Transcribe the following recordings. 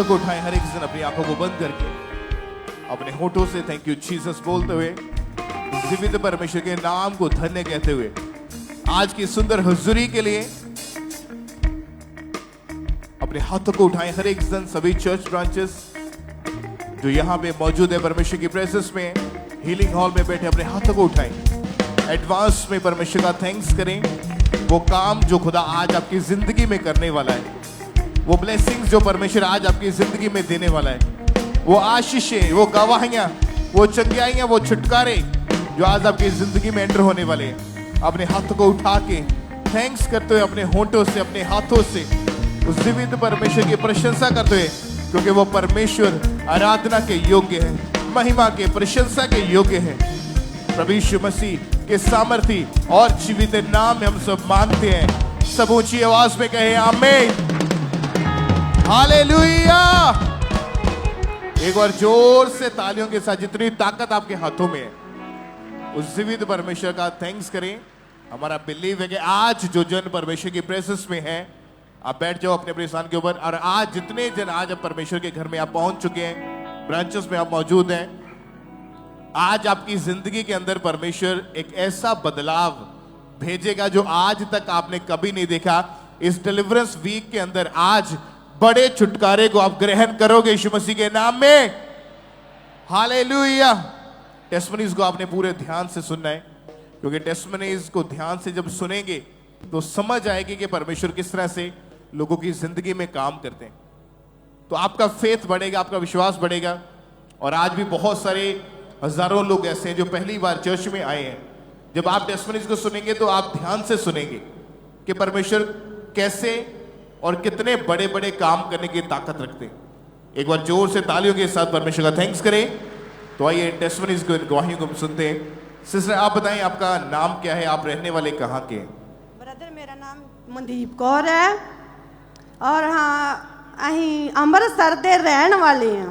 हाथों को उठाएं, हर एक जन अपनी आंखों को बंद करके अपने होठों से थैंक यू जीसस बोलते हुए, जीवित परमेश्वर के नाम को धन्य कहते हुए आज की सुंदर हुजूरी के लिए अपने हाथों को उठाएं। हर एक जन, सभी चर्च ब्रांचेस जो यहाँ पे मौजूद है परमेश्वर की प्रेजेंस में, हीलिंग हॉल में बैठे, अपने हाथों को उठाएं। एडवांस में परमेश्वर का थैंक्स करें। वो काम जो खुदा आज आपकी जिंदगी में करने वाला है, वो ब्लेसिंग्स जो परमेश्वर आज आपकी जिंदगी में देने वाला है, वो आशीषें, वो गवाहियां, वो चंगियाइयां, वो छुटकारे जो आज आपकी जिंदगी में एंटर होने वाले हैं, अपने हाथों को उठा के थैंक्स करते हुए अपने होंठों से, अपने हाथों से उस जीवित परमेश्वर की प्रशंसा करते हुए, क्योंकि वो परमेश्वर आराधना के योग्य है, महिमा के, प्रशंसा के योग्य है। प्रभु यीशु मसीह के सामर्थी और जीवित नाम में हम सब मांगते हैं। सब ऊंची आवाज में कहे आमीन, हालेलुया। एक बार जोर से तालियों के साथ जितनी ताकत आपके हाथों में है, उस जीवित परमेश्वर का थैंक्स करें। हमारा बिलीव है कि आज जो जन परमेश्वर की प्रेजेंस में है, आप बैठ जाओ अपने अपने स्थान के ऊपर। और आज जितने जन आज आप परमेश्वर के घर में आप पहुंच चुके हैं, ब्रांचेस में आप मौजूद हैं, आज आपकी जिंदगी के अंदर परमेश्वर एक ऐसा बदलाव भेजेगा जो आज तक आपने कभी नहीं देखा। इस डिलीवरेंस वीक के अंदर आज बड़े छुटकारे को आप ग्रहण करोगे यीशु मसीह के नाम में, हालेलुया। टेस्टिमनीज को आपने पूरे ध्यान से सुनना है, क्योंकि टेस्टिमनीज को ध्यान से जब सुनेंगे तो समझ आएगी कि परमेश्वर किस तरह से लोगों की जिंदगी में काम करते हैं। तो आपका फेथ बढ़ेगा, आपका विश्वास बढ़ेगा। और आज भी बहुत सारे हजारों लोग ऐसे हैं जो पहली बार चर्च में आए हैं। जब आप टेस्टिमनीज को सुनेंगे तो आप ध्यान से सुनेंगे कि परमेश्वर कैसे और कितने बड़े बड़े काम करने की ताकत रखते हैं। एक बार जोर से तालियों के साथ परमेश्वर का थैंक्स करें। तो आइए टेस्टिमनीज को, गवाहियों को सुनते हैं। सिस्टर आप बताएं, आपका नाम क्या है, आप रहने वाले कहाँ के हैं? ब्रदर मेरा नाम मनदीप कौर है और हाँ अहीं अमृतसर दे रहने वाले हैं।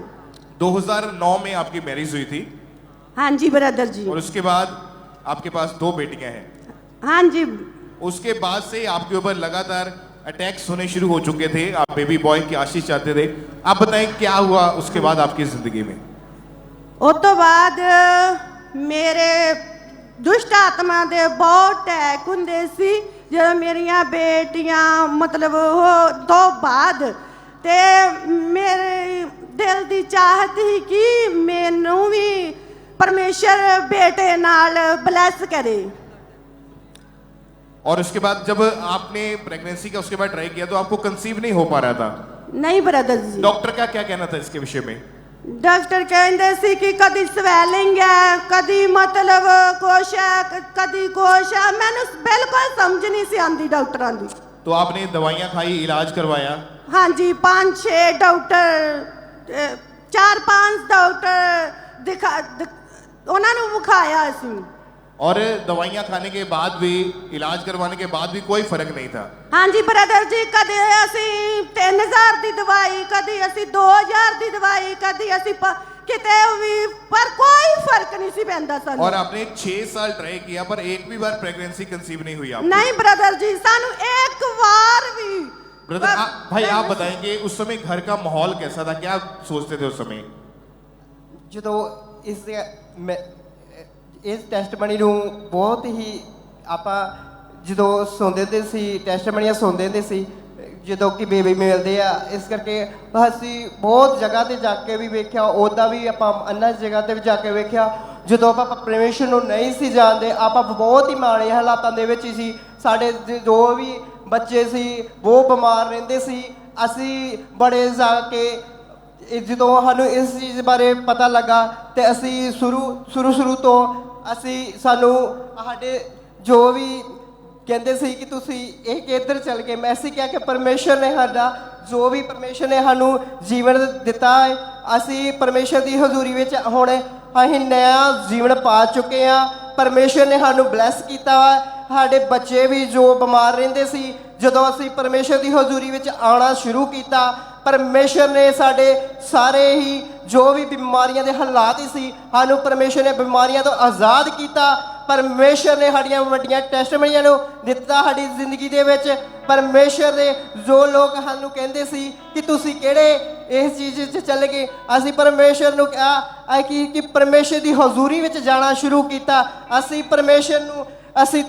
2009 में आपकी मैरिज हुई थी? हाँ जी ब्रदर जी। और उसके बाद आपके पास 2 बेटियां हैं? हाँ जी। उसके बाद से आपके ऊपर लगातार अटैक्स होने शुरू हो चुके थे, आप बेबी बॉय की आशीष चाहते थे। आप बताएं क्या हुआ उसके बाद आपकी जिंदगी में? उस तो बाद मेरे दुष्ट आत्मा दे बहुत अटैक हुंदे सी जो मेरिया बेटियां मतलब हो तो बाद ते मेरे दिल दी चाहत ही कि मैनू भी परमेश्वर बेटे नाल ब्लेस करे। और उसके बाद जब आपने प्रेगनेंसी का उसके बाद ट्राई किया तो आपको कंसीव नहीं हो पा रहा था? नहीं ब्रदर जी। डॉक्टर का क्या कहना था इसके विषय में? डॉक्टर कहते सी कि कदी स्वेलिंग है, कदी मतलब कुछ है, कदी कुछ है। मैंने बिल्कुल समझ नहीं सी आंदी डॉक्टरां दी। तो आपने दवाइयां खाई, इलाज करवाया? हाँ जी, 5-6 डॉक्टर, 4-5 डॉक्टर दिखा उन्होंने विखाया असी। और दवाइयां खाने के बाद भी, इलाज करवाने के बाद भी कोई फर्क नहीं था? हाँ जी ब्रदर जी, कदी असी 3000 दी दवाई, कदी असी 2000 दी दवाई, कदी असी किते भी, पर कोई फर्क नहीं सी पैंदा सानू। और आपने 6 साल ट्राई किया पर एक भी बार प्रेगनेंसी कंसीव नहीं हुई आपको? नहीं ब्रदर जी, सानू एक बार भी। ब्रदर भाई आप बताएंगे उस समय घर का माहौल कैसा था, क्या सोचते थे उस समय? जो इस टेस्टमनी ਨੂੰ बहुत ही ਆਪਾਂ ਜਦੋਂ ਸੁਣਦੇ ਹੁੰਦੇ ਸੀ, ਟੈਸਟਮਨੀਆਂ ਸੁਣਦੇ ਹੁੰਦੇ ਸੀ ਜਦੋਂ ਕਿ ਬੇਬੀ ਮਿਲਦੇ ਆ। ਇਸ ਕਰਕੇ ਅਸੀਂ ਬਹੁਤ ਜਗ੍ਹਾ ਤੇ ਜਾ ਕੇ ਵੀ ਵੇਖਿਆ, ਉਹਦਾ ਵੀ ਆਪਾਂ ਅੰਨਾ ਜਗ੍ਹਾ ਤੇ ਵੀ ਜਾ ਕੇ ਵੇਖਿਆ। ਜਦੋਂ ਆਪਾਂ ਪਰਮੇਸ਼ਰ ਨੂੰ ਨਹੀਂ ਸੀ ਜਾਣਦੇ, ਆਪਾਂ ਬਹੁਤ ਹੀ ਮਾੜੇ ਹਾਲਾਤਾਂ ਦੇ ਵਿੱਚ ਸੀ। ਸਾਡੇ ਜੋ ਵੀ ਬੱਚੇ ਸੀ ਉਹ ਬਿਮਾਰ ਰਹਿੰਦੇ ਸੀ। ਅਸੀਂ ਬੜੇ ਜਾ ਕੇ ਜਦੋਂ ਸਾਨੂੰ ਇਸ ਚੀਜ਼ ਬਾਰੇ ਪਤਾ ਲੱਗਾ ਤੇ ਅਸੀਂ ਸ਼ੁਰੂ ਤੋਂ ਅਸੀਂ ਸਾਨੂੰ ਸਾਡੇ ਜੋ ਵੀ ਕਹਿੰਦੇ ਸੀ ਕਿ ਤੁਸੀਂ ਇਹ ਕਿੱਧਰ ਚਲ ਗਏ, ਮੈਂ ਅਸੀਂ ਕਿਹਾ ਕਿ ਪਰਮੇਸ਼ਰ ਨੇ ਸਾਡਾ ਜੋ ਵੀ ਪਰਮੇਸ਼ਰ ਨੇ ਸਾਨੂੰ ਜੀਵਨ ਦਿੱਤਾ ਹੈ, ਅਸੀਂ ਪਰਮੇਸ਼ਰ ਦੀ ਹਜ਼ੂਰੀ ਵਿੱਚ ਹੁਣ ਅਸੀਂ ਨया ਜੀਵਨ ਪਾ ਚੁੱਕੇ ਹਾਂ। ਪਰਮੇਸ਼ਰ ਨੇ ਸਾਨੂੰ ਬਲੈਸ ਕੀਤਾ ਵਾ। ਸਾਡੇ ਬੱਚੇ ਵੀ ਜੋ ਬਿਮਾਰ ਰਹਿੰਦੇ ਸੀ, ਜਦੋਂ ਅਸੀਂ ਪਰਮੇਸ਼ਰ ਦੀ ਹਜ਼ੂਰੀ ਵਿੱਚ ਆਉਣਾ ਸ਼ੁਰੂ ਕੀਤਾ, ਪਰਮੇਸ਼ਰ ਨੇ ਸਾਡੇ ਸਾਰੇ ਹੀ ਜੋ ਵੀ ਬਿਮਾਰੀਆਂ ਦੇ ਹਾਲਾਤ ਸੀ, ਸਾਨੂੰ ਪਰਮੇਸ਼ਰ ਨੇ ਬਿਮਾਰੀਆਂ ਤੋਂ ਆਜ਼ਾਦ ਕੀਤਾ। परमेश्वर ने साड़ियां वड्डियां टेस्टमनीਆਂ ਨੂੰ ਦਿੱਤਾ ਸਾਡੀ ਜ਼ਿੰਦਗੀ ਦੇ ਵਿੱਚ। परमेश्वर ने जो लोग सानू कहते सी कि तुसी केड़े इस चीज़ च चल गए, असी परमेश्वर नू कहा कि परमेश्वर की हजूरी विच जाना शुरू किया। असी परमेश्वर नू असी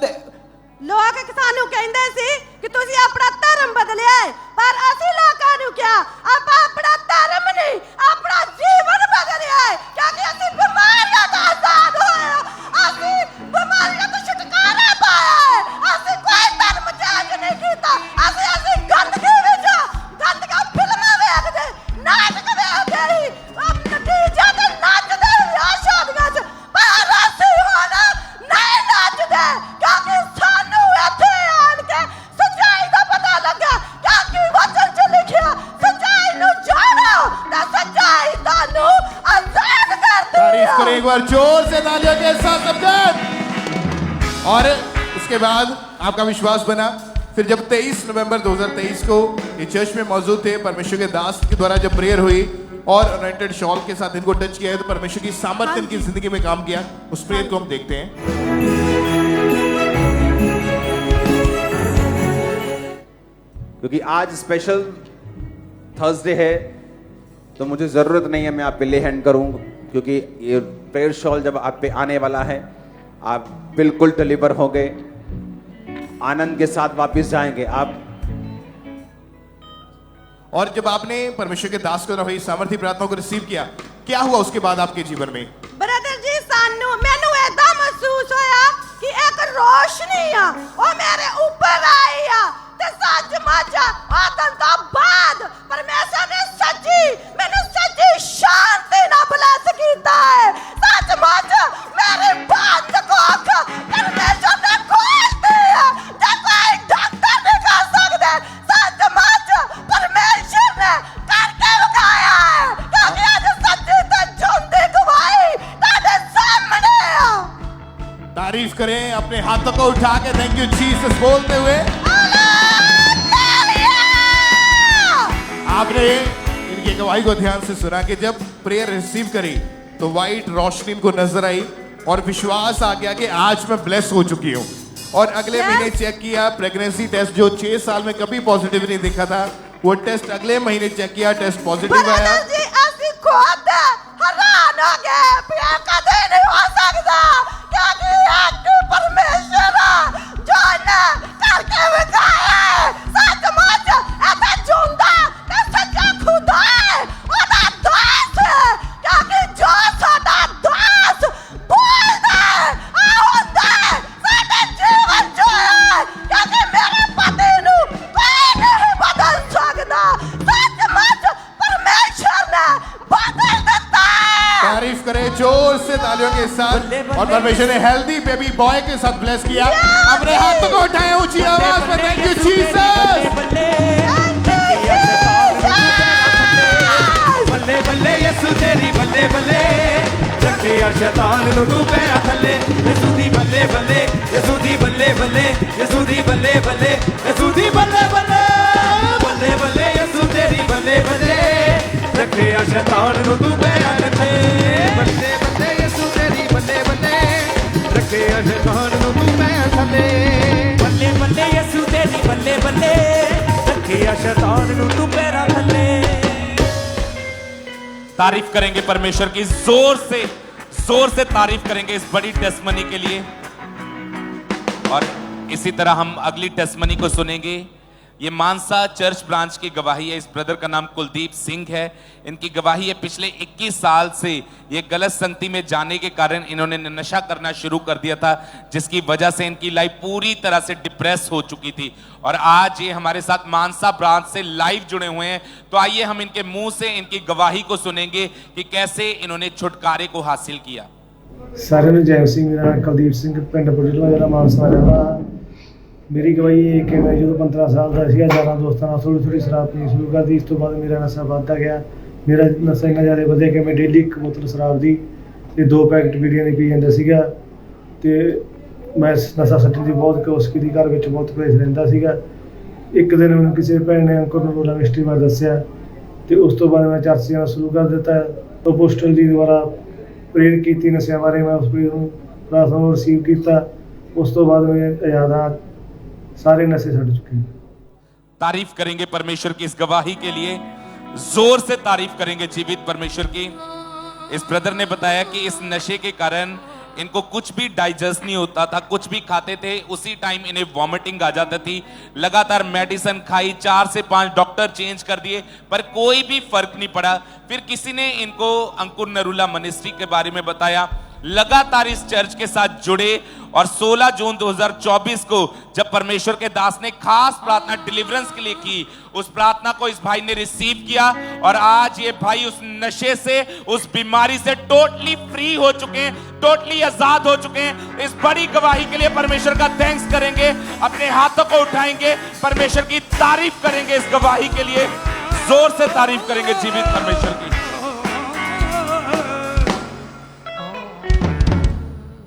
लोग सानू कहते सी कि तुसी अपना धर्म बदलिया है, पर असी लोगों नू क्या आप अपना धर्म नहीं अपना जीवन बदलिया है, क्योंकि असी बीमारियों तो आजाद होए, असी बीमारियों तो छुटकारा पाया है। असी कोई धर्म चेंज नहीं किया, असी गंदगी विच गंदगी फिल्मां वेखदे नाटक वेखदे ही नतीजा ते नचदे विआह शादियां च, पर असी हुण नहीं नचदे क्योंकि सानू इत्थे आण के सच्चाई दा पता लगा, क्योंकि वचन च लिखिया सच्चाई नू जानो ते सच्चाई तानू आजाद कर देगी। तारीफ करें एक बार जोर से तालियों के साथ सबके। और उसके बाद आपका विश्वास बना, फिर जब 23 नवंबर 2023 को ये चर्च में मौजूद थे, परमेश्वर के दास के द्वारा जब प्रेयर हुई और अनॉइंटेड शॉल के साथ इनको टच किया है, तो परमेश्वर की सामर्थ्य इनकी जिंदगी में काम किया। उस प्रेयर को हम देखते हैं। क्योंकि आज स्पेशल थर्सडे है तो मुझे ज़रूरत नहीं है मैं आप पे ले हैंड करूं, क्योंकि ये प्रेयर शॉल जब आप पे आने वाला है आप बिल्कुल डिलीवर होंगे, आनंद के साथ वापस जाएंगे आप। और जब आपने परमेश्वर के दास को हुई सामर्थ्य प्रार्थना को रिसीव किया, क्या हुआ उसके बाद आपके जीवन में? ब्रदर जी सानू मैनू ऐसा महसूस होया कि एक रोशनी आ ओ मेरे ऊपर आई आ ते सच मचा आदन दा बाद परमेश्वर ने सच्ची मैनू सच्ची शांति ना ब्लेस कीता है। सच मच मेरे बंद को अख परमेश्वर ने खोल दी है, जैसा एक डॉक्टर नहीं कर सकते। सच मच परमेश्वर ने करके दिखाया है, क्योंकि आज सच्ची ते झूठी गवाही तेरे सामने है। तारीफ करें अपने हाथों को उठा के थैंक यू जीसस बोलते हुए। आपने इनकी गवाही को ध्यान से सुना कि जब प्रेयर रिसीव करी तो वाइट रोशनी इनको नजर आई और विश्वास आ गया कि आज मैं ब्लेस हो चुकी हूँ। और अगले महीने चेक किया, प्रेगनेंसी टेस्ट जो 6 साल में कभी पॉजिटिव नहीं दिखा था, वो टेस्ट अगले महीने चेक किया, टेस्ट पॉजिटिव आया। जी असि खुद हैरान हो गए, प्यार कदे नहीं हो सकता, क्योंकि एक परमेश्वर जो ने करके दिखाया है। सच मुच ऐसा झूठा ते सच्चा खुदा है, ओदा दास है, क्योंकि जो साडा दास बोलदा है आउंदा है साडे जीवन जो है, क्योंकि मेरे पति नू कोई नहीं बदल सकता। सच मुच परमेश्वर ने बदल देता है। तारीफ करें जोर से तालियों के साथ। और परमेश्वर ने हेल्दी बेबी बॉय के साथ ब्लेस किया। अपने हाथों को उठाएं ऊंची आवाज में थैंक यू जीसस। बल्ले बल्ले यसु तेरी बल्ले बल्ले रखे शैतान नु तू पैरा थले। यसु दी बल्ले बल्ले यसु दी बल्ले बल्ले यसु दी बल्ले बल्ले यसु दी बल्ले बल्ले बल्ले बल्ले यसु तेरी बल्ले बल्ले रखे शैतान नु तू पैरा थले। बल्ले बल्ले यसु तेरी बल्ले बल्ले रखे शैतान नु तू पैरा थले। बल्ले बल्ले यसु तेरी बल्ले बल्ले रखे शैतान नु तू पैरा थले। तारीफ करेंगे परमेश्वर की, जोर से तारीफ करेंगे इस बड़ी टेस्टमनी के लिए। और इसी तरह हम अगली टेस्टमनी को सुनेंगे। ये मानसा चर्च ब्रांच की गवाही है। इस ब्रदर का नाम कुलदीप सिंह है। इनकी गवाही है पिछले 21 साल से ये गलत संगति में जाने के कारण इन्होंने नशा करना शुरू कर दिया था, जिसकी वजह से इनकी लाइफ पूरी तरह से डिप्रेस हो चुकी थी। और आज ये हमारे साथ मानसा ब्रांच से लाइव जुड़े हुए हैं। तो आइए हम इनके मुंह से इनकी गवाही को सुनेंगे कि कैसे इन्होंने छुटकारे को हासिल किया। सारे में जय सिंह, मेरा नाम कुलदीप सिंह, पिंड बुढ़ला जिला मानसा रहता। मेरी गवाही है कि मैं जो 15 साल का सीगा, यार दोस्तों ਨਾਲ थोड़ी शराब पीनी शुरू कर दी। इस तो बाद मेरा नशा बढ़ता गया। मेरा नशा इन्ना ज़्यादा ਵਧਿਆ कि मैं डेली एक बोतल शराब दी ते 2 पैकेट बीड़ियां दी पी ਜਾਂਦਾ ਸੀਗਾ ਤੇ मैं नशा छੱਡਣ ਦੀ बहुत कोशिश की, घर ਵਿੱਚ बहुत कलेश ਰਹਿੰਦਾ ਸੀਗਾ। ਇੱਕ ਦਿਨ ਮੈਨੂੰ ਕਿਸੇ ਭੈਣ ਨੇ ਅੰਕਲ ਨੂੰ ਰੋਲਾ ਮਿਸਟਰੀ ਬਾਰੇ ਦੱਸਿਆ ਤੇ ਉਸ ਤੋਂ ਬਾਅਦ ਮੈਂ ਚਰਚ ਜਾਣਾ ਸ਼ੁਰੂ ਕਰ ਦਿੱਤਾ। ਅਪੋਸਟਲ ਜੀ ਦੁਆਰਾ प्रेयर की नशे बारे मैं उस पर प्रार्थना ਨੂੰ ਰਿਸੀਵ ਕੀਤਾ। ਉਸ ਤੋਂ ਬਾਅਦ ਮੈਂ ਆਜ਼ਾਦ ਹਾਂ, ਸਾਰੇ ਨਸ਼ੇ ਛੱਡ ਚੁੱਕੇ ਹਾਂ। तारीफ करेंगे परमेश्वर की इस गवाही के लिए, जोर से तारीफ करेंगे जीवित परमेश्वर की। इस ब्रदर ने बताया कि इस नशे के कारण इनको कुछ भी डाइजेस्ट नहीं होता था, कुछ भी खाते थे उसी टाइम इन्हें वॉमिटिंग आ जाती थी। लगातार मेडिसिन खाई, 4 से 5 डॉक्टर चेंज कर दिए पर कोई भी फर्क नहीं पड़ा। फिर किसी ने इनको अंकुर नरूला मिनिस्ट्री के बारे में बताया, लगातार इस चर्च के साथ जुड़े और 16 जून 2024 को जब परमेश्वर के दास ने खास प्रार्थना डिलीवरेंस के लिए की, उस प्रार्थना को इस भाई ने रिसीव किया और आज ये भाई उस नशे से, उस बीमारी से टोटली फ्री हो चुके हैं, टोटली आजाद हो चुके हैं। इस बड़ी गवाही के लिए परमेश्वर का थैंक्स करेंगे, अपने हाथों को उठाएंगे, परमेश्वर की तारीफ करेंगे। इस गवाही के लिए जोर से तारीफ करेंगे जीवित परमेश्वर की।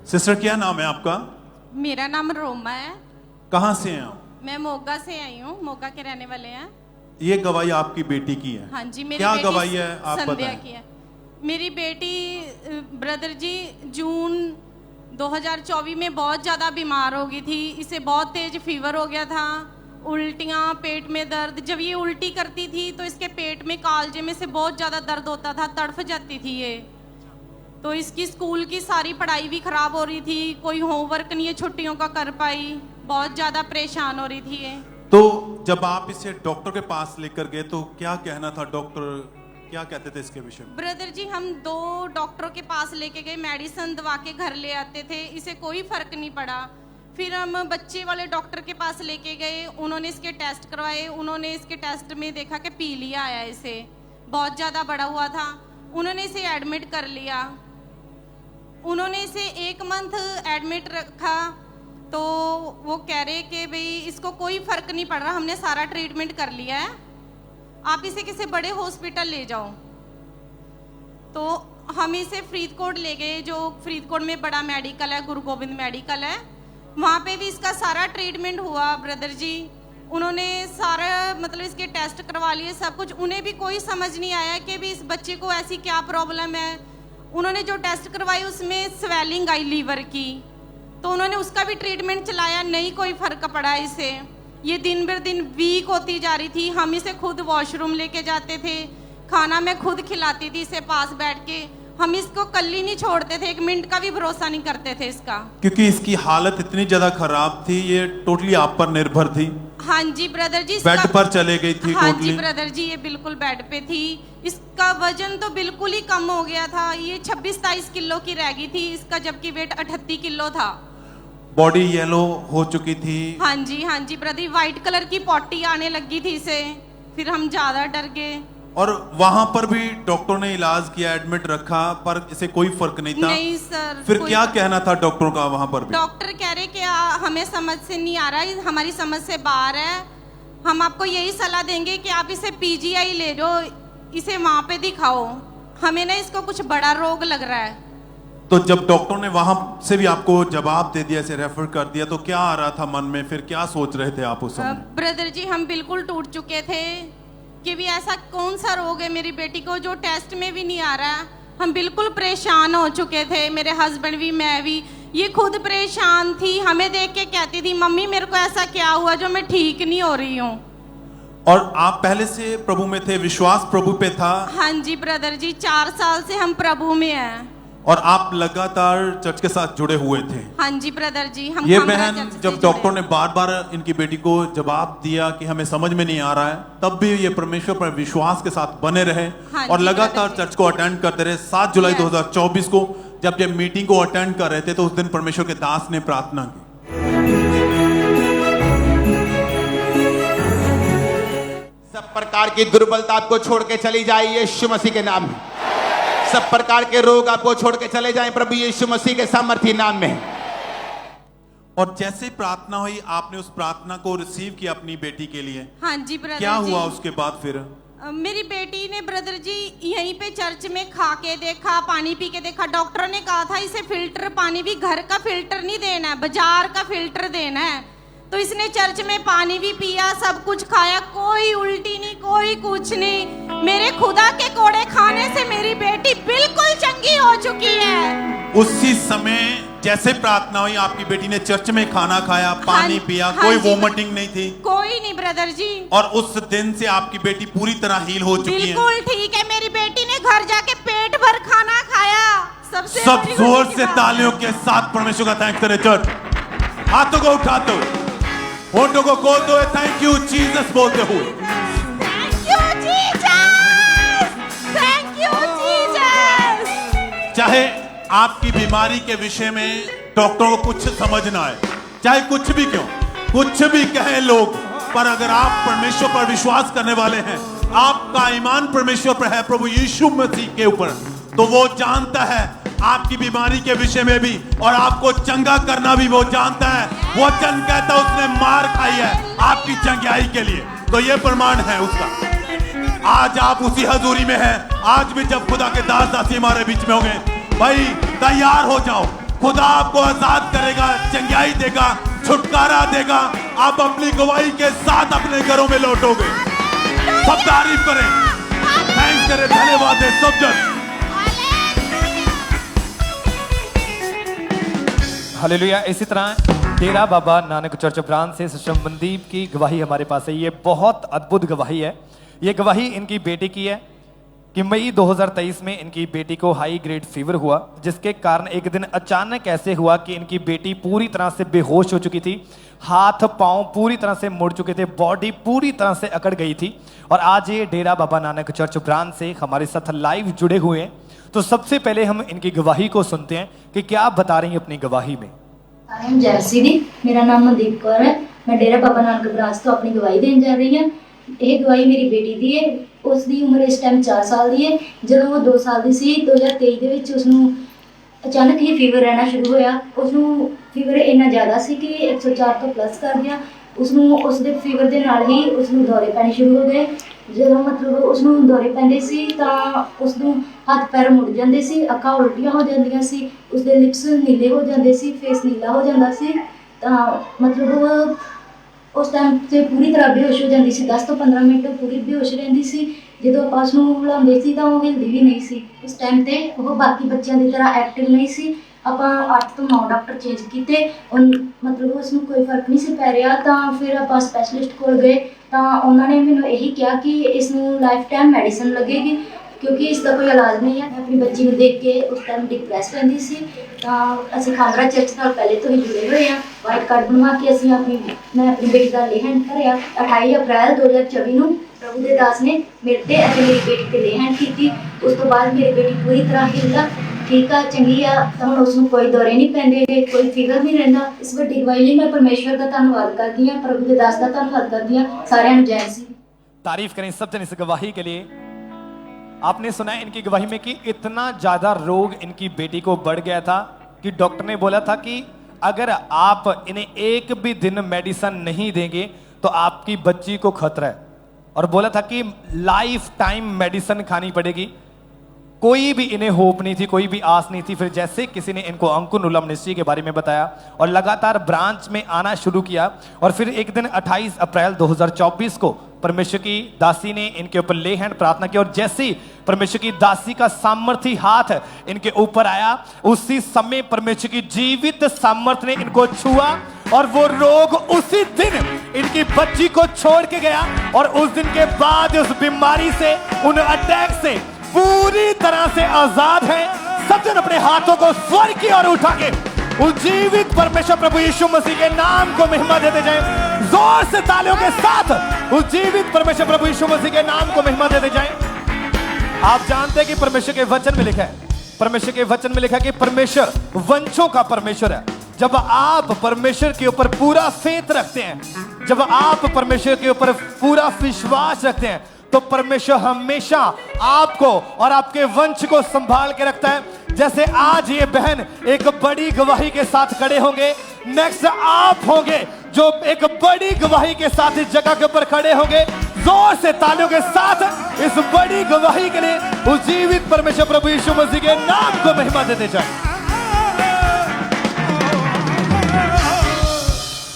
सिस्टर क्या नाम है आपका? मेरा नाम रोमा है। कहाँ से हैं आप? मैं मोगा से आई हूँ, मोगा के रहने वाले हैं। ये गवाही आपकी बेटी की है? हाँ जी, मेरी क्या बेटी गवाही है आप संध्या बताएं। की है। मेरी बेटी ब्रदर जी जून 2024 में बहुत ज़्यादा बीमार हो गई थी। इसे बहुत तेज फीवर हो गया था, उल्टियाँ, पेट में दर्द। जब ये उल्टी करती थी तो इसके पेट में, कालजे में से बहुत ज़्यादा दर्द होता था, तड़फ जाती थी ये। तो इसकी स्कूल की सारी पढ़ाई भी ख़राब हो रही थी, कोई होमवर्क नहीं ये छुट्टियों का कर पाई, बहुत ज़्यादा परेशान हो रही थी ये। तो जब आप इसे डॉक्टर के पास लेकर गए तो क्या कहना था, डॉक्टर क्या कहते थे इसके विषय में? ब्रदर जी हम 2 डॉक्टरों के पास लेके गए, मेडिसिन दवा के घर ले आते थे, इसे कोई फ़र्क नहीं पड़ा। फिर हम बच्चे वाले डॉक्टर के पास लेके गए, उन्होंने इसके टेस्ट करवाए। उन्होंने इसके टेस्ट में देखा कि पीलिया आया, इसे बहुत ज़्यादा बड़ा हुआ था। उन्होंने इसे एडमिट कर लिया। उन्होंने इसे 1 मंथ एडमिट रखा तो वो कह रहे कि भाई इसको कोई फ़र्क नहीं पड़ रहा, हमने सारा ट्रीटमेंट कर लिया है, आप इसे किसी बड़े हॉस्पिटल ले जाओ। तो हम इसे फरीदकोट ले गए, जो फरीदकोट में बड़ा मेडिकल है, गुरु गोबिंद मेडिकल है। वहाँ पे भी इसका सारा ट्रीटमेंट हुआ ब्रदर जी। उन्होंने सारा मतलब इसके टेस्ट करवा लिए, सब कुछ। उन्हें भी कोई समझ नहीं आया कि भी इस बच्चे को ऐसी क्या प्रॉब्लम है। उन्होंने जो टेस्ट करवाई उसमें स्वेलिंग आई लीवर की, तो उन्होंने उसका भी ट्रीटमेंट चलाया, नहीं कोई फ़र्क पड़ा इसे। ये दिन बर दिन वीक होती जा रही थी। हम इसे खुद वॉशरूम लेके जाते थे, खाना मैं खुद खिलाती थी इसे पास बैठ के। हम इसको कल्ली नहीं छोड़ते थे, 1 मिनट का भी भरोसा नहीं करते थे इसका, क्योंकि इसकी हालत इतनी ज्यादा खराब थी, ये टोटली आप पर निर्भर थी। हाँ जी ब्रदर जी, बेड पर चले गई थी। हाँ टोटली जी ब्रदर जी, ये बिल्कुल बेड पे थी। इसका वजन तो बिल्कुल ही कम हो गया था, ये 26-27 किलो की रह गई थी इसका, जबकि वेट 38 किलो था। बॉडी येलो हो चुकी थी। हाँ जी ब्रदर, वाइट कलर की पॉटी आने लगी थी इसे। फिर हम ज्यादा डर गए और वहां पर भी डॉक्टर ने इलाज किया, एडमिट रखा, पर इसे कोई फर्क नहीं था। नहीं सर, फिर कोई क्या फर्क- कहना था डॉक्टरों का वहां पर भी? डॉक्टर कह रहे कि हमें समझ से नहीं आ रहा, हमारी समझ से बाहर है। हम आपको यही सलाह देंगे कि आप इसे पीजीआई ले जाओ, इसे वहां पे दिखाओ, हमें ना इसको कुछ बड़ा रोग लग रहा है। तो जब डॉक्टर ने वहां से भी आपको जवाब दे दिया, इसे रेफर कर दिया, तो क्या आ रहा था मन में, फिर क्या सोच रहे थे आप उस समय? ब्रदर जी हम बिल्कुल टूट चुके थे कि भी ऐसा कौन सा रोग है मेरी बेटी को जो टेस्ट में भी नहीं आ रहा है। हम बिल्कुल परेशान हो चुके थे, मेरे हस्बैंड भी, मैं भी। ये खुद परेशान थी, हमें देख के कहती थी मम्मी मेरे को ऐसा क्या हुआ जो मैं ठीक नहीं हो रही हूँ। और आप पहले से प्रभु में थे, विश्वास प्रभु पे था? हाँ जी ब्रदर जी, 4 साल से हम प्रभु में हैं। और आप लगातार चर्च के साथ जुड़े हुए थे? हाँ जी ब्रदर जी, हम ये खामरा बहन चर्च से जब जुड़े डॉक्टर हैं। ने बार बार इनकी बेटी को जवाब दिया कि हमें समझ में नहीं आ रहा है, तब भी ये परमेश्वर पर विश्वास के साथ बने रहे हाँ और जी, लगातार ब्रदर जी। चर्च को अटेंड करते रहे। 7 जुलाई Yes. 2024 को जब ये मीटिंग को अटेंड कर रहे थे तो उस दिन परमेश्वर के दास ने प्रार्थना की। सब प्रकार की दुर्बलता आपको छोड़ के चली जाए यीशु मसीह के नाम में। सब प्रकार के रोग आपको छोड़ के चले जाएं प्रभु यीशु मसीह के सामर्थी नाम में। और जैसे प्रार्थना हुई, आपने उस प्रार्थना को रिसीव किया अपनी बेटी के लिए। हाँ जी ब्रदर क्या जी। हुआ उसके बाद फिर? मेरी बेटी ने ब्रदर जी यहीं पे चर्च में खा के देखा, पानी पी के देखा। डॉक्टर ने कहा था इसे फिल्टर पानी भी, घर का फिल्टर नहीं देना है, बाजार का फिल्टर देना है। तो इसने चर्च में पानी भी पिया, सब कुछ खाया, कोई उल्टी नहीं, कोई कुछ नहीं। मेरे खुदा के कोड़े खाने से मेरी बेटी बिल्कुल चंगी हो चुकी है। उसी समय जैसे प्रार्थना हुई आपकी बेटी ने चर्च में खाना खाया, पानी पिया, कोई वोमिटिंग नहीं थी? कोई नहीं ब्रदर जी। और उस दिन से आपकी बेटी पूरी तरह हील हो चुकी है? बिल्कुल ठीक है, मेरी बेटी ने घर जाके पेट भर खाना खाया। सब जोर से तालियों के साथ परमेश्वर का थैंक्स करें चर्च। हाथों को उठाते हुए, होठों को खोलते हुए थैंक यू जीसस बोलते हुए। Thank you Jesus, thank you Jesus. चाहे आपकी बीमारी के विषय में डॉक्टरों को कुछ समझ ना आए, चाहे कुछ भी क्यों, कुछ भी कहें लोग, पर अगर आप परमेश्वर पर विश्वास करने वाले हैं, आपका ईमान परमेश्वर पर है, प्रभु यीशु मसीह के ऊपर, तो वो जानता है आपकी बीमारी के विषय में भी, और आपको चंगा करना भी वो जानता है। वो वचन कहता है उसने मार खाई है आपकी चंगाई के लिए, तो ये प्रमाण है उसका। आज आप उसी हजूरी में हैं। आज भी जब खुदा के दास दासी हमारे बीच में होंगे, भाई तैयार हो जाओ, खुदा आपको आजाद करेगा, चंगाई देगा, छुटकारा देगा। आप अपनी गवाही के साथ अपने घरों में लौटोगे। सब तारीफ करें, थैंक्स करें, धन्यवाद दें सब जन। हालेलुया। इसी तरह डेरा बाबा नानक चर्च ब्रांच से सिस्टर मनदीप की गवाही हमारे पास है। ये बहुत अद्भुत गवाही है। ये गवाही इनकी बेटी की है कि मई 2023 में इनकी बेटी को हाई ग्रेड फीवर हुआ, जिसके कारण एक दिन अचानक ऐसे हुआ कि इनकी बेटी पूरी तरह से बेहोश हो चुकी थी, हाथ पांव पूरी तरह से मुड़ चुके थे, बॉडी पूरी तरह से अकड़ गई थी। और आज ये डेरा बाबा नानक चर्च ब्रांच से हमारे साथ लाइव जुड़े हुए हैं। तो सबसे पहले हम इनकी गवाही को सुनते हैं कि क्या बता रही हैं अपनी गवाही में। जैसी दी, मेरा नाम मनदीप कौर है। मैं डेरा बाबा नानक ब्रांच तो अपनी गवाही देने जा रही हूँ। ਇਹ ਗਵਾਹੀ ਮੇਰੀ ਬੇਟੀ ਦੀ ਹੈ। ਉਸ ਦੀ ਉਮਰ ਇਸ ਟਾਈਮ 4 ਸਾਲ ਦੀ ਹੈ। ਜਦੋਂ ਉਹ 2 ਸਾਲ ਦੀ ਸੀ 2023 ਦੇ ਵਿੱਚ ਉਸ ਨੂੰ ਅਚਾਨਕ ਹੀ ਫੀਵਰ ਰਹਿਣਾ ਸ਼ੁਰੂ ਹੋਇਆ। ਉਸ ਨੂੰ ਫੀਵਰ ਇੰਨਾ ਜ਼ਿਆਦਾ ਸੀ ਕਿ 104 ਤੋਂ ਪਲੱਸ ਕਰ ਗਿਆ। ਉਸ ਨੂੰ ਉਸ ਦੇ ਫੀਵਰ ਦੇ ਨਾਲ ਹੀ ਉਸ ਨੂੰ ਦੌਰੇ ਪੈਣੇ ਸ਼ੁਰੂ ਹੋ ਗਏ। ਜਦੋਂ ਮਤਲਬ ਉਸ ਨੂੰ ਦੌਰੇ ਪੈਂਦੇ ਸੀ ਤਾਂ ਉਸ ਨੂੰ ਹੱਥ ਪੈਰ ਮੁੜ ਜਾਂਦੇ ਸੀ, ਅੱਖਾਂ ਉਲਟੀਆਂ ਹੋ ਜਾਂਦੀਆਂ ਸੀ, ਉਸ ਦੇ ਲਿਪਸ ਨੀਲੇ ਹੋ ਜਾਂਦੇ ਸੀ, ਫੇਸ ਨੀਲਾ ਹੋ ਜਾਂਦਾ ਸੀ। ਤਾਂ ਮਤਲਬ ਉਹ उस टाइम से पूरी तरह बेहोश हो जाती सी। 10 ਤੋਂ 15 मिनट पूरी बेहोश रहती सी। जो आप उसनू बुलाते सी तो हिलती भी नहीं सी। उस टाइम ते वो बाकी बच्चों की तरह एक्टिव नहीं सी। आप 8 ਤੋਂ 9 डॉक्टर चेंज किए, मतलब उसनू कोई फर्क नहीं सी पै रहा। तो फिर आप स्पैशलिस्ट को गए तो उन्होंने मैंने यही कहा कि इसनू लाइफ टाइम मैडिसिन लगेगी क्योंकि इसका कोई इलाज नहीं है। अपनी बच्ची को देख के उस टाइम डिप्रैस रहती सी। तो असं खांगरा चर्च नाल पहले तो ही जुड़े हुए हैं। वाइट कार्ड बनवा के मैं अपनी बेटी का लेहैंड कराया। 28 अप्रैल 2024 को प्रभु के दास ने मेरे ते मेरी बेटी ते लेहैंड की। उस तो बाद मेरी बेटी पूरी तरह हिलदा ठीक आ, चंगी आ। तो हम उसनू कोई दौरे नहीं पैंदे, कोई फिगर नहीं रहिंदा। इस वड्डी गवाही लई मैं परमेश्वर का धन्नवाद करदी हां, प्रभु के दास का धन्नवाद करदी हां। सारिआं नूं जय सी। तारीफ करें सब जन इस गवाही के लिए। आपने सुना है इनकी गवाही में कि इतना ज्यादा रोग इनकी बेटी को बढ़ गया था कि डॉक्टर ने बोला था कि अगर आप इन्हें एक भी दिन मेडिसिन नहीं देंगे तो आपकी बच्ची को खतरा है, और बोला था कि लाइफ टाइम मेडिसिन खानी पड़ेगी। कोई भी इन्हें होप नहीं थी, कोई भी आस नहीं थी। फिर जैसे किसी ने इनको अंकुर मिनिस्ट्री के बारे में बताया और लगातार ब्रांच में आना शुरू किया, और फिर एक दिन 28 अप्रैल 2024 को परमेश्वर की दासी ने इनके ऊपर ले हैंड प्रार्थना की, और जैसे ही परमेश्वर की दासी का सामर्थी हाथ इनके ऊपर आया, उसी समय परमेश्वर की जीवित सामर्थ्य ने इनको छुआ और वो रोग उसी दिन इनकी बच्ची को छोड़ के गया। और उस दिन के बाद उस बीमारी से, उन अटैक से पूरी तरह से आजाद है। सब जन अपने हाथों को स्वर्ग की ओर उठा के उस जीवित परमेश्वर प्रभु यीशु मसीह के नाम को महिमा देते जाएं। जोर से तालियों के साथ उस जीवित परमेश्वर प्रभु यीशु मसीह के नाम को महिमा देते जाएं। आप जानते हैं कि परमेश्वर के वचन में लिखा है, परमेश्वर के वचन में लिखा है कि परमेश्वर वंशों का परमेश्वर है। जब आप परमेश्वर के ऊपर पूरा फेथ रखते हैं, जब आप परमेश्वर के ऊपर पूरा विश्वास रखते हैं, तो परमेश्वर हमेशा आपको और आपके वंश को संभाल के रखता है। जैसे आज ये बहन एक बड़ी गवाही के साथ खड़े होंगे, नेक्स्ट आप होंगे जो एक बड़ी गवाही के साथ इस जगह के ऊपर खड़े होंगे। जोर से तालियों के साथ इस बड़ी गवाही के लिए उस जीवित परमेश्वर प्रभु यीशु मसीह के नाम को महिमा देते जाएं।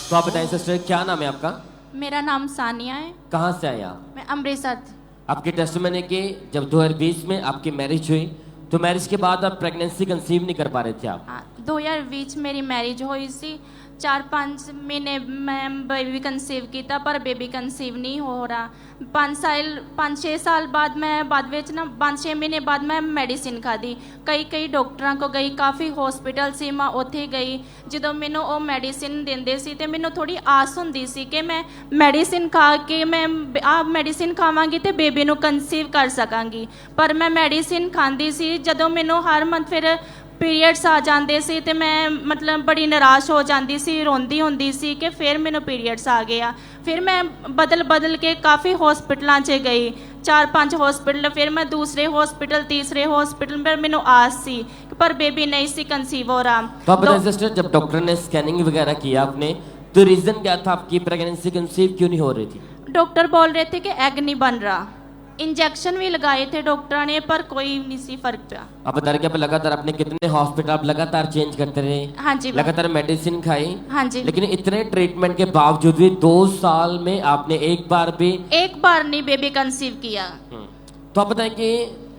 तो आप बताएं सिस्टर, क्या नाम है आपका? मेरा नाम सानिया है। कहाँ से आए आप? मैं अमृतसर। आपके टेस्टमनी के जब 2020 में आपकी मैरिज हुई तो मैरिज के बाद आप प्रेगनेंसी कंसीव नहीं कर पा रहे थे आप? 2020 ਮੇਰੀ ਮੈਰਿਜ ਹੋਈ ਸੀ 4-5 ਮਹੀਨੇ ਮੈਂ ਬੇਬੀ ਕੰਸੀਵ ਕੀਤਾ ਪਰ ਬੇਬੀ ਕੰਸੀਵ ਨਹੀਂ ਹੋ ਰਿਹਾ 5-6 ਸਾਲ ਬਾਅਦ ਮੈਂ ਬਾਅਦ ਵਿੱਚ ਨਾ 5-6 ਮਹੀਨੇ ਬਾਅਦ ਮੈਂ ਮੈਡੀਸਿਨ ਖਾਦੀ ਕਈ ਡਾਕਟਰਾਂ ਕੋ ਗਈ ਕਾਫੀ ਹਸਪੀਟਲ ਸੀ ਮੈਂ ਉੱਥੇ ਗਈ ਜਦੋਂ ਮੈਨੂੰ ਉਹ ਮੈਡੀਸਿਨ ਦਿੰਦੇ ਸੀ ਤੇ ਮੈਨੂੰ ਥੋੜੀ ਆਸ ਹੁੰਦੀ ਸੀ ਕਿ ਮੈਂ ਮੈਡੀਸਿਨ ਖਾ ਕੇ ਮੈਂ ਆ ਮੈਡੀਸਿਨ ਖਾਵਾਂਗੀ ਤੇ ਬੇਬੀ ਨੂੰ ਕੰਸੀਵ ਕਰ ਸਕਾਂਗੀ ਪਰ ਮੈਂ ਮੈਡੀਸਿਨ ਖਾਂਦੀ ਸੀ ਜਦੋਂ ਮੈਨੂੰ ਹਰ ਮੰਥ ਫਿਰ ਪੀਰੀਅਡਸ ਆ ਜਾਂਦੇ ਸੀ ਤੇ ਮੈਂ ਮਤਲਬ ਬੜੀ ਨਿਰਾਸ਼ ਹੋ ਜਾਂਦੀ ਸੀ ਰੋਂਦੀ ਹੁੰਦੀ ਸੀ ਕਿ ਫਿਰ ਮੈਨੂੰ ਪੀਰੀਅਡਸ ਆ ਗਏ ਆ ਫਿਰ ਮੈਂ ਬਦਲ ਕੇ ਕਾਫੀ ਹਸਪੀਟਲਾਂ 'ਚ ਗਈ 4-5 ਹਸਪੀਟਲ ਫਿਰ ਮੈਂ दूसरे हॉस्पिटल तीसरे हॉस्पिटल पर मैंने आस सी पर बेबी नहीं सी कंसीव हो रहा। तो आप बताइए सिस्टर, जब डॉक्टर ने स्कैनिंग वगैरह किया आपने तो रीजन क्या था आपकी प्रेगनेंसी कंसीव क्यों नहीं हो रही थी? डॉक्टर बोल रहे थे कि एग नहीं बन रहा इंजेक्शन भी लगाए थे डॉक्टर ने पर कोई नहीं सी फर्क पड़ा। आप बता रहे कि आप लगातार अपने कितने हॉस्पिटल आप लगातार चेंज करते रहे? हाँ जी लगातार मेडिसिन खाई? हाँ जी लेकिन इतने ट्रीटमेंट के बावजूद भी 2 साल में आपने एक बार नहीं बेबी कंसीव किया। तो आप बताएं कि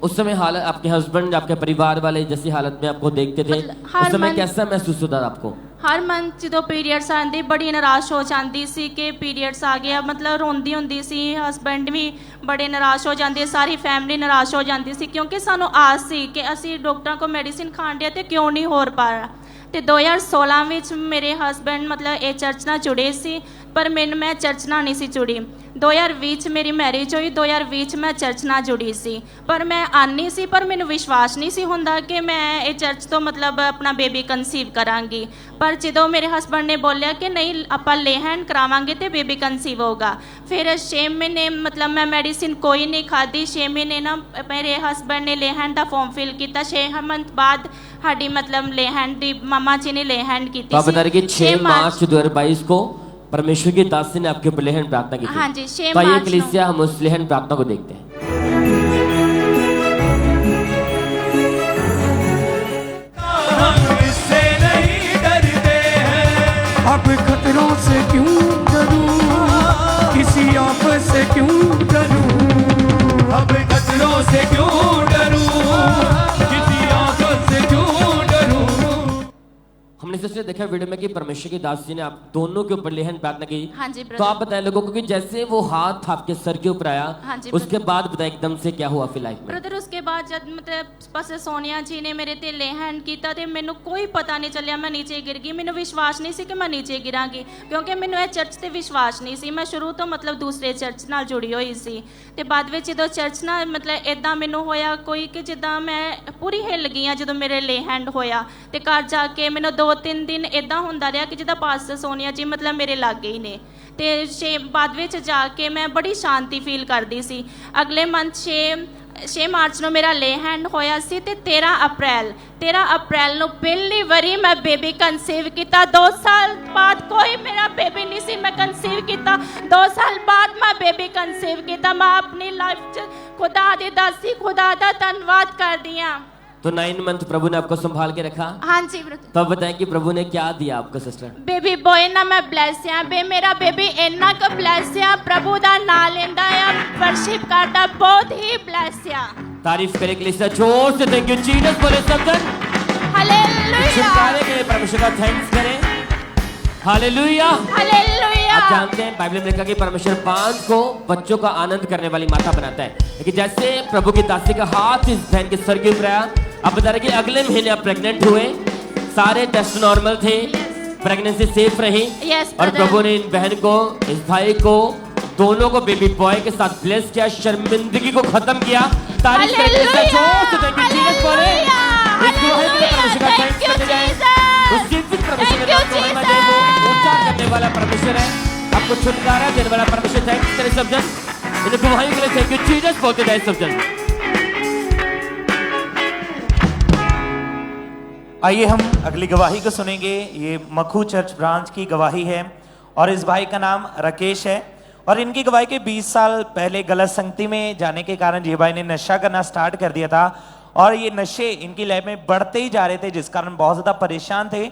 उस समय हालत आपके हस्बैंड आपके परिवार वाले जैसी हालत में आपको देखते थे उस समय कैसा महसूस होता था आपको? हर मंथ जो पीरियड्स आते बड़ी निराश हो जाती सी कि पीरियड्स आ गया मतलब रोंदी होंदी सी हस्बैंड भी बड़े निराश हो जाते सारी फैमिली निराश हो जाती सी क्योंकि सानू आस सी कि असी डॉक्टरों को मेडिसिन खाण दिया तो क्यों नहीं हो पा रहा। तो 2016 ਵਿੱਚ मेरे हस्बैंड मतलब ये चर्च ਨਾਲ जुड़े सी पर मैं चर्च ਨਾਲ नहीं सी जुड़ी। 2020 मेरी मैरिज हुई 2020 मैं चर्च ਨਾਲ जुड़ी सी पर मैं आनी सी पर मैंने विश्वास नहीं सी ਹੁੰਦਾ कि मैं ये चर्च तो मतलब अपना बेबी कंसीव करांगी पर ਜਦੋਂ मेरे हस्बैंड ने बोलिया कि नहीं ਆਪਾਂ लेहन करावांगे तो बेबी कंसीव होगा फिर 6 महीने मतलब मैं मेडिसिन कोई नहीं खादी 6 महीने ना मेरे हस्बैंड ने लेहन का फॉर्म फिल किया 6 मंथ बाद साड़ी मतलब लेहन दी मामा जी ने लेहन की थी। आप बता रहे कि 6 मार्च 2022 को परमेश्वर की दासी ने आपके ऊपर लेहन प्रार्थना की थी। हाँ जी 6 मार्च। मार्च कलीसिया हम उस लेहन प्रार्थना को देखते हैं। इससे नहीं डरते हैं अब खतरों से क्यों डरूं किसी आफत से क्यों डरूं अब खतरों से क्यों डरूं किसी आफत से क्यों डरूं। हमने सिस्टर देखा वीडियो में कि परमेश्वर की दास जी ने आप दोनों के ऊपर लेहन प्रार्थना की। हाँ जी तो आप बताएं लोगों को कि जैसे वो हाथ आपके सर के ऊपर आया हाँ जी उसके बाद बताएं एकदम से क्या हुआ फिर लाइफ में? ब्रदर उसके बाद जब मतलब पास सोनिया जी ने मेरे ते लेहन किया तो मैंने कोई पता नहीं चलिया मैं नीचे गिर गई मैंने विश्वास नहीं सी कि मैं नीचे गिरांगी क्योंकि मैंने चर्च से विश्वास नहीं सी मैं शुरू तो मतलब दूसरे चर्च नाल जुड़ी हुई सी ते बाद में जो चर्च ना मतलब इदा मैनू होया कोई कि जिदा मैं पूरी हिल गई हाँ जो मेरे लेहैंड होया ते घर जाके मैनू 2-3 दिन इदा होंदा रहा कि जिदा पास्टर सोनिया जी मतलब मेरे लागे ही ने ते बाद में जाके मैं बड़ी शांति फील करती सी। अगले मंथ 6 मार्च ਨੂੰ ਮੇਰਾ ਲੇਹੈਂਡ ਹੋਇਆ ਸੀ ਤੇ 13 ਅਪ੍ਰੈਲ ਨੂੰ ਪਹਿਲੀ ਵਾਰੀ ਮੈਂ ਬੇਬੀ ਕੰਸੀਵ ਕੀਤਾ 2 ਸਾਲ ਬਾਅਦ ਕੋਈ ਮੇਰਾ ਬੇਬੀ ਨਹੀਂ ਸੀ ਮੈਂ ਕੰਸੀਵ ਕੀਤਾ 2 ਸਾਲ ਬਾਅਦ ਮੈਂ ਬੇਬੀ ਕੰਸੀਵ ਕੀਤਾ ਮੈਂ ਆਪਣੀ ਲਾਈਫ 'ਚ ਖੁਦਾ ਦੀ ਦਾਸੀ ਖੁਦਾ ਦਾ ਧੰਨਵਾਦ ਕਰਦੀ ਹਾਂ। तो 9 मंथ प्रभु ने आपको संभाल के रखा। हाँ जी तो अब बताएं कि प्रभु ने क्या दिया आपको सिस्टर? बेबी बॉय ना मैं ब्लेस है बे मेरा बेबी इन्ना का ब्लेस है प्रभु दा नाम लेंदा है वर्शिप करदा बहुत ही ब्लेस है। तारीफ करे के लिए जोर से थैंक यू जीसस बोले सबकर हालेलुया छुटकारे के लिए परमेश्वर का थैंक्स करें। Hallelujah hallelujah. आप जानते हैं बाइबल में लिखा कि परमेश्वर बांझ को बच्चों का आनंद करने वाली माता बनाता है लेकिन जैसे प्रभु की दासी का हाथ इस बहन के सर के ऊपर आया आप बता रहे कि अगले महीने आप प्रेग्नेंट हुए सारे टेस्ट नॉर्मल थे प्रेगनेंसी सेफ रही और प्रभु ने इन बहन को इस भाई को दोनों को बेबी बॉय के साथ ब्लेस किया शर्मिंदगी को खत्म किया। तारीफ करके जोर से थैंक यू जीसस बोले इस दुआ के लिए परमेश्वर का थैंक्स करते जाएं। उसके फिर परमेश्वर के नाम को महिमा दे वो ऊंचा करने वाला परमेश्वर है आपको छुटकारा देने वाला परमेश्वर। थैंक्स करें सब जन इन गवाहियों के लिए थैंक यू जीसस बोलते जाए सब जन। आइए हम अगली गवाही को सुनेंगे। ये मखू चर्च ब्रांच की गवाही है और इस भाई का नाम राकेश है और इनकी गवाही के 20 साल पहले गलत संगति में जाने के कारण ये भाई ने नशा करना स्टार्ट कर दिया था और ये नशे इनकी लाइफ में बढ़ते ही जा रहे थे जिस कारण बहुत ज्यादा परेशान थे।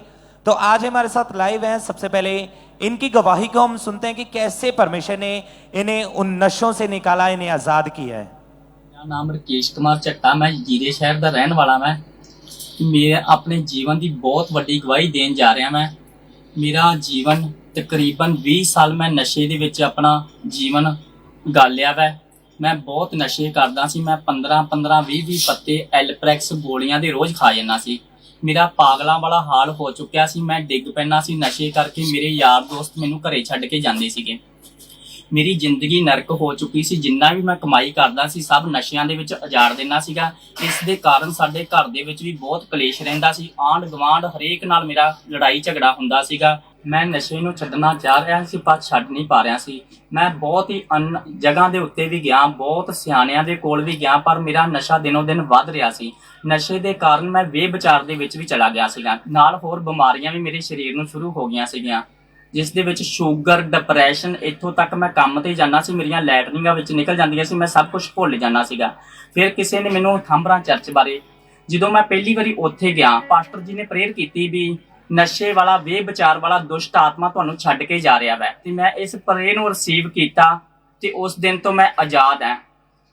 तो आज हमारे साथ लाइव हैं। सबसे पहले इनकी गवाही को हम सुनते हैं कि कैसे परमेश्वर ने इन्हें उन नशों से निकाला इन्हें आजाद किया है। मेरा नाम रकेश कुमार ਚੱਟਾ मैं जीरे शहर ਦਾ ਰਹਿਣ ਵਾਲਾ मैं मैं अपने जीवन की बहुत ਵੱਡੀ ਗਵਾਹੀ ਦੇਣ ਜਾ ਰਿਹਾ मैं मेरा जीवन तकरीबन 20 साल मैं नशे ਦੇ ਵਿੱਚ ਆਪਣਾ ਜੀਵਨ ਗਾਲਿਆ ਵੈ मैं बहुत नशे करदा सी मैं 15-20 पत्ते एलप्रैक्स गोलियां दे रोज खा जाना सी मेरा पागलों वाला हाल हो चुकिया सी मैं डिग पैना सी नशे करके मेरे यार दोस्त मैनू घरे छड्ड के जांदे सीगे मेरी जिंदगी नरक हो चुकी सी जिन्ना भी मैं कमाई करदा सी सब नशियां दे विच उजाड़ देना सीगा इस दे कारण साडे घर दे विच भी बहुत कलेश रहिंदा सी आंढ गवांढ हरेक नाल मेरा लड़ाई झगड़ा हुंदा सीगा मैं नशे नूं छड्डना चाह रहा सी पर छड्ड नहीं पा रहा सी मैं बहुत ही जगह के उत्ते भी गया बहुत सियाणियां दे कोल भी गया पर मेरा नशा दिनों दिन वध रहा सी नशे के कारण मैं बेविचार दे विच भी चला गया सीगा नाल होर बीमारियां भी मेरे शरीर नूं शुरू हो गईयां सीगियां जिस दे विच शुगर डिप्रैशन इत्थों तक मैं काम ते जाना सी मेरियां लैटरिंगां विच निकल जांदियां सी मैं सब कुछ भुल जाना सीगा फिर किसी ने मैनूं थंबरा चर्च बारे जदों मैं पहली बारी उत्थे गया पास्टर जी ने प्रेयर कीती भी नशे वाला बेविचार वाला दुष्ट आत्मा तुहानूं छड्ड के जा रहा है ते मैं इस प्रेयर नूं रिसीव कीता ते उस दिन तो मैं आज़ाद हां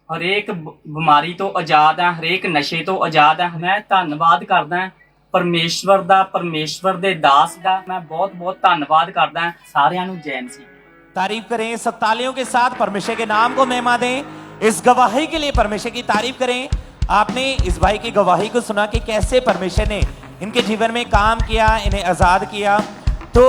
हरेक बीमारी तो आज़ाद हां हरेक नशे तो आज़ाद हां मैं धन्नवाद करदा परमेश्वर दा परमेश्वर दे दास दा मैं बहुत बहुत धन्नवाद करदा सारियां नूं जय मसीह तारीफ करें सब तालियों के साथ परमेश्वर के नाम को महिमा दें इस गवाही के लिए परमेश्वर की तारीफ करें आपने इस भाई की गवाही को सुना कि कैसे परमेश्वर ने इनके जीवन में काम किया इन्हें आज़ाद किया तो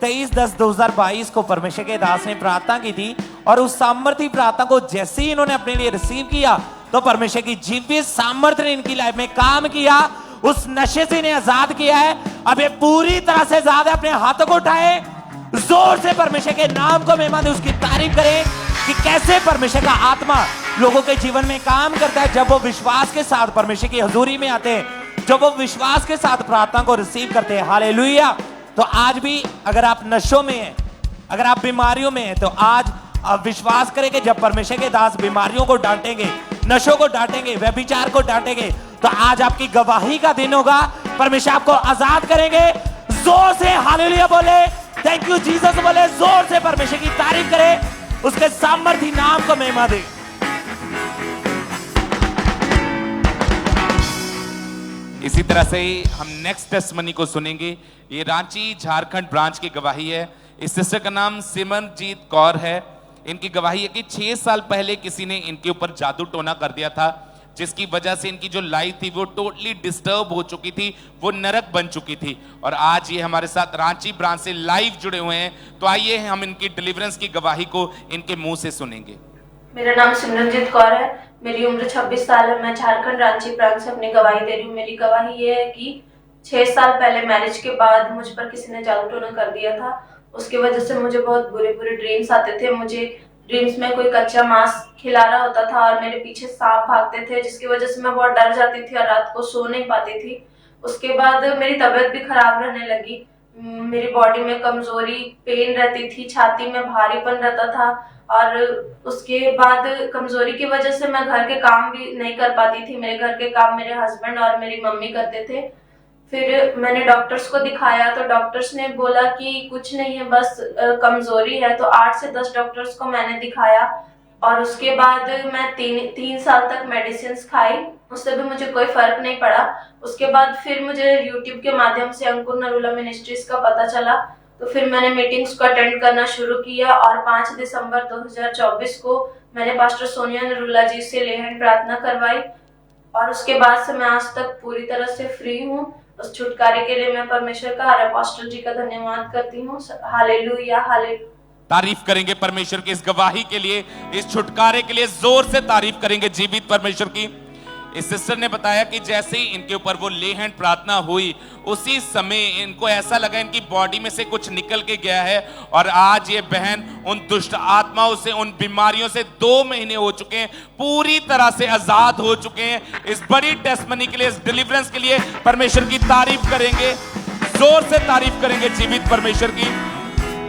23/10/2022 को परमेश्वर के दास ने प्रार्थना की थी और उस सामर्थ्य प्रार्थना को जैसे ही इन्होंने अपने लिए रिसीव किया तो परमेश्वर की जीवित सामर्थ्य ने इनकी लाइफ में काम किया उस नशे से इन्हें आज़ाद किया है अब ये पूरी तरह से आज़ाद है अपने हाथों को उठाए जोर से परमेश्वर के नाम को महिमा दे उसकी तारीफ करें कि कैसे परमेश्वर का आत्मा लोगों के जीवन में काम करता है जब वो विश्वास के साथ परमेश्वर की हजूरी में आते हैं जब वो विश्वास के साथ प्रार्थना को रिसीव करते हैं हालेलुया तो आज भी अगर आप नशों में हैं अगर आप बीमारियों में हैं तो आज आप विश्वास करें कि जब परमेश्वर के दास बीमारियों को डांटेंगे नशों को डांटेंगे व्यभिचार को डांटेंगे तो आज आपकी गवाही का दिन होगा परमेश्वर आपको आजाद करेंगे जोर से हालेलुया बोले थैंक यू जीसस बोले जोर से परमेश्वर की तारीफ करें उसके सामर्थ्य नाम को महिमा दे इसी तरह से हम नेक्स्ट टेस्टमनी को सुनेंगे ये रांची झारखंड ब्रांच की गवाही है इस सिस्टर का नाम सिमरनजीत कौर है इनकी गवाही है कि 6 साल पहले किसी ने इनके ऊपर जादू टोना कर दिया था जिसकी वजह से इनकी जो लाइफ थी वो टोटली डिस्टर्ब हो चुकी थी वो नरक बन चुकी थी और आज ये हमारे साथ रांची ब्रांच से लाइव जुड़े हुए हैं तो आइए हम इनकी डिलीवरेंस की गवाही को इनके मुंह से सुनेंगे मेरा नाम सिमरनजीत कौर है मेरी उम्र 26 साल है मैं झारखंड रांची प्रांत से अपनी गवाही दे रही हूँ मेरी गवाही ये है कि 6 साल पहले मैरिज के बाद मुझ पर किसी ने जादू टोना कर दिया था उसकी वजह से मुझे बहुत बुरे बुरे ड्रीम्स आते थे मुझे ड्रीम्स में कोई कच्चा मांस खिला रहा होता था और मेरे पीछे सांप भागते थे जिसकी वजह से मैं बहुत डर जाती थी और रात को सो नहीं पाती थी उसके बाद मेरी तबीयत भी खराब रहने लगी मेरी बॉडी में कमजोरी पेन रहती थी छाती में भारीपन रहता था और उसके बाद कमजोरी की वजह से मैं घर के काम भी नहीं कर पाती थी मेरे घर के काम मेरे हस्बैंड और मेरी मम्मी करते थे फिर मैंने डॉक्टर्स को दिखाया तो डॉक्टर्स ने बोला कि कुछ नहीं है बस कमजोरी है तो 8 से 10 डॉक्टर्स को मैंने दिखाया और उसके बाद मैं 3 साल तक मेडिसिन खाई उससे भी मुझे कोई फर्क नहीं पड़ा उसके बाद फिर मुझे यूट्यूब के माध्यम से अंकुर नरूला मिनिस्ट्रीज का पता चला तो फिर मैंने मीटिंग्स को अटेंड करना शुरू किया और 5 दिसंबर 2024 को मैंने पास्टर सोनिया नरूला जी से लेहन प्रार्थना करवाई और उसके बाद से मैं आज तक पूरी तरह से फ्री हूँ उस छुटकारे के लिए मैं परमेश्वर का और पास्टर जी का धन्यवाद करती हूँ हालेलुया हालेलुया तारीफ करेंगे परमेश्वर की इस गवाही के लिए इस छुटकारे के लिए जोर से तारीफ करेंगे जीवित परमेश्वर की इस सिस्टर ने बताया कि जैसे ही इनके ऊपर वो ले हैंड प्रार्थना हुई उसी समय इनको ऐसा लगा इनकी बॉडी में से कुछ निकल के गया है और आज ये बहन उन दुष्ट आत्माओं से उन बीमारियों से 2 महीने हो चुके हैं पूरी तरह से आजाद हो चुके हैं इस बड़ी टेस्टमनी के लिए इस डिलीवरेंस के लिए परमेश्वर की तारीफ करेंगे जोर से तारीफ करेंगे जीवित परमेश्वर की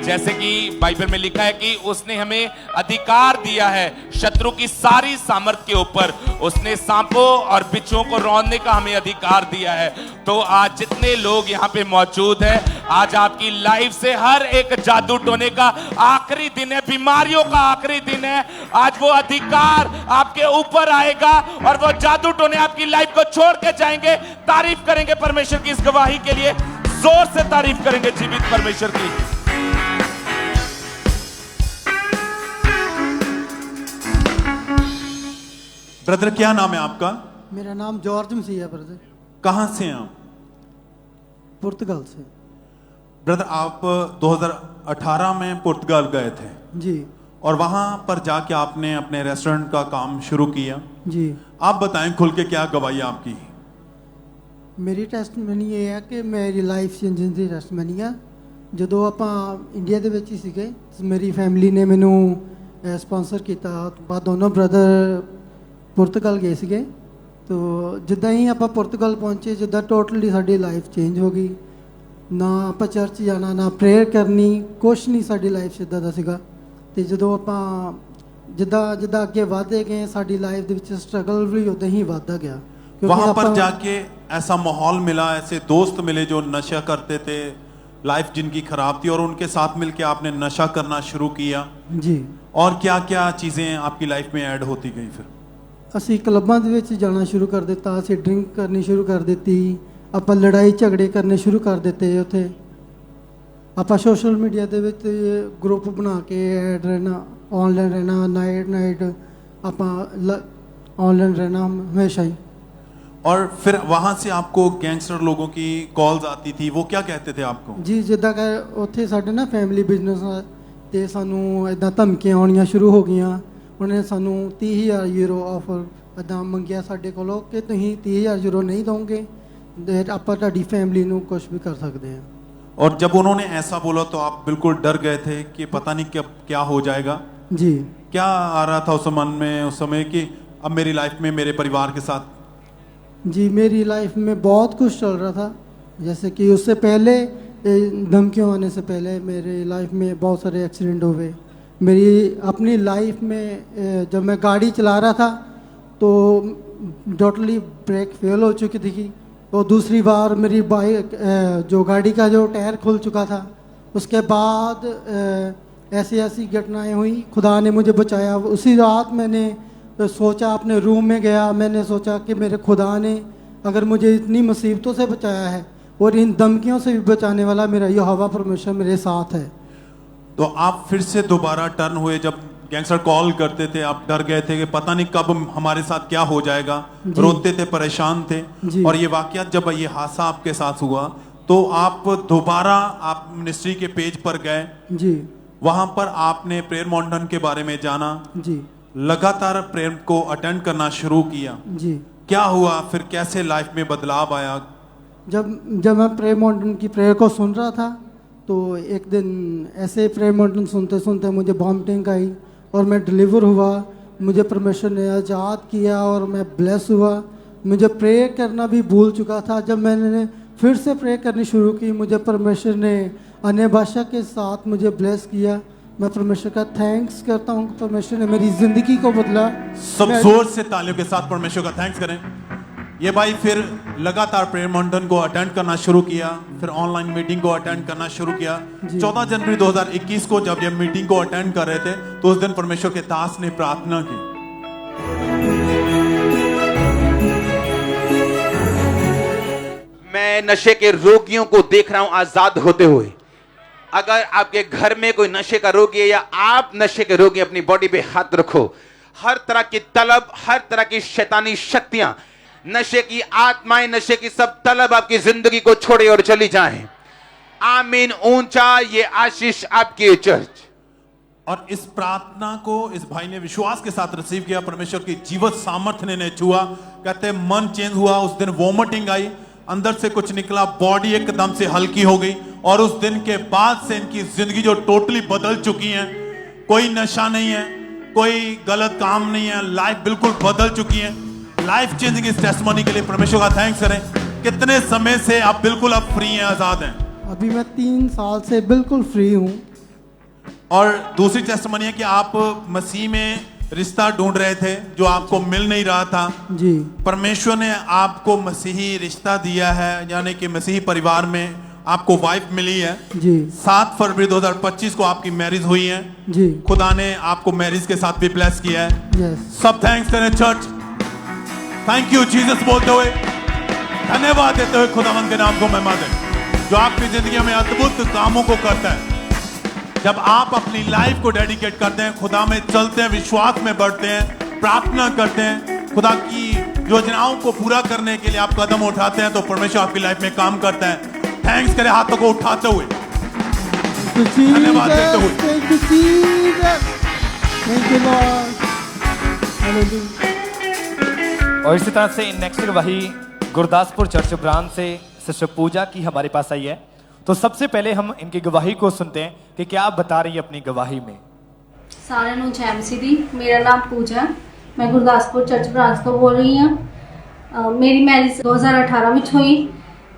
जैसे कि बाइबल में लिखा है कि उसने हमें अधिकार दिया है शत्रु की सारी सामर्थ के ऊपर। उसने सांपों और बिच्छुओं को रौंदने का हमें अधिकार दिया है। तो आज जितने लोग यहाँ पे मौजूद हैं, आज आपकी लाइफ से हर एक जादू टोने का आखिरी दिन है, बीमारियों का आखिरी दिन है। आज वो अधिकार आपके ऊपर आएगा और वो जादू टोने आपकी लाइफ को छोड़ के जाएंगे। तारीफ करेंगे परमेश्वर की इस गवाही के लिए, जोर से तारीफ करेंगे जीवित परमेश्वर की। ब्रदर क्या नाम है आपका? मेरा नाम जॉर्ज मसीह है ब्रदर। कहां से हैं आप? पुर्तगाल से। ब्रदर आप 2018 में पुर्तगाल गए थे जी, और वहां पर जाके आपने अपने रेस्टोरेंट का काम शुरू किया जी। आप बताएं खुल के क्या गवाही आपकी? ਮੇਰੀ ਟੈਸਟਮਨੀ ਇਹ ਹੈ ਕਿ ਮੇਰੀ ਲਾਈਫ ਚੇਂਜਿੰਗ ਦੀ ਟੈਸਟਮਨੀ ਆ। ਜਦੋਂ ਆਪਾਂ ਇੰਡੀਆ ਦੇ ਵਿੱਚ ਹੀ ਸੀਗੇ, ਮੇਰੀ ਫੈਮਿਲੀ ਨੇ ਮੈਨੂੰ ਸਪਾਂਸਰ ਕੀਤਾ। ਬਾਅਦ ਦੋਨੋਂ ਬ੍ਰਦਰ ਪੁਰਤਗਾਲ ਗਏ ਸੀਗੇ। ਤੋ ਜਿੱਦਾਂ ਹੀ ਆਪਾਂ ਪੁਰਤਗਾਲ ਪਹੁੰਚੇ, ਜਿੱਦਾਂ ਟੋਟਲੀ ਸਾਡੀ ਲਾਈਫ ਚੇਂਜ ਹੋ ਗਈ। ਨਾ ਆਪਾਂ ਚਰਚ ਜਾਣਾ, ਨਾ ਪ੍ਰੇਅਰ ਕਰਨੀ, ਕੁਛ ਨਹੀਂ ਸਾਡੀ ਲਾਈਫ 'ਚ ਇੱਦਾਂ ਦਾ ਸੀਗਾ। ਅਤੇ ਜਦੋਂ ਆਪਾਂ ਜਿੱਦਾਂ ਅੱਗੇ ਵਧਦੇ ਗਏ, ਸਾਡੀ ਲਾਈਫ ਦੇ ਵਿੱਚ ਸਟਰਗਲ ਵੀ ਉੱਦਾਂ ਹੀ ਵੱਧਦਾ ਗਿਆ। वहां पर जाके ऐसा माहौल मिला, ऐसे दोस्त मिले जो नशा करते थे, लाइफ जिनकी खराब थी, और उनके साथ मिलके आपने नशा करना शुरू किया जी। और क्या क्या चीजें आपकी लाइफ में ऐड होती गई? फिर ਅਸੀਂ ਕਲੱਬਾਂ ਦੇ ਵਿੱਚ ਜਾਣਾ ਸ਼ੁਰੂ ਕਰ ਦਿੱਤਾ। ਅਸੀਂ ਡਰਿੰਕ ਕਰਨੀ ਸ਼ੁਰੂ ਕਰ ਦਿੱਤੀ। ਆਪਾਂ ਲੜਾਈ ਝਗੜੇ ਕਰਨੇ ਸ਼ੁਰੂ ਕਰ ਦਿੱਤੇ। ਉੱਥੇ ਆਪਾਂ ਸੋਸ਼ਲ ਮੀਡੀਆ ਦੇ ਵਿੱਚ ਗਰੁੱਪ ਬਣਾ ਕੇ ਐਡ ਰਹਿਣਾ, ਆਨਲਾਈਨ ਰਹਿਣਾ, ਨਾਈਟ ਆਪਾਂ ਆਨਲਾਈਨ ਰਹਿਣਾ ਹਮੇਸ਼ਾ ਹੀ। और फिर वहां से आपको गैंगस्टर लोगों की कॉल्स आती थी, वो क्या कहते थे आपको? ਜੀ ਜਿੱਦਾਂ ਕਿ ਉੱਥੇ ਸਾਡੇ ਨਾ ਫੈਮਿਲੀ ਬਿਜ਼ਨਸ ਆ, ਤੇ ਸਾਨੂੰ ਇਦਾਂ ਧਮਕੀਆਂ ਆਉਣੀਆਂ ਸ਼ੁਰੂ ਹੋ ਗਈਆਂ। ਉਹਨੇ ਸਾਨੂੰ 30,000 ਯੂਰੋ ਆਫਰ ਇਦਾਂ ਮੰਗਿਆ ਸਾਡੇ ਕੋਲੋਂ ਕਿ ਤੁਸੀਂ 30,000 ਯੂਰੋ ਨਹੀਂ ਦੋਗੇ ਤੇ ਆਪਾਂ ਤੁਹਾਡੀ ਫੈਮਿਲੀ ਨੂੰ ਕੁਝ ਵੀ ਕਰ ਸਕਦੇ ਹਾਂ। और जब उन्होंने ऐसा बोला तो आप बिल्कुल डर गए थे कि पता नहीं कब क्या हो जाएगा? जी। क्या आ रहा था उस मन में, उस समय कि अब मेरी लाइफ में मेरे परिवार के साथ? जी, मेरी लाइफ में बहुत कुछ चल रहा था। जैसे कि उससे पहले धमकियों आने से पहले मेरी लाइफ में बहुत सारे एक्सीडेंट हुए। मेरी अपनी लाइफ में जब मैं गाड़ी चला रहा था तो टोटली ब्रेक फेल हो चुकी थी। तो दूसरी बार मेरी बाइक जो गाड़ी का जो टायर खुल चुका था। उसके बाद ऐसी घटनाएं हुई, खुदा ने मुझे बचाया। उसी रात मैंने सोचा, अपने रूम में गया, मैंने सोचा कि मेरे खुदा ने अगर मुझे इतनी मुसीबतों से बचाया है और इन धमकियों से भी बचाने वाला मेरा यहोवा परमेश्वर मेरे साथ है। तो आप फिर से दोबारा टर्न हुए। जब गैंगस्टर कॉल करते थे आप डर गए थे कि पता नहीं कब हमारे साथ क्या हो जाएगा, रोते थे, परेशान थे। और ये वाकया जब ये हादसा आपके साथ हुआ तो आप दोबारा आप मिनिस्ट्री के पेज पर गए जी। वहां पर आपने प्रेयर माउंटेन के बारे में जाना जी, लगातार प्रेयर को अटेंड करना शुरू किया जी। क्या हुआ फिर, कैसे लाइफ में बदलाव आया? जब मैं प्रेयर माउंटेन की प्रेयर को सुन रहा था तो एक दिन ऐसे प्रेयर माउंटेन सुनते सुनते मुझे वॉमिटिंग आई और मैं डिलीवर हुआ। मुझे परमेश्वर ने आज़ाद किया और मैं ब्लेस हुआ। मुझे प्रेयर करना भी भूल चुका था। जब मैंने फिर से प्रेयर करनी शुरू की, मुझे परमेश्वर ने अन्य भाषा के साथ मुझे ब्लेस किया। मैं परमेश्वर का थैंक्स करता हूँ। परमेश्वर ने मेरी जिंदगी को बदला। सब जोर से तालियों के साथ परमेश्वर का थैंक्स करें। ये भाई फिर लगातार प्रेयर माउंटेन को अटेंड करना शुरू किया, फिर ऑनलाइन मीटिंग को अटेंड करना शुरू किया। 14 जनवरी 2021 को जब ये मीटिंग को अटेंड कर रहे थे तो उस दिन परमेश्वर के दास ने प्रार्थना की। मैं नशे के रोगियों को देख रहा हूं आजाद होते हुए। अगर आपके घर में कोई नशे का रोगी है या आप नशे के रोगी, अपनी बॉडी पे हाथ रखो। हर तरह की तलब, हर तरह की शैतानी शक्तियां, नशे की आत्माएं, नशे की सब तलब आपकी जिंदगी को छोड़े और चली जाएं। आमीन। ऊंचा ये आशीष आपकी चर्च। और इस प्रार्थना को इस भाई ने विश्वास के साथ रिसीव किया। परमेश्वर की जीवत सामर्थ्य ने छुआ। कहते मन चेंज हुआ। उस दिन वॉमिटिंग आई, अंदर से कुछ निकला, बॉडी एकदम से हल्की हो गई। और उस दिन के बाद से इनकी जिंदगी जो टोटली बदल चुकी है। कोई नशा नहीं है, कोई गलत काम नहीं है, लाइफ बिल्कुल बदल चुकी है। लाइफ चेंजिंग इस टेस्टिमनी के लिए परमेश्वर का थैंक्स करें। कितने समय से आप बिल्कुल अब फ्री हैं, आजाद हैं? अभी मैं 3 साल से बिल्कुल फ्री हूँ। और दूसरी टेस्टमनी है कि आप मसीह में रिश्ता ढूंढ रहे थे जो आपको मिल नहीं रहा था। जी। परमेश्वर ने आपको मसीही रिश्ता दिया है, यानी कि मसीही परिवार में आपको वाइफ मिली है। जी। 7 फरवरी 2025 को आपकी मैरिज हुई है। जी। खुदा ने आपको मैरिज के साथ भी ब्लेस किया है। यस। सब थैंक्स करें चर्च। थैंक यू जीसस बोलते हुए, धन्यवाद देते हुए खुदावंद के नाम को महिमा दें जो आपकी जिंदगी में अद्भुत कामों को करता है। जब आप अपनी लाइफ को डेडिकेट करते हैं, खुदा में चलते हैं, विश्वास में बढ़ते हैं, प्रार्थना करते हैं, खुदा की योजनाओं को पूरा करने के लिए आप कदम उठाते हैं, तो परमेश्वर आपकी लाइफ में काम करता है। थैंक्स करें हाथों को उठाते हुए, धन्यवाद देते हुए। और इसी तरह से नेक्स्ट गवाही गुरदासपुर चर्च ब्रांच से सिस्टर पूजा की हमारे पास आई है। तो सबसे पहले हम इनकी गवाही को सुनते हैं कि क्या आप बता रही है अपनी गवाही में। सारे नू जय मसीह दी। मेरा नाम पूजा, मैं गुरदासपुर चर्च ब्रांच तो बोल रही हाँ। मेरी मैरिज 2018 में हुई।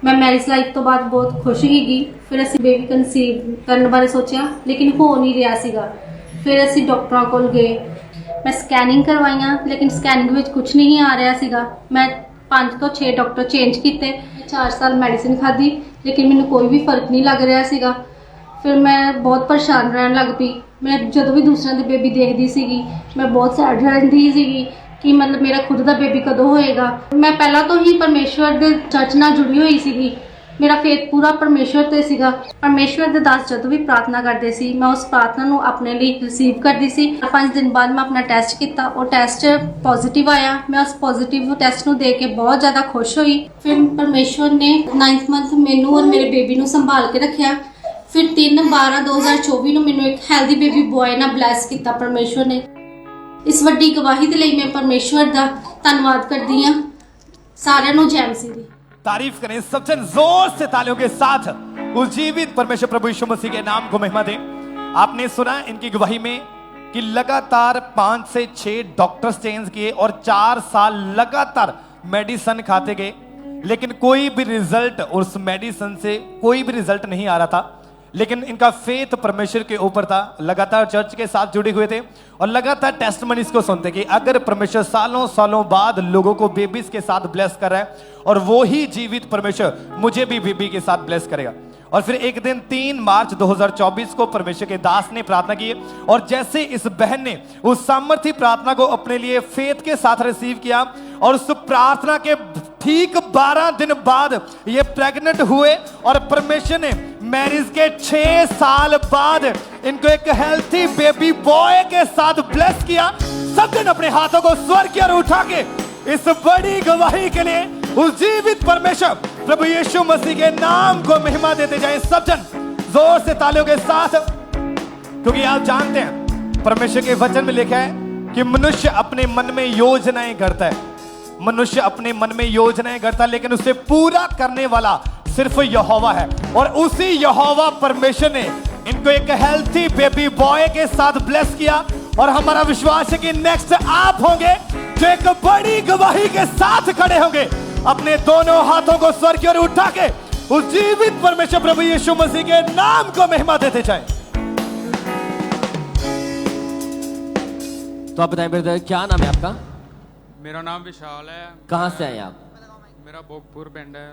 मैं मैरिज लाइफ तो बाद बहुत खुश ही। फिर असी बेबी कंसीव करने बारे सोचा, लेकिन हो नहीं रहा सीगा। फिर असी डॉक्टरों को गए, मैं स्कैनिंग करवाइया, लेकिन स्कैनिंग में कुछ नहीं आ रहा सीगा। मैं 5 तो 6 डॉक्टर चेंज किए, 4 साल मेडिसिन खाधी, लेकिन मैंने कोई भी फर्क नहीं लग रहा सीगा। फिर मैं बहुत परेशान रहने लग पई। मैं जो भी दूसरों की बेबी देखती सी, मैं बहुत सैड रहती सी कि मतलब मेरा खुद का बेबी कदों होएगा। मैं पहला तो ही परमेश्वर के चर्च नाल जुड़ी हुई सी। मेरा फेथ पूरा परमेश्वर ते सीगा। परमेश्वर के दास जो भी प्रार्थना करते सी, मैं उस प्रार्थना को अपने लिए रिसीव करती सी। 5 दिन बाद मैं अपना टेस्ट किया, और टेस्ट पॉजिटिव आया। मैं उस पॉजिटिव टेस्ट को देख के बहुत ज़्यादा खुश हुई। फिर परमेश्वर ने 9th मंथ मैनू और मेरे बेबी को संभाल के रखा। फिर 3/12/2024 में मैनू एक हेल्दी बेबी बॉय ना ब्लैस किया परमेश्वर ने। इस वड्डी गवाही के लिए मैं परमेश्वर का धन्यवाद करती हाँ। सारिਆਂ ਨੂੰ जय मसीह दी। तारीफ करें सब जन जोर से तालियों के साथ उस जीवित परमेश्वर प्रभु यीशु मसीह के नाम को महिमा दें। आपने सुना इनकी गवाही में कि लगातार 5 से 6 डॉक्टर्स चेंज किए और 4 साल लगातार मेडिसिन खाते गए, लेकिन कोई भी रिजल्ट, उस मेडिसिन से कोई भी रिजल्ट नहीं आ रहा था। लेकिन इनका फेथ परमेश्वर के ऊपर था। लगातार चर्च के साथ जुड़े हुए थे और लगातार टेस्टमनीज को सुनते कि अगर परमेश्वर सालों सालों बाद लोगों को बेबीज के साथ ब्लेस कर रहा है, और वो ही जीवित परमेश्वर मुझे भी बेबी के साथ ब्लेस करेगा। और फिर एक दिन 3 मार्च 2024 को परमेश्वर के दास ने प्रार्थना की, और जैसे इस बहन ने उस सामर्थी प्रार्थना को अपने लिए फेथ के साथ रिसीव किया, और उस प्रार्थना के ठीक 12 दिन बाद ये प्रेग्नेंट हुए, और परमेश्वर ने मैरिज के 6 साल बाद इनको एक हेल्थी बेबी बॉय के साथ ब्लेस किया। सब दिन अपने हाथों को स्वर्ग की ओर उठा के इस बड़ी गवाही के लिए उस जीवित परमेश्वर प्रभु यीशु मसीह के नाम को महिमा देते जाएं। सब जन जोर से तालियों के साथ, क्योंकि आप जानते हैं परमेश्वर के वचन में लिखा है कि मनुष्य अपने मन में योजनाएं करता है। मनुष्य अपने मन में योजनाएं करता है, लेकिन उसे पूरा करने वाला सिर्फ यहोवा है। और उसी यहोवा परमेश्वर ने इनको एक हेल्थी बेबी बॉय के साथ ब्लेस किया, और हमारा विश्वास है कि नेक्स्ट आप होंगे जो एक बड़ी गवाही के साथ खड़े होंगे, अपने दोनों हाथों को स्वर्ग की ओर उठा के उस जीवित परमेश्वर प्रभु यीशु मसीह के नाम को महिमा देते जाएं। तो आप बताएं ब्रदर, क्या नाम है आपका? मेरा नाम विशाल है। कहाँ से आए आप? मेरा भोगपुर पिंड है।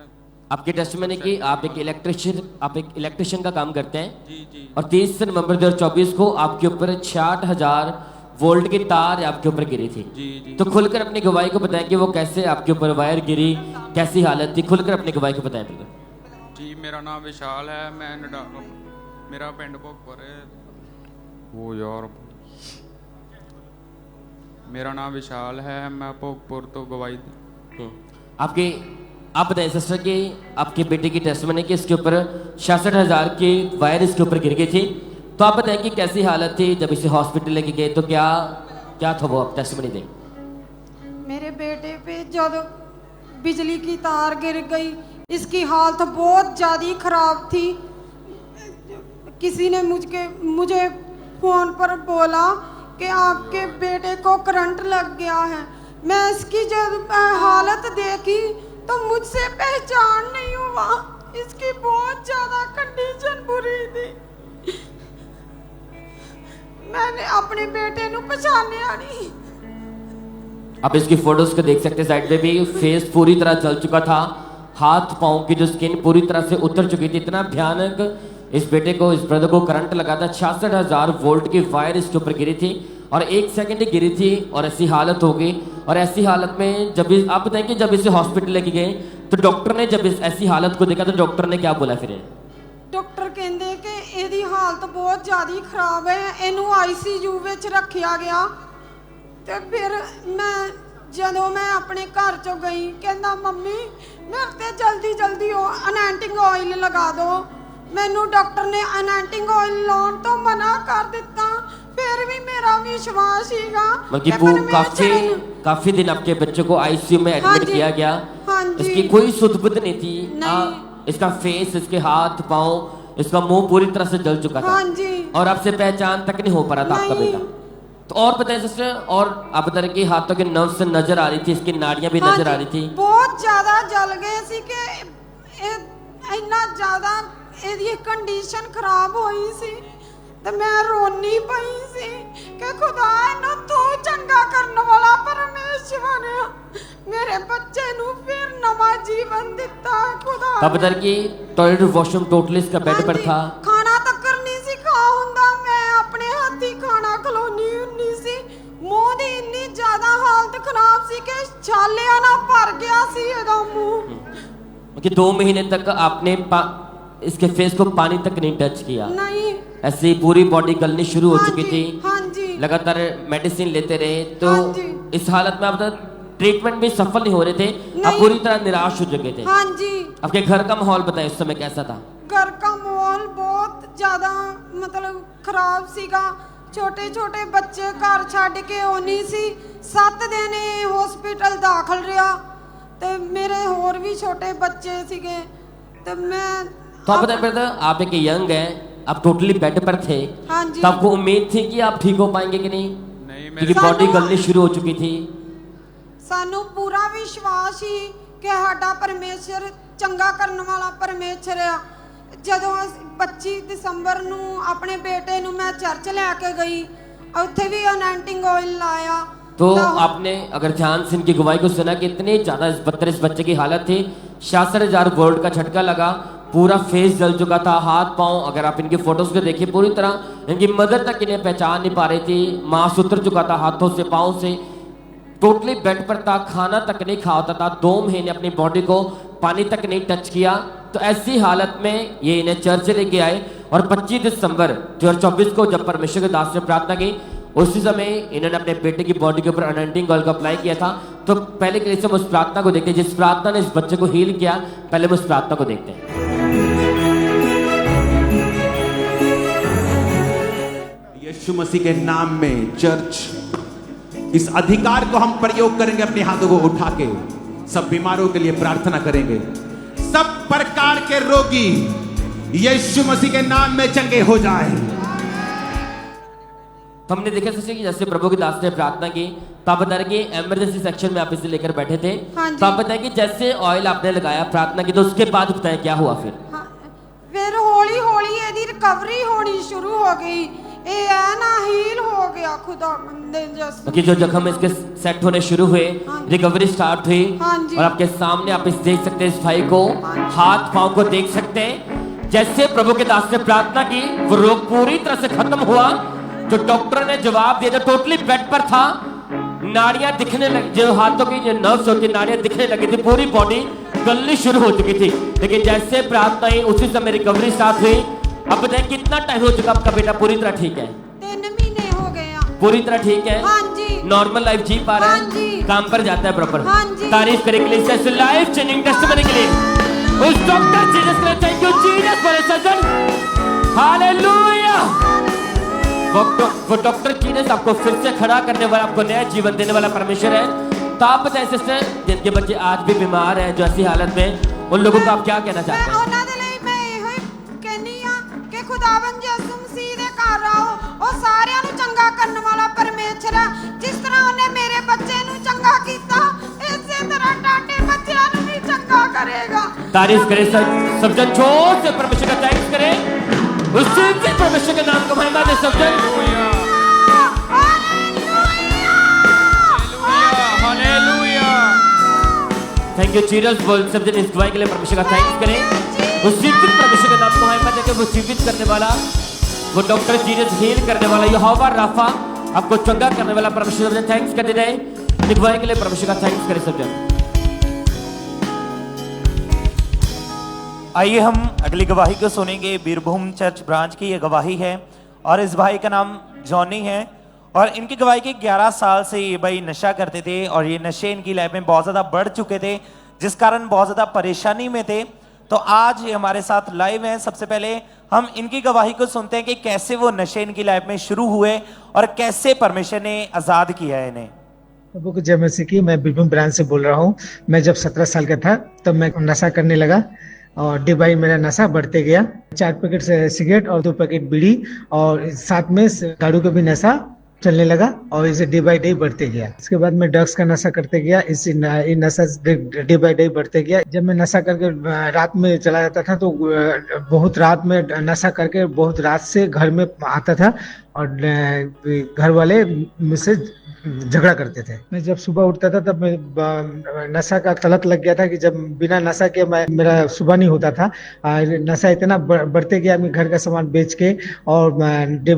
आपके टेस्ट में कि आप एक इलेक्ट्रिशियन का काम करते हैं। जी जी। और 30 नवंबर 2024 को आपके ऊपर 66,000 वोल्ट की तार आपके ऊपर गिरी थी। जी जी। तो खुलकर अपनी गवाही को बताएं कि वो कैसे आपके ऊपर वायर गिरी, कैसी हालत थी। खुलकर अपनी गवाही को बताएं ब्रदर। जी, मेरा नाम विशाल है। मैं मेरा पिंड भोगपुर है। वो यार, मेरा नाम विशाल है। मैं भोगपुर तो गवाही आप बताएं सिस्टर कि आपके बेटे की टेस्ट में कि इसके ऊपर 66,000 की वायर इसके ऊपर गिर गई थी। तो आप बताएं कि कैसी हालत थी जब इसे हॉस्पिटल लेके गए, तो क्या था वो, आप टेस्ट में दें। मेरे बेटे पे जब बिजली की तार गिर गई, इसकी हालत बहुत ज़्यादा खराब थी। किसी ने मुझे फ़ोन पर बोला कि आपके बेटे को करंट लग गया है। मैं इसकी जब हालत देखी तो मुझसे पहचान नहीं हुआ। इसकी बहुत ज़्यादा कंडीशन बुरी थी। मैंने अपने बेटे ਨੂੰ ਪਛਾਣਿਆ नहीं। आप इसकी फोटोज को देख सकते हैं, साइड में भी फेस पूरी तरह जल चुका था, हाथ पांव की जो स्किन पूरी तरह से उतर चुकी थी। इतना भयानक इस बेटे को, इस ब्रदर को करंट लगा था। 66,000 वोल्ट की वायर इसके ऊपर गिरी थी और 1 सेकंड ही गिरी थी और ऐसी हालत हो गई। और ऐसी हालत में जब आप बताएं कि जब इसे हॉस्पिटल लेके गए तो डॉक्टर ने जब इस ऐसी हालत को देखा तो डॉक्टर ने क्या बोला फिर? ਡਾਕਟਰ ਕਹਿੰਦੇ ਕਿ ਇਹਦੀ ਹਾਲਤ ਬਹੁਤ ਜ਼ਿਆਦਾ ਖਰਾਬ ਹੈ, ਇਹਨੂੰ ਆਈਸੀਯੂ ਵਿੱਚ ਰੱਖਿਆ ਗਿਆ। ਤੇ ਫਿਰ ਜਦੋਂ ਮੈਂ ਆਪਣੇ ਘਰ ਚੋਂ ਗਈ, ਕਹਿੰਦਾ ਮੰਮੀ ਮੇਰੇ ਤੇ ਜਲਦੀ ਜਲਦੀ ਅਨੈਂਟਿੰਗ ਆਇਲ ਲਗਾ ਦਿਓ। ਮੈਨੂੰ ਡਾਕਟਰ ਨੇ ਅਨੈਂਟਿੰਗ ਆਇਲ ਲਾਉਣ ਤੋਂ ਮਨਾ ਕਰ ਦਿੱਤਾ। फिर भी मेरा विश्वास हीगा। काफी दिन आपके बच्चे को आईसीयू में एडमिट किया गया। इसकी कोई सुध-बुध नहीं थी। इसका फेस, इसके हाथ पांव, इसका मुंह पूरी तरह से जल चुका था और आपसे पहचान तक नहीं हो पा रहा था आपका बेटा। तो और बताइए सिस्टर, और आप बता रहे कि हाथों के नर्व्स नजर आ रही थी, इसकी नाड़ियां भी नजर आ रही थी। बहुत ज्यादा जल गए सी कि इतना ज्यादा ਇਹਦੀ ਕੰਡੀਸ਼ਨ ਖਰਾਬ ਹੋਈ ਸੀ ਤੇ ਮੈਂ ਰੋਣੀ ਪਈ ਸੀ ਕਿ ਖੁਦਾ ਇਹਨੂੰ ਤੂੰ ਚੰਗਾ ਕਰਨ ਵਾਲਾ ਪਰਮੇਸ਼ਵਰ मेरे बच्चे नु फिर नवा जीवन दिता खुदा। तब बता कि टॉयलेट वॉशरूम टोटली इसका बेड पर था। खाना तक नहीं सी खा हुंदा, मैं अपने हाथी खाना खलोनी हुंदी सी। मुंह दी इतनी ज्यादा हालत खराब सी कि छालिया ना भर गया सी एदा मुंह। कि 2 महीने तक आपने इसके फेस को पानी तक नहीं टच किया। नहीं, ऐसे पूरी बॉडी गलनी शुरू हो चुकी थी। हाँ जी, लगातार मेडिसिन लेते रहे तो इस हालत में आप ट्रीटमेंट भी सफल नहीं हो रहे थे, आप पूरी तरह निराश हो चुके थे। हाँ जी। आपके घर का माहौल बताएं उस समय कैसा था? घर का माहौल बहुत ज्यादा मतलब खराब सीगा। छोटे छोटे बच्चे घर छड़ के आनी सी। 7 दिन हॉस्पिटल दाखिल रहा ते मेरे और भी छोटे बच्चे सीगे ते मैं तो आप बताएं ब्रदर, आप एक यंग है, आप टोटली बेड पर थे। हाँ जी। तो आपको उम्मीद थी कि आप ठीक हो पाएंगे कि नहीं? क्योंकि बॉडी गलनी शुरू हो चुकी थी। सानू पूरा विश्वास ही कि साडा परमेश्वर चंगा करने वाला परमेश्वर है। जदों 25 दिसंबर नू अपने बेटे नू मैं चर्च लैके गई, उत्थे भी अनैंटिंग ऑयल लाया। तो आपने अगर ध्यान से इनकी गवाही को सुना कि इतनी ज्यादा इस बच्चे की हालत थी, 66,000 वोल्ट का झटका लगा, पूरा फेस जल चुका था, हाथ पांव, अगर आप इनकी फोटोज को देखिए पूरी तरह इनकी मदर तक इन्हें पहचान नहीं पा रही थी। मांस उतर चुका था हाथों से, पांव से, टोटली बेड पर था, खाना तक नहीं खा होता था। 2 महीने अपनी बॉडी को पानी तक नहीं टच किया। तो ऐसी हालत में ये इन्हें चर्च लेके आए और 25 दिसंबर 2024 को जब परमेश्वर के दास ने प्रार्थना की, उसी समय इन्होंने अपने बेटे की बॉडी के ऊपर अनॉइंटिंग ऑयल को अप्लाई किया था। तो पहले के लिए हम उस प्रार्थना को देखते हैं जिस प्रार्थना ने इस बच्चे को हील किया। पहले हम उस प्रार्थना को देखते हैं। यीशु मसीह के नाम में चर्च इस अधिकार को हम प्रयोग करेंगे, अपने हाथों को उठा के सब बीमारों के लिए प्रार्थना करेंगे। सब प्रकार के रोगी यीशु मसीह के नाम में चंगे हो जाए। तो हमने देखा कि जैसे प्रभु के दास ने प्रार्थना की, तो आप बता रहे कि इमरजेंसी सेक्शन में आप इसे लेकर बैठे थे। तो आप बताएं कि जैसे ऑयल आपने लगाया, प्रार्थना की, तो उसके बाद बताएं क्या हुआ फिर? फिर हौली हौली ਇਹਦੀ रिकवरी होनी शुरू हो गई। ये है ना हील हो गया खुदा बंदे जैसे। कि जो जख्म इसके सेट होने शुरू हुए, रिकवरी स्टार्ट हुई। और आपके सामने आप इस देख सकते हैं, इस भाई को हाथ पांव को देख सकते हैं। जैसे प्रभु के दास ने प्रार्थना की, वो रोग पूरी तरह से खत्म हुआ। जो डॉक्टर ने जवाब दिया, जो टोटली बेड पर था, नाड़ियां दिखने लगी, जो हाथों की जो नर्व्स होती नाड़ियां दिखने लगी थी, पूरी बॉडी गलनी शुरू हो चुकी थी। लेकिन जैसे प्रार्थना हुई उसी समय रिकवरी स्टार्ट हुई। अब बताएं कितना टाइम हो चुका आपका बेटा पूरी तरह ठीक है? 3 महीने हो गए हैं। पूरी तरह ठीक है? हाँ जी। नॉर्मल लाइफ जी पा रहा है? काम पर जाता है प्रॉपर? हाँ जी। तारीफ करने के लिए, इस लाइफ चेंजिंग टेस्टिमनी के लिए उस डॉक्टर जीसस के लिए thank you Jesus for his surgeon. Hallelujah. वो डॉक्टर जीसस आपको फिर से खड़ा करने वाला, आपको नया जीवन देने वाला परमेश्वर है। तो आप बताएं सिस्टर, जिनके बच्चे आज भी बीमार हैं, जो ऐसी हालत में, उन लोगों को आप क्या कहना चाहते हैं? खुदावन यसू मसीह दे घर आओ, और सारियां नु चंगा करने वाला परमेश्वर है। जिस तरह उन्हें मेरे बच्चे नु चंगा कीता, इसी तरह टाटे बच्चों नु भी चंगा करेगा। तारीफ करें सब जन, जोर से परमेश्वर का थैंक्स करें। उसी के परमेश्वर के नाम को महिमा दे सब जन। थैंक यू जीसस बोल सब जन इस गवाही के लिए परमेश्वर का थैंक्स करें। वो जीवित परमेश्वर का नाम को महिमा देकर वो जीवित करने वाला, वो डॉक्टर जीसस हील करने वाला, यहोवा राफा आपको चंगा करने वाला परमेश्वर से थैंक्स करते रहे। गवाही के लिए परमेश्वर का थैंक्स करें सब जन। आइए हम अगली गवाही को सुनेंगे। बीरभूम चर्च ब्रांच की ये गवाही है और इस भाई का नाम जॉनी है और इनकी गवाही के 11 साल से ये भाई नशा करते थे और ये नशे इनकी लाइफ में बहुत ज़्यादा बढ़ चुके थे, जिस कारण बहुत ज़्यादा परेशानी में थे। तो आज ये हमारे साथ लाइव हैं। सबसे पहले हम इनकी गवाही को सुनते हैं कि कैसे वो नशे इनकी लाइफ में शुरू हुए और कैसे परमेश्वर ने आज़ाद किया है इन्हें। प्रभु को जय मसीह की। मैं बीरभूम ब्रांच से बोल रहा हूँ। मैं जब 17 साल का था तब मैं नशा करने लगा और डे बाई मेरा नशा बढ़ते गया। 4 पैकेट सिगरेट और 2 पैकेट बीड़ी और साथ में दारू का भी नशा चलने लगा और इसे डे बाई डे बढ़ते गया। इसके बाद मैं ड्रग्स का नशा करते गया। इस नशा डे बाई डे बढ़ते गया। जब मैं नशा करके रात में चला जाता था तो बहुत रात में नशा करके बहुत रात से घर में आता था और घर वाले मुझसे झगड़ा करते थे। मैं जब सुबह उठता था तब मैं नशा का तलत लग गया था कि जब बिना नशा के मेरा सुबह नहीं होता था। नशा इतना बढ़ते गया, मैं घर का सामान बेच के और डे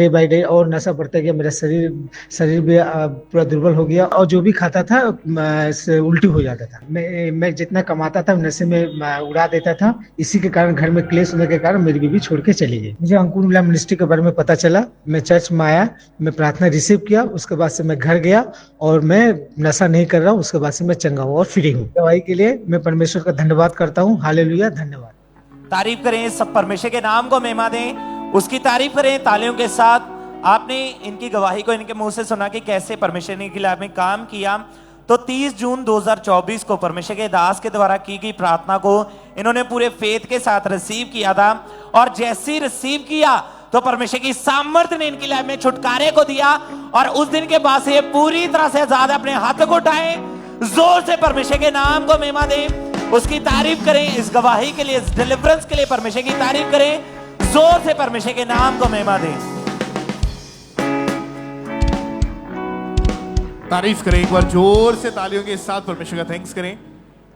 बाई डे और नशा बढ़ते गया। मेरा शरीर भी पूरा दुर्बल हो गया और जो भी खाता था उल्टी हो जाता था। मैं जितना कमाता था नशे में उड़ा देता था। इसी के कारण घर में क्लेश होने के कारण मेरी बीवी छोड़ के चली गई। मुझे अंकुर मिला मिनिस्ट्री के बारे में पता चला। मैं चर्च में आया, मैं प्रार्थना रिसीव किया। उसके बाद से मैं घर गया और मैं नशा नहीं कर रहा हूँ। उसके बाद से मैं चंगा हूँ और फ्री हूँ। दवाई के लिए मैं परमेश्वर का धन्यवाद करता हूँ। हालेलुया, धन्यवाद। तारीफ करें, सब परमेश्वर के नाम को महिमा दें, उसकी तारीफ करें तालियों के साथ। आपने इनकी गवाही को इनके मुंह से सुना कि कैसे परमेश्वर ने इनकी लाइफ में काम किया। तो 30 जून 2024 को परमेश्वर के दास के द्वारा की गई प्रार्थना को इन्होंने पूरे फेथ के साथ रिसीव किया था और जैसे ही रिसीव किया तो परमेश्वर की सामर्थ्य ने इनकी लाइफ में छुटकारे को दिया और उस दिन के बाद से पूरी तरह से आजाद। अपने हाथों को उठाएं, जोर से परमेश्वर के नाम को महिमा दें, उसकी तारीफ करें। इस गवाही के लिए, इस डिलीवरेंस के लिए परमेश्वर की तारीफ करें। जोर से परमेश्वर के नाम को महिमा दें। तारीफ करें एक बार जोर से तालियों के साथ परमेश्वर का थैंक्स करें।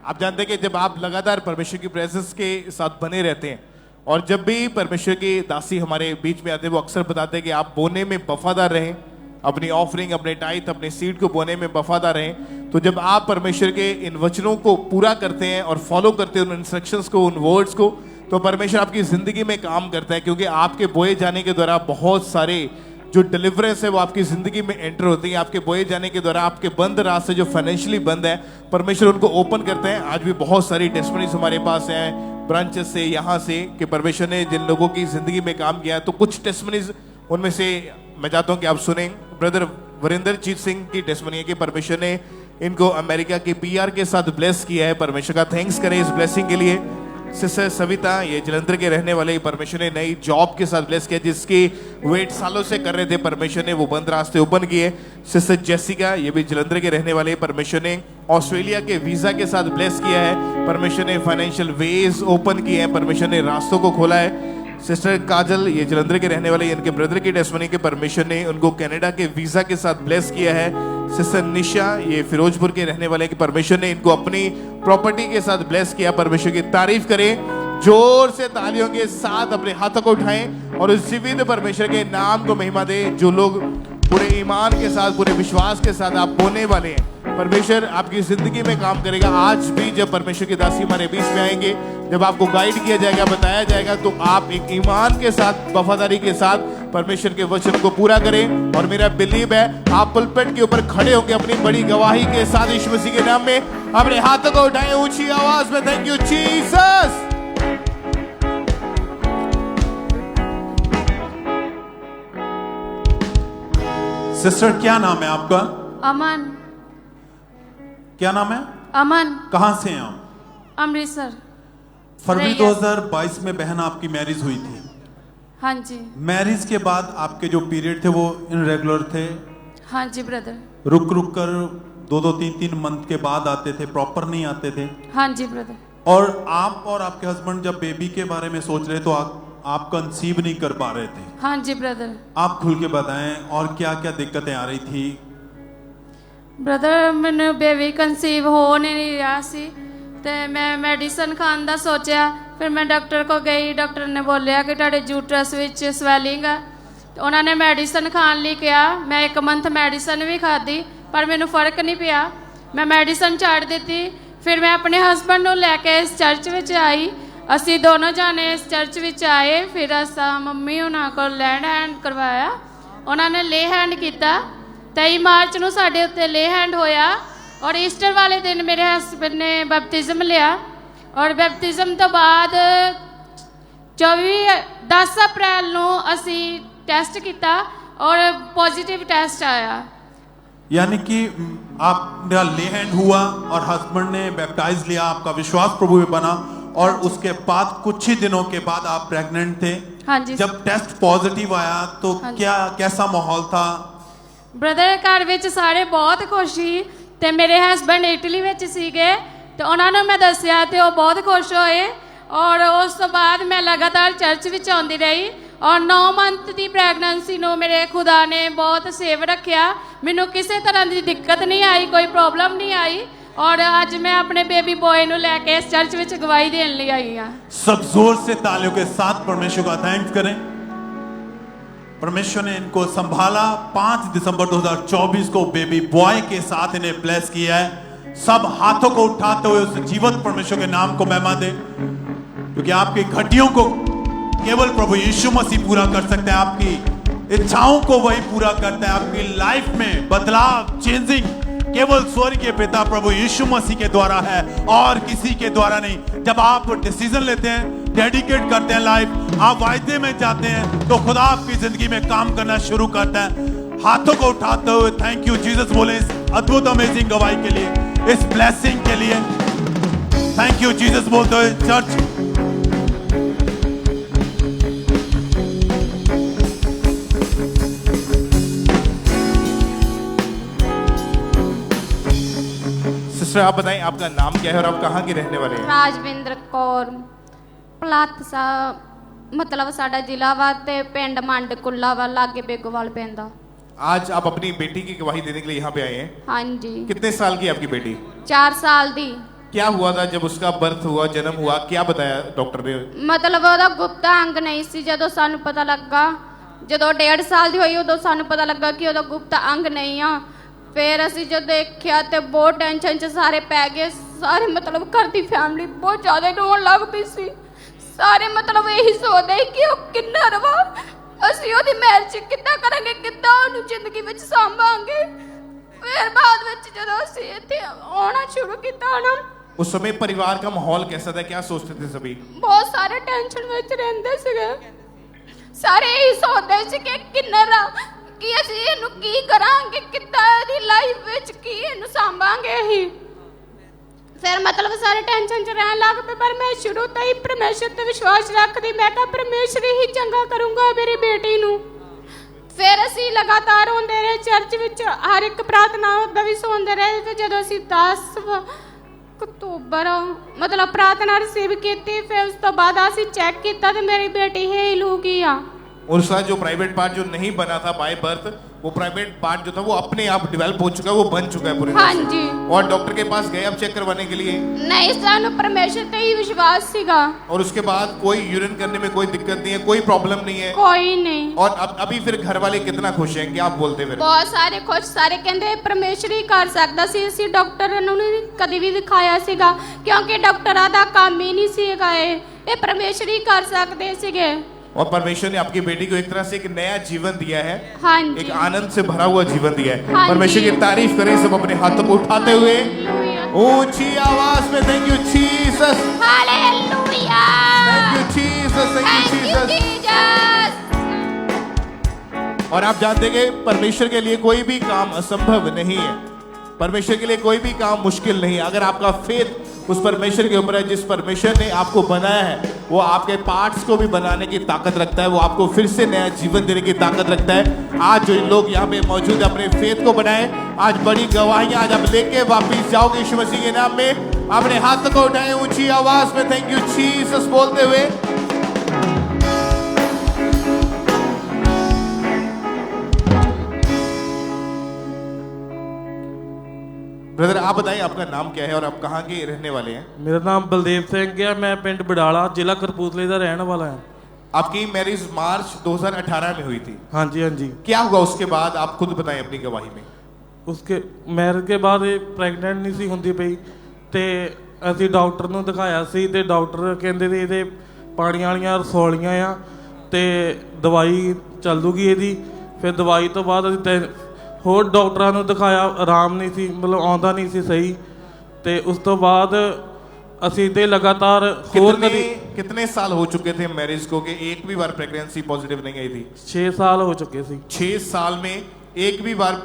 आप जानते हैं कि जब आप लगातार परमेश्वर की प्रेजेंस के साथ बने रहते हैं और जब भी परमेश्वर की दासी हमारे बीच में आते हैं वो अक्सर बताते हैं कि आप बोने में वफादार रहें, अपनी ऑफरिंग, अपने टाइथ, अपने सीड को बोने में वफादार रहें। तो जब आप परमेश्वर के इन वचनों को पूरा करते हैं और फॉलो करते हैं उन इंस्ट्रक्शंस को, उन वर्ड्स को, तो परमेश्वर आपकी जिंदगी में काम करता है। क्योंकि आपके बोए जाने के द्वारा बहुत सारे जो डिलीवरेंस है वो आपकी जिंदगी में एंटर होती है। आपके बोए जाने के द्वारा आपके बंद रास्ते जो फाइनेंशियली बंद है परमेश्वर उनको ओपन करते हैं। आज भी बहुत सारी टेस्टिमनीज हमारे पास हैं ब्रांचेस से, यहाँ से, कि परमेश्वर ने जिन लोगों की जिंदगी में काम किया। तो कुछ टेस्टिमनीज उनमें से मैं चाहता हूँ कि आप सुनें। ब्रदर वरिंदर जीत सिंह की टेस्टिमनी है कि परमेश्वर ने इनको अमेरिका के PR के साथ ब्लेस किया है। परमेश्वर का थैंक्स करें इस ब्लेसिंग के लिए। सिस्टर सविता, ये जलंधर के रहने वाले, परमेश्वर ने नई जॉब के साथ ब्लेस किया जिसकी वेट सालों से कर रहे थे, परमेश्वर ने वो बंद रास्ते ओपन किए। सिस्टर जेसिका, ये भी जलंधर के रहने वाले, परमेश्वर ने ऑस्ट्रेलिया के वीजा के साथ ब्लेस किया है। परमेश्वर ने फाइनेंशियल वेज ओपन किए हैं, परमेश्वर ने रास्तों को खोला है। सिस्टर काजल, ये जलंधर के रहने वाले, इनके ब्रदर की टेस्टिमनी के परमेश्वर ने उनको कनाडा के वीजा के साथ ब्लेस किया है। सिस्टर निशा, ये फिरोजपुर के रहने वाले, कि परमेश्वर ने इनको अपनी प्रॉपर्टी के साथ ब्लेस किया। परमेश्वर की तारीफ करें, जोर से तालियों के साथ अपने हाथों को उठाएं और उस जीवित परमेश्वर के नाम को महिमा दें। जो लोग पूरे ईमान के साथ, पूरे विश्वास के साथ आप बोने वाले हैं, परमेश्वर आपकी जिंदगी में काम करेगा। आज भी जब परमेश्वर की दासी हमारे बीच में आएंगे, जब आपको गाइड किया जाएगा, बताया जाएगा, तो आप एक ईमान के साथ, वफादारी के साथ परमेश्वर के वचन को पूरा करें। और मेरा बिलीव है आप पुलपिट के ऊपर खड़े होकर अपनी बड़ी गवाही के साथ यीशु मसीह के नाम में अपने हाथों को उठाएं ऊंची आवाज में। Thank you Jesus. सिस्टर, क्या नाम है आपका? अमन। क्या नाम है? अमन। कहां से हैं आप? अमृतसर। फरवरी रैयत। 2022 में बहन आपकी मैरिज हुई थी। हाँ जी। मैरिज के बाद आपके जो पीरियड थे वो इनरेगुलर थे। हाँ जी ब्रदर। रुक रुक कर 2-2 3-3 मंथ के बाद आते थे, प्रॉपर नहीं आते थे। हाँ जी ब्रदर। और आप और आपके हस्बैंड जब बेबी के बारे में सोच रहे तो आप कंसीव नहीं कर पा रहे थे। हाँ जी ब्रदर। आप खुल के बताएं और क्या क्या दिक्कतें आ रही थी? ਬ੍ਰਦਰ ਮੈਨੂੰ ਬੇਬੀ ਕਨਸੀਵ ਹੋ ਨਹੀਂ ਰਿਹਾ ਸੀ ਤੇ ਮੈਂ ਮੈਡੀਸਨ ਖਾਣ ਦਾ ਸੋਚਿਆ। ਫਿਰ ਮੈਂ ਡਾਕਟਰ ਕੋ ਗਈ। ਡਾਕਟਰ ਨੇ ਬੋਲਿਆ ਕਿ ਤੁਹਾਡੇ ਯੂਟਰਸ ਵਿੱਚ ਸਵੈਲਿੰਗ ਆ। ਤੇ ਉਹਨਾਂ ਨੇ ਮੈਡੀਸਨ ਖਾਣ ਲਈ ਕਿਹਾ। ਮੈਂ 1 ਮੰਥ ਮੈਡੀਸਨ ਵੀ ਖਾਧੀ ਪਰ ਮੈਨੂੰ ਫਰਕ ਨਹੀਂ ਪਿਆ। ਮੈਂ ਮੈਡੀਸਨ ਛੱਡ ਦਿੱਤੀ। ਫਿਰ ਮੈਂ ਆਪਣੇ ਹਸਬੰਡ ਨੂੰ ਲੈ ਕੇ ਇਸ ਚਰਚ ਵਿੱਚ ਆਈ। ਅਸੀਂ ਦੋਨੋਂ ਜਾਣੇ ਇਸ ਚਰਚ ਵਿੱਚ ਆਏ। ਫਿਰ ਅਸਾਂ ਮੰਮੀ ਉਹਨਾਂ ਕੋਲ ਲੈਂਡ ਹੈਂਡ ਕਰਵਾਇਆ। ਉਹਨਾਂ ਨੇ ਲੇ ਹੈਂਡ ਕੀਤਾ। 23 ਮਾਰਚ ਨੂੰ ਸਾਡੇ ਉੱਤੇ ਲੇ ਹੈਂਡ ਹੋਇਆ ਔਰ ਈਸਟਰ ਵਾਲੇ ਦਿਨ ਮੇਰੇ ਹਸਬੰਡ ਨੇ ਬਪਤਿਜ਼ਮ ਲਿਆ ਔਰ ਬਪਤਿਜ਼ਮ ਤੋਂ ਬਾਅਦ 10 ਅਪ੍ਰੈਲ ਨੂੰ ਅਸੀਂ ਟੈਸਟ किया और पॉजिटिव टेस्ट आया। यानी कि आपका ले हैंड हुआ और हस्बैंड ने बैप्टाइज लिया, आपका विश्वास प्रभु में बना और उसके बाद कुछ ही दिनों के बाद आप प्रेग्नेंट थे। हाँ जी। जब टेस्ट पॉजिटिव आया तो क्या कैसा माहौल था? ब्रदर घर ਵਿੱਚ ਸਾਰੇ ਬਹੁਤ ਖੁਸ਼ ਸੀ ਤੇ ਮੇਰੇ ਹਸਬੰਡ ਇਟਲੀ ਵਿੱਚ ਸੀਗੇ ਤੇ ਉਹਨਾਂ ਨੂੰ ਮੈਂ ਦੱਸਿਆ ਤੇ ਉਹ ਬਹੁਤ ਖੁਸ਼ ਹੋਏ ਔਰ ਉਸ ਤੋਂ ਬਾਅਦ ਮੈਂ ਲਗਾਤਾਰ ਚਰਚ ਵਿੱਚ ਆਉਂਦੀ ਰਹੀ ਔਰ 9 ਮੰਥ ਦੀ ਪ੍ਰੈਗਨੈਂਸੀ ਨੂੰ ਮੇਰੇ ਖੁਦਾ ਨੇ ਬਹੁਤ ਸੇਵ ਰੱਖਿਆ। ਮੈਨੂੰ ਕਿਸੇ ਤਰ੍ਹਾਂ ਦੀ ਦਿੱਕਤ ਨਹੀਂ ਆਈ, ਕੋਈ ਪ੍ਰੋਬਲਮ ਨਹੀਂ ਆਈ और आज मैं अपने बेबी बॉय नु लेके इस चर्च में गवाही देने लिए आई हां। सब जोर से तालियों के साथ परमेश्वर का थैंक्स करें। परमेश्वर ने इनको संभाला। 5 दिसंबर 2024 को बेबी बॉय के साथ इन्हें ब्लेस किया है। सब हाथों को उठाते हुए उस जीवंत परमेश्वर के नाम को महिमा दे, क्योंकि आपकी घटियों को केवल प्रभु यीशु मसीह पूरा कर सकते हैं। आपकी इच्छाओं को वही पूरा करता है। आपकी लाइफ में बदलाव, चेंजिंग केवल स्वर्ग के पिता प्रभु यीशु मसीह के द्वारा है और किसी के द्वारा नहीं। जब आप डिसीजन लेते हैं, डेडिकेट करते हैं लाइफ, आप वायदे में जाते हैं, तो खुदा आपकी जिंदगी में काम करना शुरू करता है। हाथों को उठाते हुए थैंक यू जीसस बोले इस अद्भुत अमेजिंग गवाही के लिए, इस ब्लेसिंग के लिए। थैंक यू जीसस बोलते हुए चर्च आप बताएं आपका नाम क्या है और आप कहाँ के रहने वाले हैं? राजविंद्र कौर पलाथसा मतलब साडा जिला वा ते पिंड मंड कुल्ला वा लागे बेगोवाल पैंदा। आज आप अपनी बेटी की गवाही देने के लिए यहाँ पे आए हैं। हाँ जी। कितने साल की आपकी बेटी? 4 साल दी। क्या हुआ था जब उसका बर्थ हुआ, जन्म हुआ, क्या बताया डॉक्टर ने? मतलब ओदा गुप्त अंग नहीं सी। जदों सानू पता लगा, जदों 1.5 साल दी होई उदों सानू पता लगा कि ओदा गुप्त अंग नहीं आ। फिर असी जो देखा तो बहुत टेंशन च सारे पै गए। सारे मतलब घर की फैमिली बहुत ज़्यादा रोन लग पई सी। सारे मतलब यही सोचते कि वो किन्ना रवा, असी ओदी मैरिज किद्दां करांगे, किद्दां ओनू जिंदगी विच सांभांगे। फिर बाद विच जदों असी इत्थे आना शुरू कीता ना, उस समय परिवार का माहौल कैसा था, क्या सोचते थे सभी? बहुत सारे टेंशन विच रहिंदे सीगे। सारे यही सोचते सी कि किन्ना रा कि ਅਸੀਂ ਇਹਨੂੰ ਕੀ ਕਰਾਂਗੇ, ਕਿੱਦਾਂ ਦੀ ਲਾਈਫ ਵਿੱਚ ਕੀ ਇਹਨੂੰ ਸੰਭਾਂਗੇ ਹੀ। ਫਿਰ ਮਤਲਬ ਸਾਰੇ ਟੈਨਸ਼ਨ ਚ ਰਹਿਣ ਲੱਗ ਪਏ। ਪਰ ਮੈਂ ਸ਼ੁਰੂ ਤੋਂ ਹੀ ਪਰਮੇਸ਼ਰ ਤੇ ਵਿਸ਼ਵਾਸ ਰੱਖਦੀ। ਮੈਂ ਕਿਹਾ ਪਰਮੇਸ਼ਰ ਹੀ ਚੰਗਾ ਕਰੂੰਗਾ ਮੇਰੀ ਬੇਟੀ ਨੂੰ। ਫਿਰ ਅਸੀਂ ਲਗਾਤਾਰ ਹੁੰਦੇ ਰਹੇ ਚਰਚ ਵਿੱਚ, ਹਰ ਇੱਕ ਪ੍ਰਾਰਥਨਾ ਉੱਦਾਂ ਵੀ ਸੁਣਦੇ ਰਹੇ। ਤੇ ਜਦੋਂ ਅਸੀਂ 10 ਅਕਤੂਬਰ मतलब प्रार्थना रिसीव की, फिर उस तो बाद ਅਸੀਂ चेक किया तो मेरी बेटी हील हो गई आ। और उसका जो प्राइवेट पार्ट जो नहीं बना था बाय बर्थ, वो प्राइवेट पार्ट जो था वो अपने आप डेवलप हो चुका है, वो बन चुका है पूरी तरह से। हाँ जी। और डॉक्टर के पास गए अब चेक करवाने के लिए? नहीं, सानू परमेश्वर पे ही विश्वास सीगा। और उसके बाद कोई यूरिन करने में कोई दिक्कत नहीं है, कोई प्रॉब्लम नहीं है? कोई नहीं। और अब अभी फिर घर वाले कितना खुश हैं, क्या आप बोलते फिर? बहुत सारे खुश, सारे कहते परमेश्वर ही कर सकता सी। ਅਸੀਂ ਡਾਕਟਰ ਨੂੰ ਨਹੀਂ ਕਦੀ ਵੀ ਦਿਖਾਇਆ ਸੀਗਾ, ਕਿਉਂਕਿ ਡਾਕਟਰਾਂ ਦਾ ਕੰਮ ਹੀ ਨਹੀਂ ਸੀਗਾ। ਇਹ ਪਰਮੇਸ਼ਰ ਹੀ ਕਰ ਸਕਦੇ ਸੀਗੇ। और परमेश्वर ने आपकी बेटी को एक तरह से एक नया जीवन दिया है। हाँ जी। एक आनंद से भरा हुआ जीवन दिया है। हाँ परमेश्वर की तारीफ करें सब अपने हाथों को उठाते हुए ऊंची आवाज में। Thank you Jesus, hallelujah, thank you Jesus, thank you Jesus. और आप जानते हैं कि परमेश्वर के लिए कोई भी काम असंभव नहीं है। परमेश्वर के लिए कोई भी काम मुश्किल नहीं है। अगर आपका फेथ उस परमेश्वर के ऊपर है, जिस परमेश्वर ने आपको बनाया है, वो आपके पार्ट्स को भी बनाने की ताकत रखता है। वो आपको फिर से नया जीवन देने की ताकत रखता है। आज जो लोग यहाँ पे मौजूद है अपने फेथ को बनाए, आज बड़ी गवाहियां आज आप लेके वापिस जाओगे यीशु मसीह के नाम में। अपने हाथ को उठाएं ऊंची आवाज में, थैंक यू जीसस बोलते हुए। ब्रदर आप बताइए आपका नाम क्या है और आप कहाँ के रहने वाले हैं? मेरा नाम बलदेव सिंह है, मैं पिंड बडाला जिला करपूरथले का रहने वाला है। आपकी मैरिज मार्च 2018 में हुई थी? हाँ जी हाँ जी। क्या हुआ उसके बाद, आप खुद बताएं अपनी गवाही में। उसके मैरिज के बाद ये ਪ੍ਰੈਗਨੈਂਟ नहीं सी ਹੁੰਦੀ ਪਈ ਤੇ ਅਸੀਂ ਡਾਕਟਰ ਨੂੰ ਦਿਖਾਇਆ ਸੀ ਤੇ ਡਾਕਟਰ ਕਹਿੰਦੇ ਸੀ ਇਹਦੇ ਪਾਣੀਆਂ ਵਾਲੀਆਂ ਰਸੌਲੀਆਂ ਆ ਤੇ ਦਵਾਈ ਚੱਲ ਦੂਗੀ ਇਹਦੀ। ਫਿਰ ਦਵਾਈ ਤੋਂ ਬਾਅਦ ਅਸੀਂ ਹੋਰ ਡਾਕਟਰਾਂ ਨੂੰ ਦਿਖਾਇਆ, ਆਰਾਮ ਨਹੀਂ ਸੀ, ਮਤਲਬ ਆਉਂਦਾ ਨਹੀਂ ਸੀ ਸਹੀ। ਤੇ ਉਸ ਤੋਂ ਬਾਅਦ ਅਸੀਂ ਤੇ लगातार ਹੋਰ कभी कितने साल हो चुके थे मैरिज को कि एक भी बार प्रेगनेंसी पॉजिटिव नहीं आई थी? 6 साल हो चुके थे। 6 साल में एक भी बार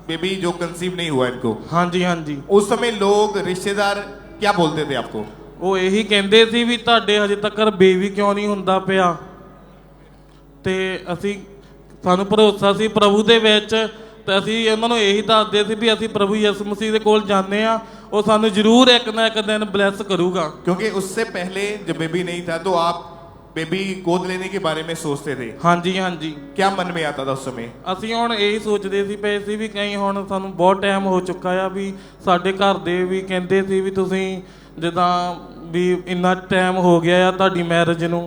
बेबी जो कंसीव नहीं हुआ इनको? हाँ जी हाँ जी। उस समय लोग रिश्तेदार क्या बोलते थे आपको? ਉਹ ਇਹੀ ਕਹਿੰਦੇ ਸੀ ਵੀ ਤੁਹਾਡੇ ਹਜੇ ਤੱਕ ਬੇਬੀ ਕਿਉਂ ਨਹੀਂ ਹੁੰਦਾ ਪਿਆ ਤੇ ਅਸੀਂ ਸਾਨੂੰ ਭਰੋਸਾ ਸੀ ਪ੍ਰਭੂ ਦੇ ਵਿੱਚ ਤੇ ਅਸੀਂ ਇਹਨਾਂ ਨੂੰ ਇਹੀ ਦੱਸਦੇ ਸੀ ਵੀ ਅਸੀਂ ਪ੍ਰਭੂ ਯਿਸੂ ਮਸੀਹ ਦੇ ਕੋਲ ਜਾਂਦੇ ਆ, ਉਹ ਸਾਨੂੰ ਜ਼ਰੂਰ ਇੱਕ ਨਾ ਇੱਕ ਦਿਨ ਬਲੈਸ ਕਰੂਗਾ। क्योंकि उससे पहले जब बेबी नहीं था तो आप बेबी गोद लेने के बारे में सोचते थे? हाँ जी हाँ जी। क्या मन में आता था उस समय? ਅਸੀਂ ਹੁਣ ਇਹੀ ਸੋਚਦੇ ਸੀ ਪਏ ਸੀ ਵੀ ਕਈ ਹੁਣ ਸਾਨੂੰ ਬਹੁਤ ਟਾਈਮ ਹੋ ਚੁੱਕਾ ਆ ਵੀ ਸਾਡੇ ਘਰ ਦੇ ਵੀ ਕਹਿੰਦੇ ਸੀ ਵੀ ਤੁਸੀਂ ਜਿੱਦਾਂ ਵੀ ਇੰਨਾ ਟਾਈਮ ਹੋ ਗਿਆ ਆ ਤੁਹਾਡੀ ਮੈਰਿਜ ਨੂੰ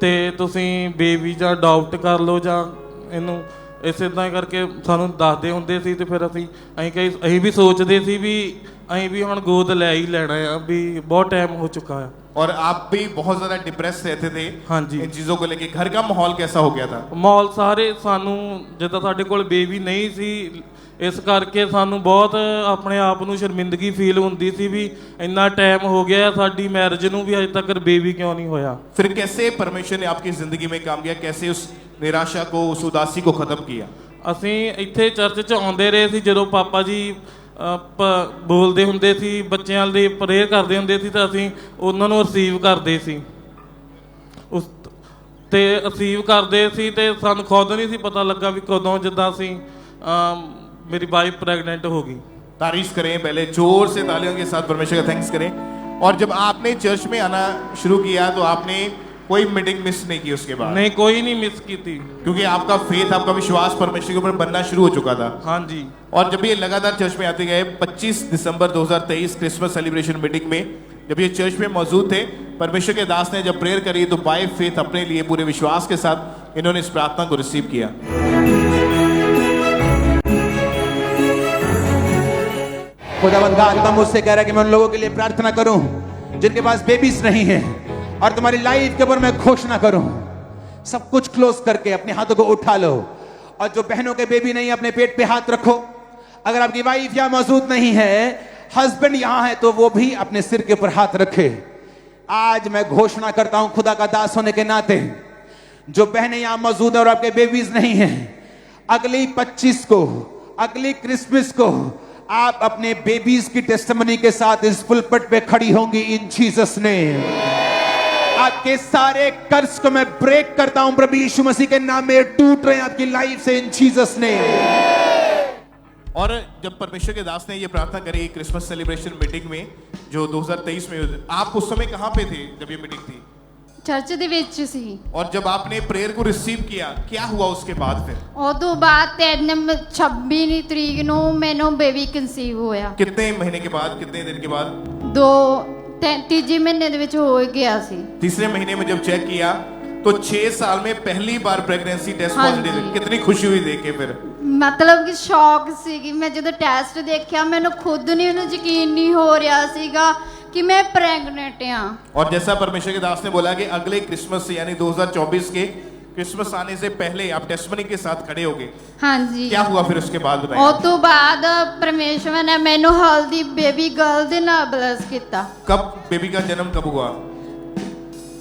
ਤੇ ਤੁਸੀਂ ਬੇਬੀ ਜਾਂ ਅਡਾਪਟ ਕਰ ਲਓ ਜਾਂ ਇਹਨੂੰ ਇਸੇ ਤਰ੍ਹਾਂ ਕਰਕੇ ਸਾਨੂੰ ਦੱਸਦੇ ਹੁੰਦੇ ਸੀ। ਤੇ ਫਿਰ ਅਸੀਂ ਵੀ ਸੋਚਦੇ ਸੀ ਵੀ ਅਸੀਂ ਵੀ ਹੁਣ ਗੋਦ ਲੈ ਹੀ ਲੈਣਾ ਆ ਵੀ ਬਹੁਤ ਟਾਈਮ ਹੋ ਚੁੱਕਾ ਆ। और आप भी बहुत ज्यादा डिप्रेस रहते थे हाँ जी इन चीजों को लेके। घर का माहौल कैसा हो गया था? ਮਾਹੌਲ ਸਾਰੇ ਸਾਨੂੰ ਜਿੱਦਾਂ ਸਾਡੇ ਕੋਲ ਬੇਬੀ ਨਹੀਂ ਸੀ ਇਸ ਕਰਕੇ ਸਾਨੂੰ ਬਹੁਤ ਆਪਣੇ ਆਪ ਨੂੰ ਸ਼ਰਮਿੰਦਗੀ ਫੀਲ ਹੁੰਦੀ ਸੀ ਵੀ ਇੰਨਾ ਟਾਈਮ ਹੋ ਗਿਆ ਸਾਡੀ ਮੈਰਿਜ ਨੂੰ ਵੀ ਅਜੇ ਤੱਕ ਬੇਬੀ ਕਿਉਂ नहीं ਹੋਇਆ। फिर कैसे परमेश्वर ने आपकी जिंदगी में काम किया, कैसे उस निराशा को, उस उदासी को खत्म किया? ਅਸੀਂ ਇੱਥੇ ਚਰਚ 'ਚ ਆਉਂਦੇ ਰਹੇ ਸੀ ਜਦੋਂ ਪਾਪਾ ਜੀ ਬੋਲਦੇ ਹੁੰਦੇ ਸੀ ਬੱਚਿਆਂ ਲਈ ਪ੍ਰੇਅਰ ਕਰਦੇ ਹੁੰਦੇ ਸੀ ਤਾਂ ਅਸੀਂ ਉਹਨਾਂ ਨੂੰ ਰਿਸੀਵ ਕਰਦੇ ਸੀ ਉਸ ਤੇ ਰਿਸੀਵ ਕਰਦੇ ਸੀ ਤੇ ਸਾਨੂੰ ਖੁਦ ਨਹੀਂ ਸੀ ਪਤਾ ਲੱਗਾ ਵੀ ਕਦੋਂ ਜਿੱਦਾਂ ਅਸੀਂ मेरी वाइफ प्रेग्नेंट होगी। तारीफ करें, पहले जोर से तालियों के साथ परमेश्वर का थैंक्स करें। और जब आपने चर्च में आना शुरू किया तो आपने कोई मीटिंग मिस नहीं की उसके बाद? नहीं, कोई नहीं मिस की थी, क्योंकि आपका फेथ, आपका विश्वास परमेश्वर के ऊपर बनना शुरू हो चुका था। हाँ जी। और जब ये लगातार चर्च में आते गए, 25 दिसंबर 2023 क्रिसमस सेलिब्रेशन मीटिंग में जब ये चर्च में मौजूद थे, परमेश्वर के दास ने जब प्रेयर करी तो बाय फेथ अपने लिए पूरे विश्वास के साथ इन्होंने इस प्रार्थना को रिसीव किया। खुदावंद का आत्मा मुझसे कह रहा है कि मैं उन लोगों के लिए प्रार्थना करूं जिनके पास बेबीज नहीं है और तुम्हारी लाइफ के ऊपर मैं घोषणा करूं। सब कुछ क्लोज करके अपने हाथों को उठा लो और जो बहनों के बेबी नहीं अपने पेट पे हाथ रखो। अगर आपकी वाइफ यहाँ मौजूद नहीं है, हस्बैंड यहाँ है, तो वो भी अपने सिर के ऊपर हाथ रखे। आज मैं घोषणा करता हूं खुदा का दास होने के नाते, जो बहनें यहाँ मौजूद है और आपके बेबीज नहीं है, अगली 25 को, अगली क्रिसमस को आप अपने बेबीज की टेस्टिमनी के साथ इस पुलपट पे खड़ी होंगी इन जीसस नेम। आपके सारे कर्ज को मैं ब्रेक करता हूं प्रभु यीशु मसीह के नाम में, टूट रहे हैं आपकी लाइफ से इन जीसस नेम। और जब परमेश्वर के दास ने ये प्रार्थना करी क्रिसमस सेलिब्रेशन मीटिंग में जो 2023 में, आप उस समय कहां पे थे जब ये मीटिंग थी? चर्च ਦੇ ਵਿੱਚ ਸੀ। और जब आपने प्रेयर को रिसीव किया, क्या हुआ उसके बाद फिर? ਉਦੋਂ ਬਾਅਦ 26 ਤਰੀਕ ਨੂੰ ਮੈਨੂੰ ਬੇਬੀ ਕਨਸੀਵ ਹੋਇਆ। कितने महीने के बाद, कितने दिन के बाद? 3 महीने ਦੇ ਵਿੱਚ ਹੋ ਗਿਆ ਸੀ। तीसरे महीने में जब चेक किया तो 6 साल में पहली बार प्रेगनेंसी टेस्ट पॉजिटिव। कितनी खुशी हुई देख के फिर? ਮਤਲਬ ਕਿ ਸ਼ੌਕ ਸੀ ਕਿ ਮੈਂ ਜਦੋਂ ਟੈਸਟ ਦੇਖਿਆ ਮੈਨੂੰ ਖੁਦ ਨਹੀਂ ਉਹਨੂੰ ਯਕੀਨ ਨਹੀਂ ਹੋ ਰਿਹਾ ਸੀਗਾ कि मैं प्रेग्नेंट हूं। और जैसा परमेश्वर के दास ने बोला कि अगले क्रिसमस यानी 2024 के क्रिसमस आने से पहले आप टेस्टिमनी के साथ खड़े होगे। हाँ जी। क्या हुआ फिर उसके बाद? उस तो बाद परमेश्वर ने मैनू हल्दी बेबी गर्ल दे नाल ब्लेस किया। कब बेबी का जन्म कब हुआ?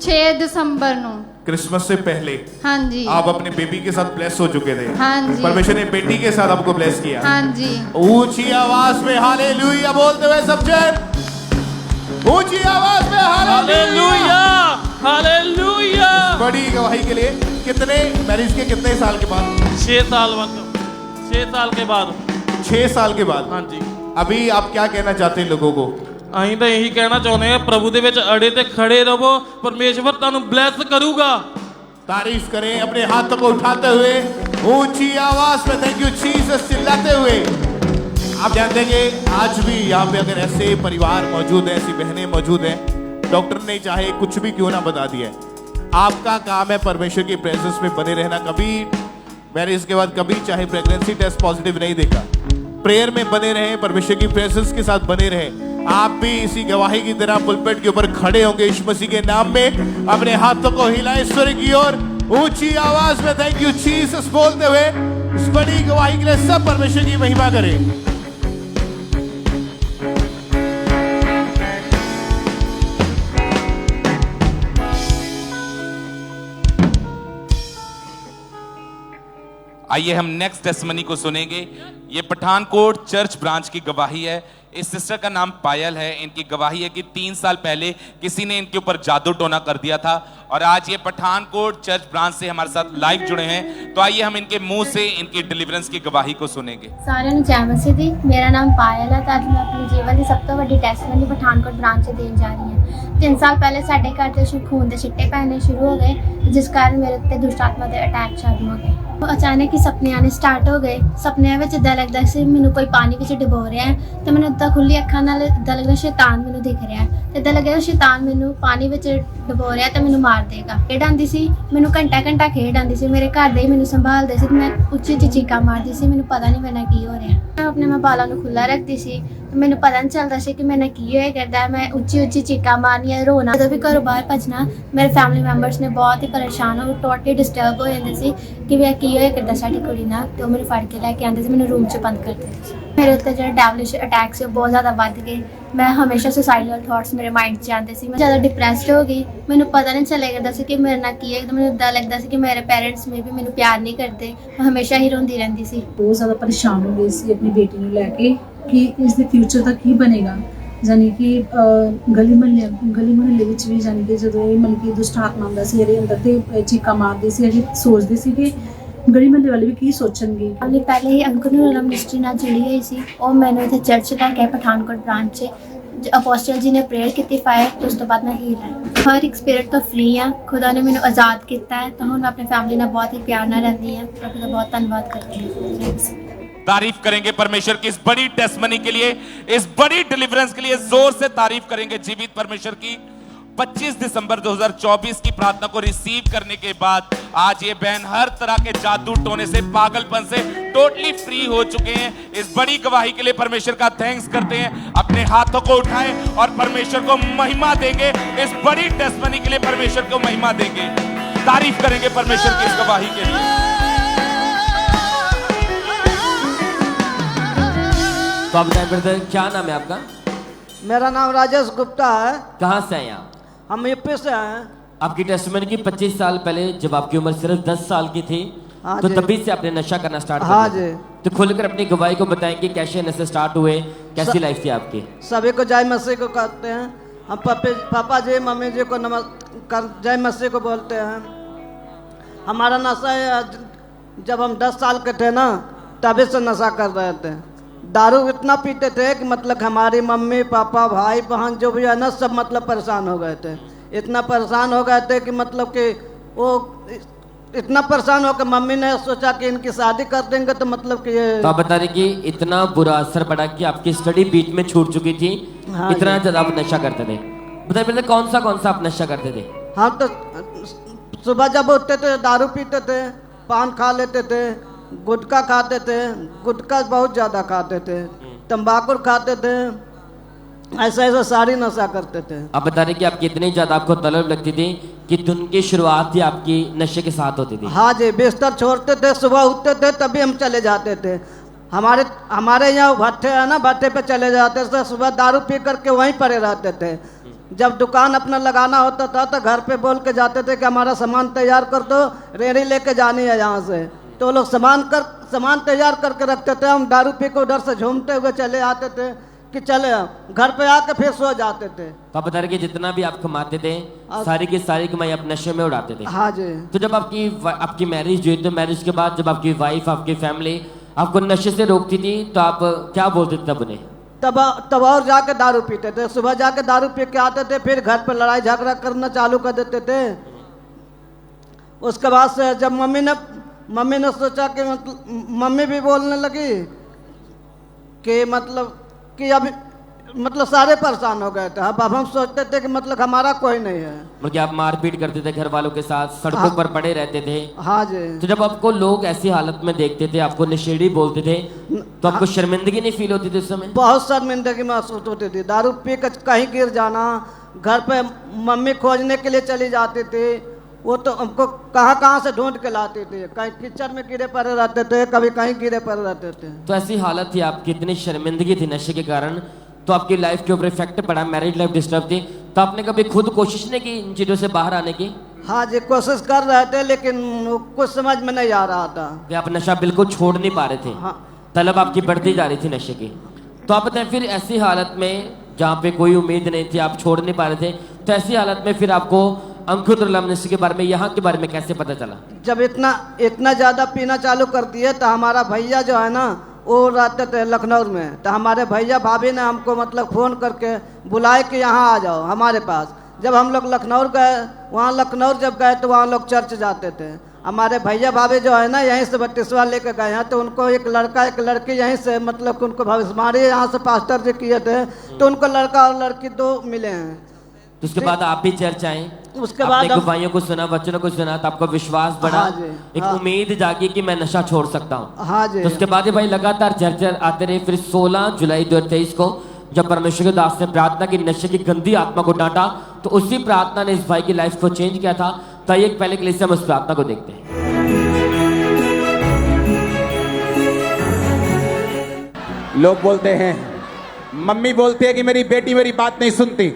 6 दिसंबर नु, क्रिसमस से पहले। हाँ जी। आप अपने बेबी के साथ ब्लेस हो चुके थे। हाँ जी। परमेश्वर ने बेटी के साथ आपको ब्लेस किया। हाँ जी। ऊंची आवाज में हालेलुया बोलते हुए सब जन ऊंची आवाज में हालेलुया, हालेलुया। बड़ी गवाही के लिए कितने मैरिज के कितने साल के बाद? 6 साल बाद। 6 साल के बाद। 6 साल के बाद। हाँ जी। अभी आप क्या कहना चाहते हैं लोगों को? ਅਸੀਂ ਤਾਂ ਇਹੀ ਕਹਿਣਾ ਚਾਹੁੰਦੇ ਹਾਂ प्रभु ਦੇ ਵਿੱਚ अड़े ते खड़े रहो, परमेश्वर ਤੁਹਾਨੂੰ ब्लेस करूगा। तारीफ करें अपने हाथों को उठाते हुए ऊंची आवाज में थैंक यू जीसस चिल्लाते हुए। आप जानते हैं कि आज भी यहाँ पे अगर ऐसे परिवार मौजूद हैं, ऐसी बहनें मौजूद हैं, डॉक्टर ने चाहे कुछ भी क्यों ना बता दिया है, आपका काम है परमेश्वर की प्रेजेंस में बने रहना। कभी मैरिज के बाद कभी चाहे प्रेगनेंसी टेस्ट पॉजिटिव नहीं देखा, प्रेयर में बने रहे, परमेश्वर की प्रेजेंस के साथ बने रहे। आप भी इसी गवाही की तरह पुलपेट के ऊपर खड़े होंगे यीशु मसीह के नाम में, अपने हाथों को हिलाएं ईश्वर की ओर ऊंची आवाज में थैंक यू जीसस बोलते हुए इस बड़ी गवाही के लिए सब परमेश्वर की महिमा करें। आइए हम नेक्स्ट टेस्टमनी को सुनेंगे। ये पठानकोट चर्च ब्रांच की गवाही है। इस सिस्टर का नाम पायल है। इनकी गवाही है कि 3 साल पहले किसी ने इनके ऊपर जादू टोना कर दिया था और आज ये पठानकोट चर्च ब्रांच से हमारे साथ लाइव जुड़े हैं। तो आइए हम इनके मुंह से इनकी डिलीवरेंस की गवाही को सुनेंगे। सारे ਨੂੰ जय मसीह दी। मेरा नाम पायल है। ਅੱਜ मैं अपने जीवन की सब तो बड़ी टेस्टमनी पठानकोट ब्रांच से देन जा रही हूँ। 3 साल पहले साढ़े घर से खून के छिट्टे पैने शुरू हो गए, जिस कारण मेरे उत्ते दुष्ट आत्मा के अटैक चालू हो गए। तो अचानक ही सपने आने स्टार्ट हो गए। सपनिਆਂ ਵਿੱਚ इदा लगता ਸੀ ਮੈਨੂੰ ਕੋਈ ਪਾਣੀ ਵਿੱਚ ਡੁਬੋ ਰਿਹਾ ਹੈ ਤੇ ਮੈਨੂੰ ਇਦਾਂ ਖੁੱਲੀ ਅੱਖਾਂ ਨਾਲ ਇਦਾਂ ਲੱਗਦਾ ਸ਼ੈਤਾਨ ਮੈਨੂੰ ਦਿਖ ਰਿਹਾ ਹੈ ਤੇ ਇਦਾਂ ਲੱਗਿਆ ਸ਼ੈਤਾਨ ਮੈਨੂੰ ਪਾਣੀ ਵਿੱਚ ਡੁਬੋ ਰਿਹਾ ਤੇ ਮੈਨੂੰ ਮਾਰ ਦੇਗਾ। ਖੇਡ ਆਉਂਦੀ ਸੀ, ਮੈਨੂੰ ਘੰਟਾ ਘੰਟਾ ਖੇਡ ਆਉਂਦੀ ਸੀ। ਮੇਰੇ ਘਰ ਦੇ ਹੀ ਮੈਨੂੰ ਸੰਭਾਲਦੇ ਸੀ ਤੇ ਮੈਂ ਉੱਚੀ ਉੱਚੀ ਚੀਕਾਂ ਮਾਰਦੀ ਸੀ, ਮੈਨੂੰ ਪਤਾ ਨਹੀਂ ਮੇਰੇ ਨਾਲ ਕੀ ਹੋ ਰਿਹਾ। ਮੈਂ ਆਪਣੇ ਬਾਲਾਂ ਨੂੰ ਖੁੱਲਾ ਰੱਖਦੀ ਸੀ ਤੇ ਮੈਨੂੰ ਪਤਾ ਨਹੀਂ ਚੱਲਦਾ ਸੀ ਕਿ ਮੇਰੇ ਨਾਲ ਕੀ ਹੋਇਆ ਕਰਦਾ। ਮੈਂ ਉੱਚੀ ਉੱਚੀ ਚੀਕਾਂ ਮਾਰਨੀਆਂ, ਰੋਣਾ। ਜਦੋਂ ਵੀ ਘਰੋਂ ਬਾਹਰ ਭੱਜਣਾ ਮੇਰੇ ਫੈਮਿਲੀ ਮੈਂਬਰਸ ਨੇ ਬਹੁਤ ਹੀ ਪਰੇਸ਼ਾਨ ਹੋ, ਟੋਟਲੀ ਡਿਸਟਰਬ ਹੋ ਜਾਂਦੇ ਸੀ ਕਿ ਵੀ ਕੀ ਹੋਇਆ ਕਰਦਾ ਸਾਡੀ ਕੁੜੀ ਨਾਲ। ਤੇ ਉਹ ਮੈਨੂੰ ਫੜ ਕੇ ਲੈ ਕੇ ਆਉਂਦੇ ਸੀ, ਮੈਨੂੰ ਰੂਮ 'ਚ ਬੰਦ ਕਰ ਦਿੰਦੇ ਸੀ। ਮੇਰੇ ਉੱਤੇ ਜਿਹੜੇ ਡੈਵਲਿਸ਼ ਅਟੈਕ ਸੀ ਉਹ ਬਹੁਤ ਜ਼ਿਆਦਾ ਵੱਧ ਗਏ। ਮੈਂ ਹਮੇਸ਼ਾ ਸੁਸਾਈਡਲ ਥਾਟਸ ਮੇਰੇ ਮਾਈਂਡ 'ਚ ਆਉਂਦੇ ਸੀ। ਮੈਂ ਜ਼ਿਆਦਾ ਡਿਪਰੈਸਡ ਹੋ ਗਈ। ਮੈਨੂੰ ਪਤਾ ਨਹੀਂ ਚੱਲਿਆ ਕਰਦਾ ਸੀ ਕਿ ਮੇਰੇ ਨਾਲ ਕੀ ਹੈ। ਮੈਨੂੰ ਇੱਦਾਂ ਲੱਗਦਾ ਸੀ ਕਿ ਮੇਰੇ ਪੈਰੈਂਟਸ ਵੀ ਮੈਨੂੰ ਪਿਆਰ ਨਹੀਂ ਕਰਦੇ। ਮੈਂ ਹਮੇਸ਼ਾ ਹੀ ਰੋਂਦੀ ਰਹਿੰਦੀ ਸੀ। ਬਹੁਤ ਜ਼ਿਆਦਾ ਪਰੇਸ਼ਾਨ ਹੋ ਗਈ ਸੀ ਆਪਣੀ ਬੇਟੀ ਨੂੰ ਲੈ ਕੇ ਕਿ ਇਸ ਦੇ ਫਿਊਚਰ ਦਾ ਕੀ ਬਣੇਗਾ। ਯਾਨੀ ਕਿ ਗਲੀ ਮੁਹੱਲੇ ਵਿੱਚ ਵੀ ਯਾਨੀ ਕਿ ਜਦੋਂ ਇਹ ਮਤਲਬ ਕਿ ਦੁਸ਼ਟ ਆਤਮਾ ਆਉਂਦਾ ਸੀ ਇਹਦੇ ਅੰਦਰ ਤੇ ਚੀਕਾਂ ਮਾਰਦੀ ਸੀ, ਅਸੀਂ ਸੋਚਦੇ ਸੀ ਕਿ ਗਲੀ ਮੁਹੱਲੇ ਵਾਲੇ ਵੀ ਕੀ ਸੋਚਣਗੇ। ਅਗਲੇ ਪਹਿਲੇ ਹੀ ਅੰਕਲ ਨੂੰ ਮਿਨਿਸਟਰੀ ਨਾਲ ਜੁੜੀ ਹੋਈ ਸੀ। ਉਹ ਮੈਨੂੰ ਇੱਥੇ ਚਰਚ ਲੈ ਕੇ ਪਠਾਨਕੋਟ ਬ੍ਰਾਂਚ 'ਚ ਅਪੋਸਟਲ ਜੀ ਨੇ ਪ੍ਰੇਅਰ ਕੀਤੀ ਫਾਇਰ, ਉਸ ਤੋਂ ਬਾਅਦ ਮੈਂ ਹੀਲ ਹਾਂ। ਹਰ ਇੱਕ ਸਪਿਰਿਟ ਤੋਂ ਫ੍ਰੀ ਹਾਂ। ਖੁਦਾ ਨੇ ਮੈਨੂੰ ਆਜ਼ਾਦ ਕੀਤਾ ਹੈ ਤਾਂ ਹੁਣ ਮੈਂ ਆਪਣੀ ਫੈਮਿਲੀ ਨਾਲ ਬਹੁਤ ही प्यार ਨਾਲ रहती ਹਾਂ। प्रभु का बहुत धन्यवाद करती हूँ। तारीफ करेंगे परमेश्वर की इस बड़ी टेस्टमनी के लिए, इस बड़ी डिलीवरेंस के लिए जोर से तारीफ करेंगे जीवित परमेश्वर की। 25 दिसंबर 2024 की प्रार्थना को रिसीव करने के बाद आज ये बहन हर तरह के जादू टोने से, पागलपन से टोटली फ्री हो चुके हैं। इस बड़ी गवाही के लिए परमेश्वर का थैंक्स करते हैं। अपने हाथों को उठाएं और परमेश्वर को महिमा देंगे। इस बड़ी टेस्टमनी के लिए परमेश्वर को महिमा देंगे, तारीफ करेंगे परमेश्वर की इस गवाही के लिए। तो आप बताएं ब्रदर, क्या नाम है आपका? मेरा नाम राजेश गुप्ता है। कहाँ से हैं आप? हम यूपी से हैं। आपकी टेस्टमनी की 25 साल पहले जब आपकी उम्र सिर्फ 10 साल की थी, हाँ तो जी। तभी से आपने नशा करना स्टार्ट कर हाँ दिया। जी। तो खुलकर अपनी गवाही को बताएंगे कैसे नशे स्टार्ट हुए, कैसी लाइफ थी आपकी? सभी को जय मसीह को कहते हैं। हम पापा जी मम्मी जी को नमस्कार जय मसीह को बोलते हैं। हमारा नशा है, जब हम 10 साल के थे ना तभी से नशा कर रहे थे। दारू इतना पीते थे कि मतलब हमारी मम्मी पापा भाई बहन जो भी है ना सब मतलब परेशान हो गए थे। इतना परेशान हो गए थे कि मतलब कि वो इतना परेशान हो कि मम्मी ने सोचा कि इनकी शादी कर देंगे तो मतलब कि ये तो आप बता रहे कि इतना बुरा असर पड़ा कि आपकी स्टडी बीच में छूट चुकी थी। हाँ इतना जी। ज्यादा आप नशा करते थे। बताइए पहले कौन सा आप नशा करते थे? हाँ तो सुबह जब उठते थे दारू पीते थे, पान खा लेते थे, गुटखा खाते थे, गुटखा बहुत ज़्यादा खाते थे, तंबाकू खाते थे, ऐसा सारी नशा करते थे। आप बता रहे कि आपकी इतनी ज्यादा आपको तलब लगती थी कि दिन की शुरुआत ही आपकी नशे के साथ होती थी। हाँ जी, बिस्तर छोड़ते थे, सुबह उठते थे तभी हम चले जाते थे। हमारे यहाँ भट्टे है ना, भट्टे पे चले जाते थे, सुबह दारू पी करके वहीं पड़े रहते थे। जब दुकान अपना लगाना होता था तो घर पे बोल के जाते थे कि हमारा सामान तैयार कर दो, रेहड़ी लेके जानी है यहाँ से। तो लोग सामान तैयार करके रखते थे। हम दारू पी के उधर से झूमते हुए चले आते थे कि चले घर पे आके फिर सो जाते थे। तो आप बता रहे कि जितना भी आप कमाते थे सारी की सारी कमाई आप नशे में उड़ाते थे। हाँ जी। तो जब आपकी मैरिज हुई तो मैरिज के बाद जब आपकी वाइफ आपकी फैमिली आपको नशे से रोकती थी तो आप क्या बोलते थे तब उन्हें? तब और जाके दारू पीते थे। सुबह जाके दारू पी के आते थे, फिर घर पे लड़ाई झगड़ा करना चालू कर देते थे। उसके बाद से जब मम्मी ने सोचा कि मतलब मम्मी भी बोलने लगी कि मतलब कि अभी मतलब सारे परेशान हो गए थे। अब हम सोचते थे कि मतलब हमारा कोई नहीं है। मतलब आप मारपीट करते थे घर वालों के साथ, सड़कों पर पड़े रहते थे। हाँ जी। तो जब आपको लोग ऐसी हालत में देखते थे, आपको नशेड़ी बोलते थे, तो आपको शर्मिंदगी नहीं फील होती थी उस समय? बहुत शर्मिंदगी महसूस होती थी। दारू पी कर कहीं गिर जाना, घर पे मम्मी खोजने के लिए चली जाती थी, वो तो हमको कहाँ कहाँ से ढूंढ के लाती थी। कहीं कीचड़ में गिरे पड़े रहते थे, कभी कहीं गिरे पड़े रहते थे। तो ऐसी हालत थी आपकी, इतनी शर्मिंदगी थी नशे के कारण, तो आपकी लाइफ के ऊपर इफेक्ट पड़ा, मैरिड लाइफ डिस्टर्ब थी, तो आपने कभी खुद कोशिश नहीं की इन चीजों से बाहर आने की? हाँ जी, कोशिश कर रहे थे, लेकिन कुछ समझ में नहीं आ रहा था कि आप नशा बिल्कुल छोड़ नहीं पा रहे थे। हाँ। तलब आपकी बढ़ती जा रही थी नशे की। तो आप बताएं, फिर ऐसी हालत में जहाँ पे कोई उम्मीद नहीं थी, आप छोड़ नहीं पा रहे थे, तो ऐसी हालत में फिर आपको अंकुर नशे के बारे में, यहाँ के बारे में कैसे पता चला? जब इतना ज़्यादा पीना चालू कर दिए तो हमारा भैया जो है ना, वो रहते थे लखनऊ में, तो हमारे भैया भाभी ने हमको मतलब फ़ोन करके बुलाए कि यहाँ आ जाओ हमारे पास। जब हम लोग लखनऊ गए, वहाँ लखनऊ जब गए तो वहाँ लोग चर्च जाते थे। हमारे भैया भाभी जो है ना, यहीं से बत्तीसवा लेकर गए हैं, तो उनको एक लड़का एक लड़की यहीं से मतलब उनको भविष्यवाणी यहाँ से पास्टर जी किए थे, तो उनको लड़का और लड़की 2 मिले हैं। तो उसके बाद आप भी चर्च आए, उसके बाद गवाहियों को सुना, बच्चों को सुना, तो आपका विश्वास बढ़ा। हाँ जी, एक हाँ। उम्मीद जागी कि मैं नशा छोड़ सकता हूँ। हाँ जी। तो उसके बाद भाई लगातार चर्च आते रहे। फिर 16 जुलाई 2023 को जब परमेश्वर के दास ने प्रार्थना की, नशे की गंदी आत्मा को डांटा, तो उसी प्रार्थना ने इस भाई की लाइफ को चेंज किया था। तो एक पहले के लिए हम उस प्रार्थना को देखते हैं। लोग बोलते हैं, मम्मी बोलती है कि मेरी बेटी मेरी बात नहीं सुनती,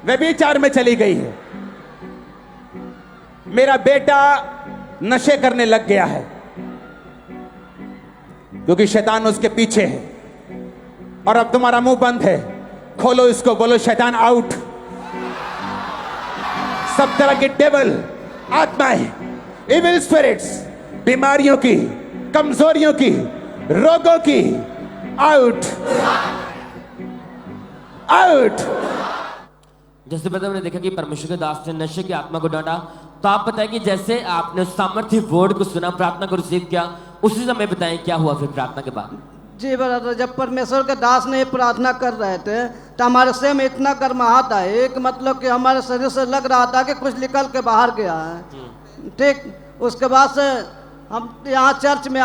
वे व्यभिचार में चली गई है, मेरा बेटा नशे करने लग गया है, क्योंकि शैतान उसके पीछे है। और अब तुम्हारा मुंह बंद है, खोलो इसको, बोलो शैतान आउट। सब तरह के डेविल, आत्माएं, इविल स्पिरिट्स, बीमारियों की, कमजोरियों की, रोगों की, आउट आउट। जैसे पता हमने देखा कि परमेश्वर के दास ने नशे की आत्मा को डांटा, तो आप बताएं कि जैसे आपने उस सामर्थ्य वर्ड को सुना, प्रार्थना को रिसीव किया, उसी समय बताएं क्या हुआ फिर प्रार्थना के बाद? जी ब्रदर, जब परमेश्वर के दास ने प्रार्थना कर रहे थे तो हमारे से में इतना गर्माहट है, एक मतलब कि हमारे शरीर से लग रहा था कि कुछ निकल के बाहर गया है। ठीक, उसके बाद से हम यहाँ चर्च में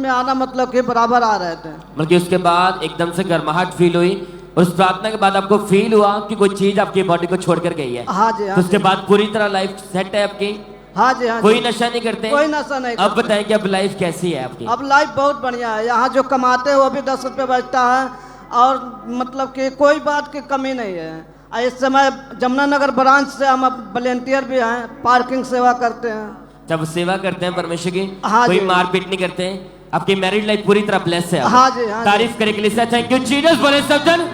आना मतलब कि बराबर आ रहे थे। बल्कि उसके बाद एकदम से गर्माहट फील हुई, और उस प्रार्थना के बाद आपको फील हुआ कि कोई चीज आपकी बॉडी को छोड़कर गई है। हाँ जी, हाँ तो उसके जी। बाद पूरी तरह लाइफ सेट है आपकी? हाँ जी, हाँ कोई जी। नशा नहीं करते? कोई नशा नहीं अब करते। बताएं कि अब लाइफ कैसी है आपकी? अब लाइफ बहुत बढ़िया है। यहाँ जो कमाते हैं वो भी 10 रुपये बचता है, और मतलब कि कोई बात की कमी नहीं है। इस समय जमुनानगर ब्रांच से हम वॉलेंटियर भी हैं, पार्किंग सेवा करते हैं। जब सेवा करते हैं परमेश्वर की, हाँ कोई जी। मारपीट नहीं करते, आपकी मैरिड लाइफ पूरी तरह ब्लेस है। हाँ जी, हाँ जी। तारीफ करे के लिए थैंक यू जीसस, बोले सब जन।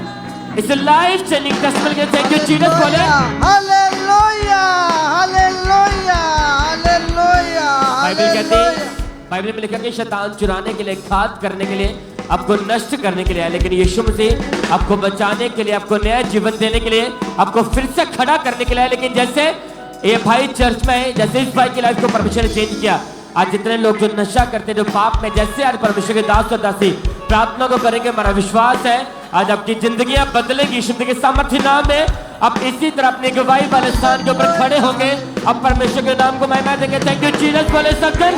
इस लाइफ चेंजिंग टेस्टमेंट के थैंक यू जीसस बोले। Hallelujah hallelujah hallelujah. बाइबल कहती है, बाइबल में लिखा कि शैतान चुराने के लिए, घात करने के लिए, आपको नष्ट करने के लिए है, लेकिन यीशु मसीह आपको बचाने के लिए, आपको नया जीवन देने के लिए, आपको फिर से खड़ा करने के लिए है। लेकिन जैसे ये भाई चर्च में है, जैसे इस भाई की लाइफ को परमेश्वर ने चेंज किया, आज जितने लोग जो नशा करते, जो पाप में, जैसे आज परमेश्वर के दास और दासी प्रार्थना को करेंगे, हमारा विश्वास है आज आपकी जिंदगियां बदलेगी यीशु के सामर्थ्य नाम में। आप इसी तरह अपनी गवाही वाले स्थान के ऊपर खड़े होंगे। अब परमेश्वर के नाम को महिमा देंगे। थैंक यू जीसस बोले सबजन,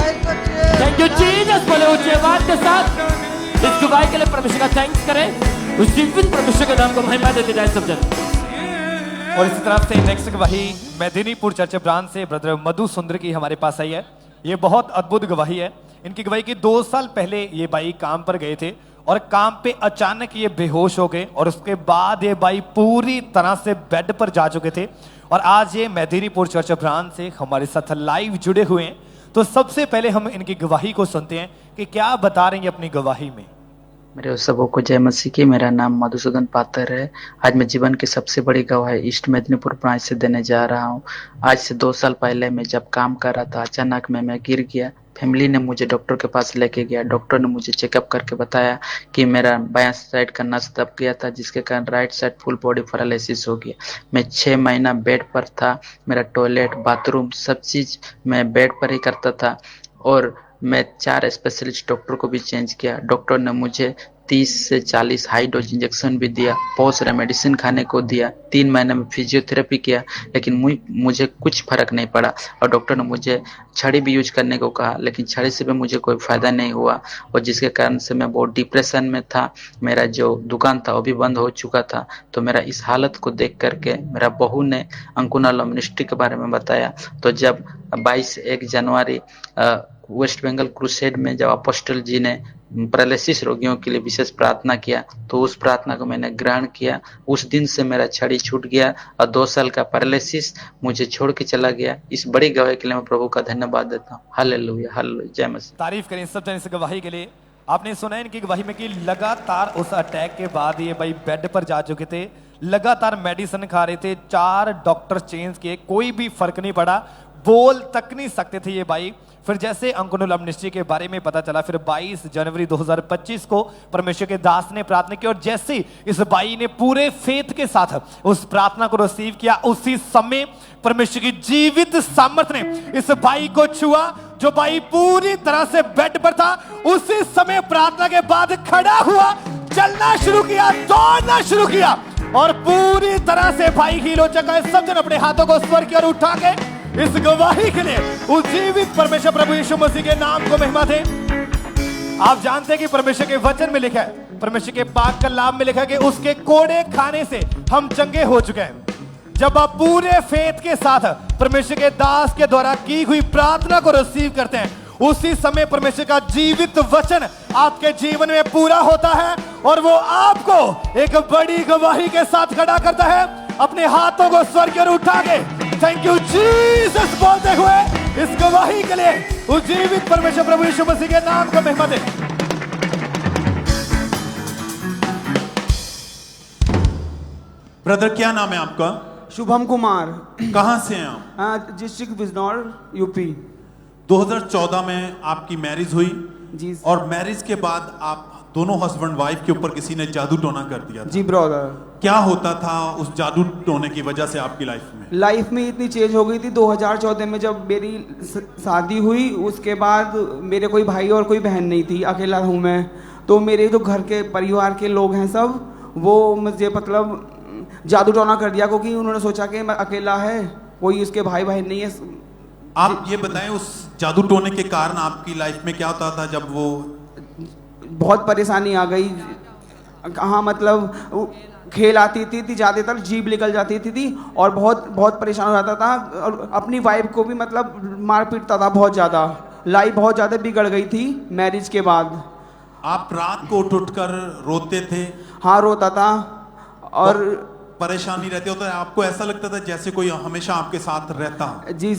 थैंक यू जीसस बोले ऊंची आवाज के साथ। इस गवाही के लिए परमेश्वर का थैंक्स करें, उस जीवित परमेश्वर के नाम को महिमा देते जाए सबजन। और इसी तरफ से नेक्स्ट गवाही मेदिनीपुर चर्च ब्रांच से ब्रदर मधु सुंदर की हमारे पास आई है। ये बहुत अद्भुत गवाही है। इनकी गवाही की 2 साल पहले ये भाई काम पर गए थे, और काम पे अचानक ये बेहोश हो गए, और उसके बाद ये भाई पूरी तरह से बेड पर जा चुके थे। और आज ये मेदिनीपुर चर्च ब्रांच से हमारे साथ लाइव जुड़े हुए हैं। तो सबसे पहले हम इनकी गवाही को सुनते हैं कि क्या बता रहे हैं अपनी गवाही में। मेरे सबों को जय मसीह की। मेरा नाम मधुसूदन पात्र है। आज मैं जीवन की सबसे बड़ी गवाही ईस्ट मेदिनीपुर ब्रांच से देने जा रहा हूँ। आज से 2 साल पहले मैं जब काम कर रहा था, अचानक मैं गिर गया। फैमिली ने मुझे डॉक्टर के पास लेके गया। डॉक्टर ने मुझे चेकअप करके बताया कि मेरा बायां साइड का नस दब गया था, जिसके कारण right side full body paralysis हो गया। मैं 6 महीना बेड पर था। मेरा टॉयलेट, बाथरूम, सब चीज मैं बेड पर ही करता था, और मैं 4 स्पेशलिस्ट डॉक्टर को भी चेंज किया। डॉक्टर ने मुझे 30 से 40 हाई डोज इंजेक्शन भी दिया, बहुत सारा मेडिसिन खाने को दिया, 3 महीने में फिजियोथेरेपी किया, लेकिन मुझे कुछ फर्क नहीं पड़ा। और डॉक्टर ने मुझे छड़ी भी यूज करने को कहा, लेकिन छड़ी से भी मुझे कोई फायदा नहीं हुआ, और जिसके कारण से मैं बहुत डिप्रेशन में था। मेरा जो दुकान था वो भी बंद हो चुका था। तो मेरा इस हालत को देख करके मेरा बहू ने अंकुना मिनिस्ट्री के बारे में बताया। तो जब 22 जनवरी वेस्ट बंगाल क्रूसेड में जब अपोस्टल जी ने पैरालिसिस रोगियों के लिए विशेष प्रार्थना किया, तो उस प्रार्थना को मैंने ग्रहण किया। उस दिन से मेरा छड़ी छूट गया और 2 साल का पैरालिसिस मुझे छोड़ के चला गया। इस बड़ी गवाही के लिए मैं प्रभु का धन्यवाद देता हूँ। हालेलुया, हालेलुया, जय मसीह। तारीफ करें सब जन इस गवाही के लिए। आपने सुना इनकी गवाही में कि लगातार उस अटैक के बाद ये भाई बेड पर जा चुके थे, लगातार मेडिसिन खा रहे थे, 4 डॉक्टर चेंज किए, कोई भी फर्क नहीं पड़ा, बोल तक नहीं सकते थे ये भाई। फिर जैसे अंकुनुल मिनिस्ट्री के बारे में पता चला, फिर 22 जनवरी 2025 को परमेश्वर के दास ने प्रार्थना की, और जैसे इस भाई ने पूरे फेथ के साथ उस प्रार्थना को रिसीव किया, उसी समय परमेश्वर की जीवित सामर्थ ने इस भाई को छुआ। जो भाई पूरी तरह से बेड पर था, उसी समय प्रार्थना के बाद खड़ा हुआ, चलना शुरू किया, दौड़ना शुरू किया, और पूरी तरह से भाई हील हो चुका है। सब जन अपने हाथों को स्वर की ओर उठा के इस गवाही के लिए उस जीवित परमेश्वर प्रभु यीशु मसीह के नाम को महिमा दे। आप जानते हैं कि परमेश्वर के वचन में लिखा है, परमेश्वर के पाक कलाम में लिखा है कि उसके कोड़े खाने से हम चंगे हो चुके हैं। जब आप पूरे फेथ के साथ परमेश्वर के दास के द्वारा की हुई प्रार्थना को रिसीव करते हैं, उसी समय परमेश्वर का जीवित वचन आपके जीवन में पूरा होता है, और वो आपको एक बड़ी गवाही के साथ खड़ा करता है। अपने हाथों को स्वर्ग की ओर उठा के थैंक यू जीसस बोलते हुए इस गवाही के लिए उस जीवित परमेश्वर प्रभु यीशु मसीह के नाम को महिमा दे। ब्रदर क्या नाम है आपका? शुभम कुमार। कहां से हैं आप? District Bijnor, UP. 2014 में आपकी मैरिज हुई जी, और मैरिज के बाद आप दोनों हस्बैंड वाइफ के ऊपर किसी ने जादू टोना कर दिया था। जी ब्रदर। क्या होता था उस जादू टोने की वजह से आपकी लाइफ में? लाइफ में इतनी चेंज हो गई थी 2014 में जब मेरी शादी हुई। उसके बाद मेरे कोई भाई और कोई बहन नहीं थी, अकेला हूँ मैं। तो मेरे जो घर के परिवार के लोग हैं सब, वो मुझे मतलब जादू टोना कर दिया, क्योंकि उन्होंने सोचा कि मैं अकेला है, कोई उसके भाई बहन नहीं है। आप ये बताएं उस जादू टोने के कारण आपकी लाइफ में क्या होता था? जब वो बहुत परेशानी आ गई, कहाँ मतलब खेल आती थी ज़्यादातर जीभ निकल जाती थी और बहुत बहुत परेशान हो जाता था, और अपनी वाइफ को भी मतलब मार पीटता था बहुत ज़्यादा। लाइफ बहुत ज़्यादा बिगड़ गई थी मैरिज के बाद। आप रात को उठ कर रोते थे? हाँ, रोता था और परेशानी रहती होता है। आपको ऐसा लगता था जैसे कोई हमेशा आपके साथ रहता? जी।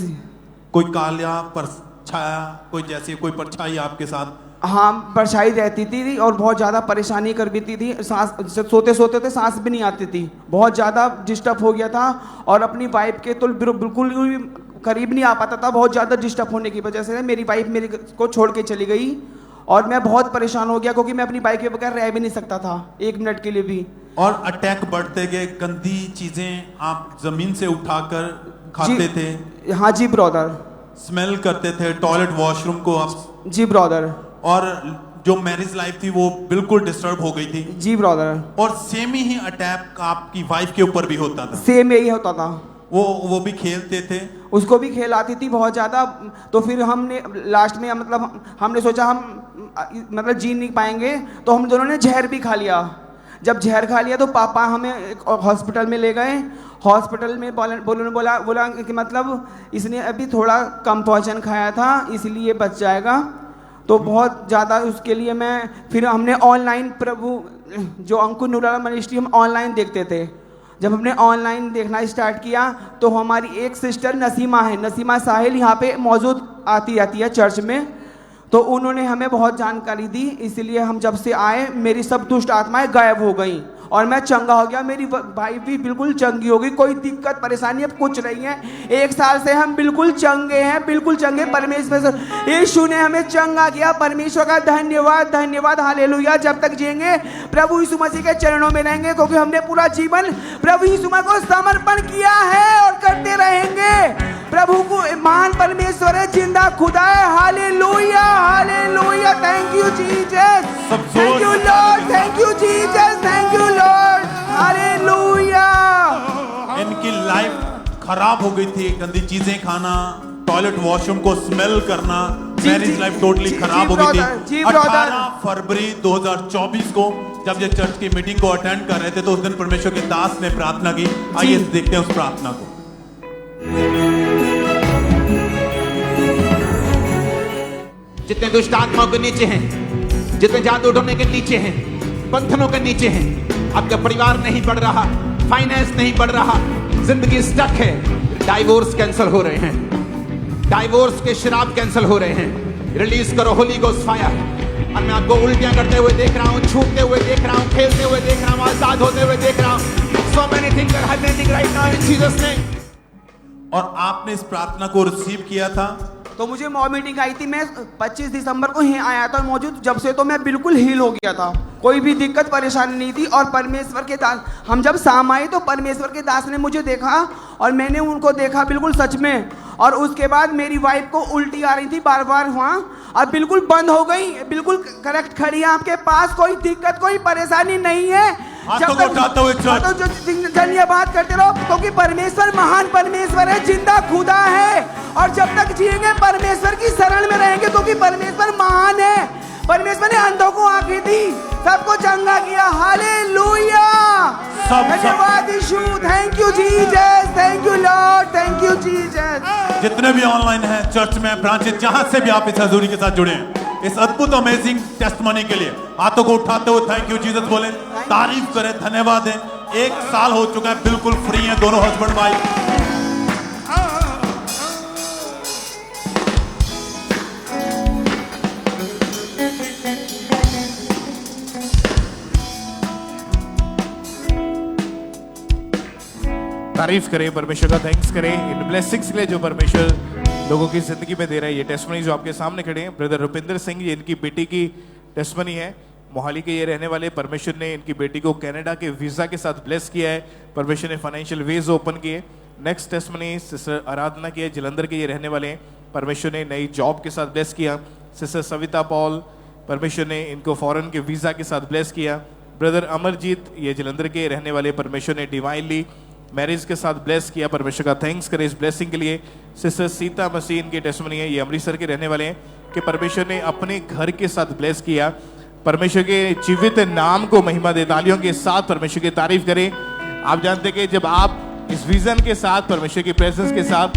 कोई कालिया परछाया, कोई जैसे कोई परछाई आपके साथ? हाँ, परछाई रहती थी और बहुत ज़्यादा परेशानी कर देती थी। सांस सोते सोते थे, सांस भी नहीं आती थी, बहुत ज़्यादा डिस्टर्ब हो गया था। और अपनी वाइफ के तो बिल्कुल भी करीब नहीं आ पाता था, बहुत ज़्यादा डिस्टर्ब होने की वजह से। मेरी वाइफ मेरे को छोड़ के चली गई और मैं बहुत परेशान हो गया, क्योंकि मैं अपनी वाइफ के बगैर रह भी नहीं सकता था 1 मिनट के लिए भी। और अटैक बढ़ते गए, गंदी चीजें आप जमीन से उठाकर खाते थे? हाँ जी ब्रदर। स्मेल करते थे टॉयलेट वॉशरूम को आप? जी ब्रदर। और जो मैरिज लाइफ थी वो बिल्कुल डिस्टर्ब हो गई थी? जी ब्रदर। और सेम ही अटैक आपकी वाइफ के ऊपर भी होता था? सेम यही होता था। वो भी खेलते थे? उसको भी खेल आती थी बहुत ज़्यादा। तो फिर हमने लास्ट में मतलब हमने सोचा हम मतलब जी नहीं पाएंगे, तो हम दोनों ने जहर भी खा लिया। जब जहर खा लिया तो पापा हमें हॉस्पिटल में ले गए। हॉस्पिटल में बोला कि मतलब इसने अभी थोड़ा कम पॉइजन खाया था, इसलिए बच जाएगा। तो बहुत ज़्यादा उसके लिए फिर हमने ऑनलाइन प्रभु जो अंकुनुल मिनिस्ट्री हम ऑनलाइन देखते थे। जब हमने ऑनलाइन देखना स्टार्ट किया तो हमारी एक सिस्टर नसीमा साहिल यहाँ पे मौजूद आती रहती है चर्च में। तो उन्होंने हमें बहुत जानकारी दी, इसलिए हम जब से आए मेरी सब दुष्ट आत्माएं गायब हो गई और मैं चंगा हो गया। मेरी भाई भी बिल्कुल चंगी हो गई, कोई दिक्कत परेशानी अब कुछ नहीं है। 1 साल से हम बिल्कुल चंगे हैं, बिल्कुल चंगे। परमेश्वर यीशु ने हमें चंगा किया। परमेश्वर का धन्यवाद, धन्यवाद, हालेलुया। जब तक जिएंगे प्रभु यीशु मसीह के चरणों में रहेंगे, क्योंकि हमने पूरा जीवन प्रभु यीशु मसीह को समर्पण किया है और करते रहेंगे। प्रभु को महान परमेश्वर है, जिंदा खुदा है। Hallelujah, hallelujah, thank you Jesus, सब thank you Lord, thank you Jesus, thank you Lord, hallelujah. इनकी लाइफ खराब हो गई थी, गंदी चीजें खाना, टॉयलेट वॉशरूम को स्मेल करना, मैरिज लाइफ टोटली खराब हो गई थी। 18 फरवरी 2024 को जब ये चर्च की मीटिंग को अटेंड कर रहे थे तो उस दिन परमेश्वर के दास ने प्रार्थना की। आइए देखते हैं उस प्रार्थना को। जितने दुष्ट आत्माओं के नीचे हैं, जितने जादू ढोने के नीचे हैं, बंधनों के नीचे हैं, आपका परिवार नहीं बढ़ रहा, फाइनेंस नहीं बढ़ रहा, जिंदगी स्टक है, डाइवोर्स कैंसिल हो रहे हैं, डाइवोर्स के शराब कैंसिल हो रहे हैं। रिलीज करो होली गोस्ट फायर। और मैं आपको उल्टियां करते हुए देख रहा हूं, छूटते हुए देख रहा हूं, खेलते हुए देख रहा हूं, आजाद होते हुए देख रहा हूं। So many things are happening right now in Jesus name. और आपने इस प्रार्थना को रिसीव किया था? तो मुझे मॉब मीटिंग आई थी, मैं 25 दिसंबर को ही आया था मौजूद, जब से तो मैं बिल्कुल हील हो गया था, कोई भी दिक्कत परेशानी नहीं थी। और परमेश्वर के दास, हम जब शाम आए तो परमेश्वर के दास ने मुझे देखा और मैंने उनको देखा बिल्कुल सच में। और उसके बाद मेरी वाइफ को उल्टी आ रही थी बार बार वहाँ, और बिल्कुल बंद हो गई, बिल्कुल करेक्ट खड़ी है आपके पास, कोई दिक्कत कोई परेशानी नहीं है। जब तक धन्यवाद करते रहो, क्योंकि परमेश्वर महान परमेश्वर है, जिंदा खुदा है। और जब तक जिएंगे परमेश्वर की शरण में रहेंगे, क्योंकि परमेश्वर महान है। परमेश्वर ने अंधों को आंखें दी, सबको चंगा किया, हालेलुया। धन्यवाद यीशु, thank you Jesus, thank you Lord, thank you Jesus. जितने भी ऑनलाइन हैं, चर्च में, ब्रांचेस, जहां से भी आप इस हजूरी के साथ जुड़े हैं, इस अद्भुत अमेजिंग टेस्टमनी के लिए हाथों को उठाते हुए थैंक यू जीसस बोले, तारीफ करें, धन्यवाद दें। 1 साल हो चुका है, बिल्कुल फ्री हैं दोनों हस्बैंड वाइफ। तारीफ करें, परमेश्वर का थैंक्स करें इन ब्लेसिंग्स के लिए जो परमेश्वर लोगों की जिंदगी में दे रहा है। ये टेस्टमनी जो आपके सामने खड़े हैं, ब्रदर रुपिंदर सिंह, ये इनकी बेटी की टेस्टमनी है। मोहाली के ये रहने वाले, परमेश्वर ने इनकी बेटी को कनाडा के वीज़ा के साथ ब्लेस किया है। परमेश्वर ने फाइनेंशियल वेज ओपन किए। नेक्स्ट टेस्टमनी सिस्टर आराधना की है, जलंधर के ये रहने वाले हैं। परमेश्वर ने नई जॉब के साथ ब्लेस किया। सिस्टर सविता पॉल, परमेश्वर ने इनको फॉरेन के वीज़ा के साथ ब्लेस किया। ब्रदर अमरजीत, ये जलंधर के रहने वाले, परमेश्वर ने डिवाइनली मैरिज के साथ ब्लेस किया। परमेश्वर का थैंक्स करें इस ब्लेसिंग के लिए। सिस्टर सीता मसीह इनकी टेस्टमनी है, ये अमृतसर के रहने वाले हैं कि परमेश्वर ने अपने घर के साथ ब्लेस किया। परमेश्वर के जीवित नाम को महिमा दे, तालियों के साथ परमेश्वर की तारीफ करें। आप जानते कि जब आप इस विजन के साथ, परमेश्वर की प्रेजेंस के साथ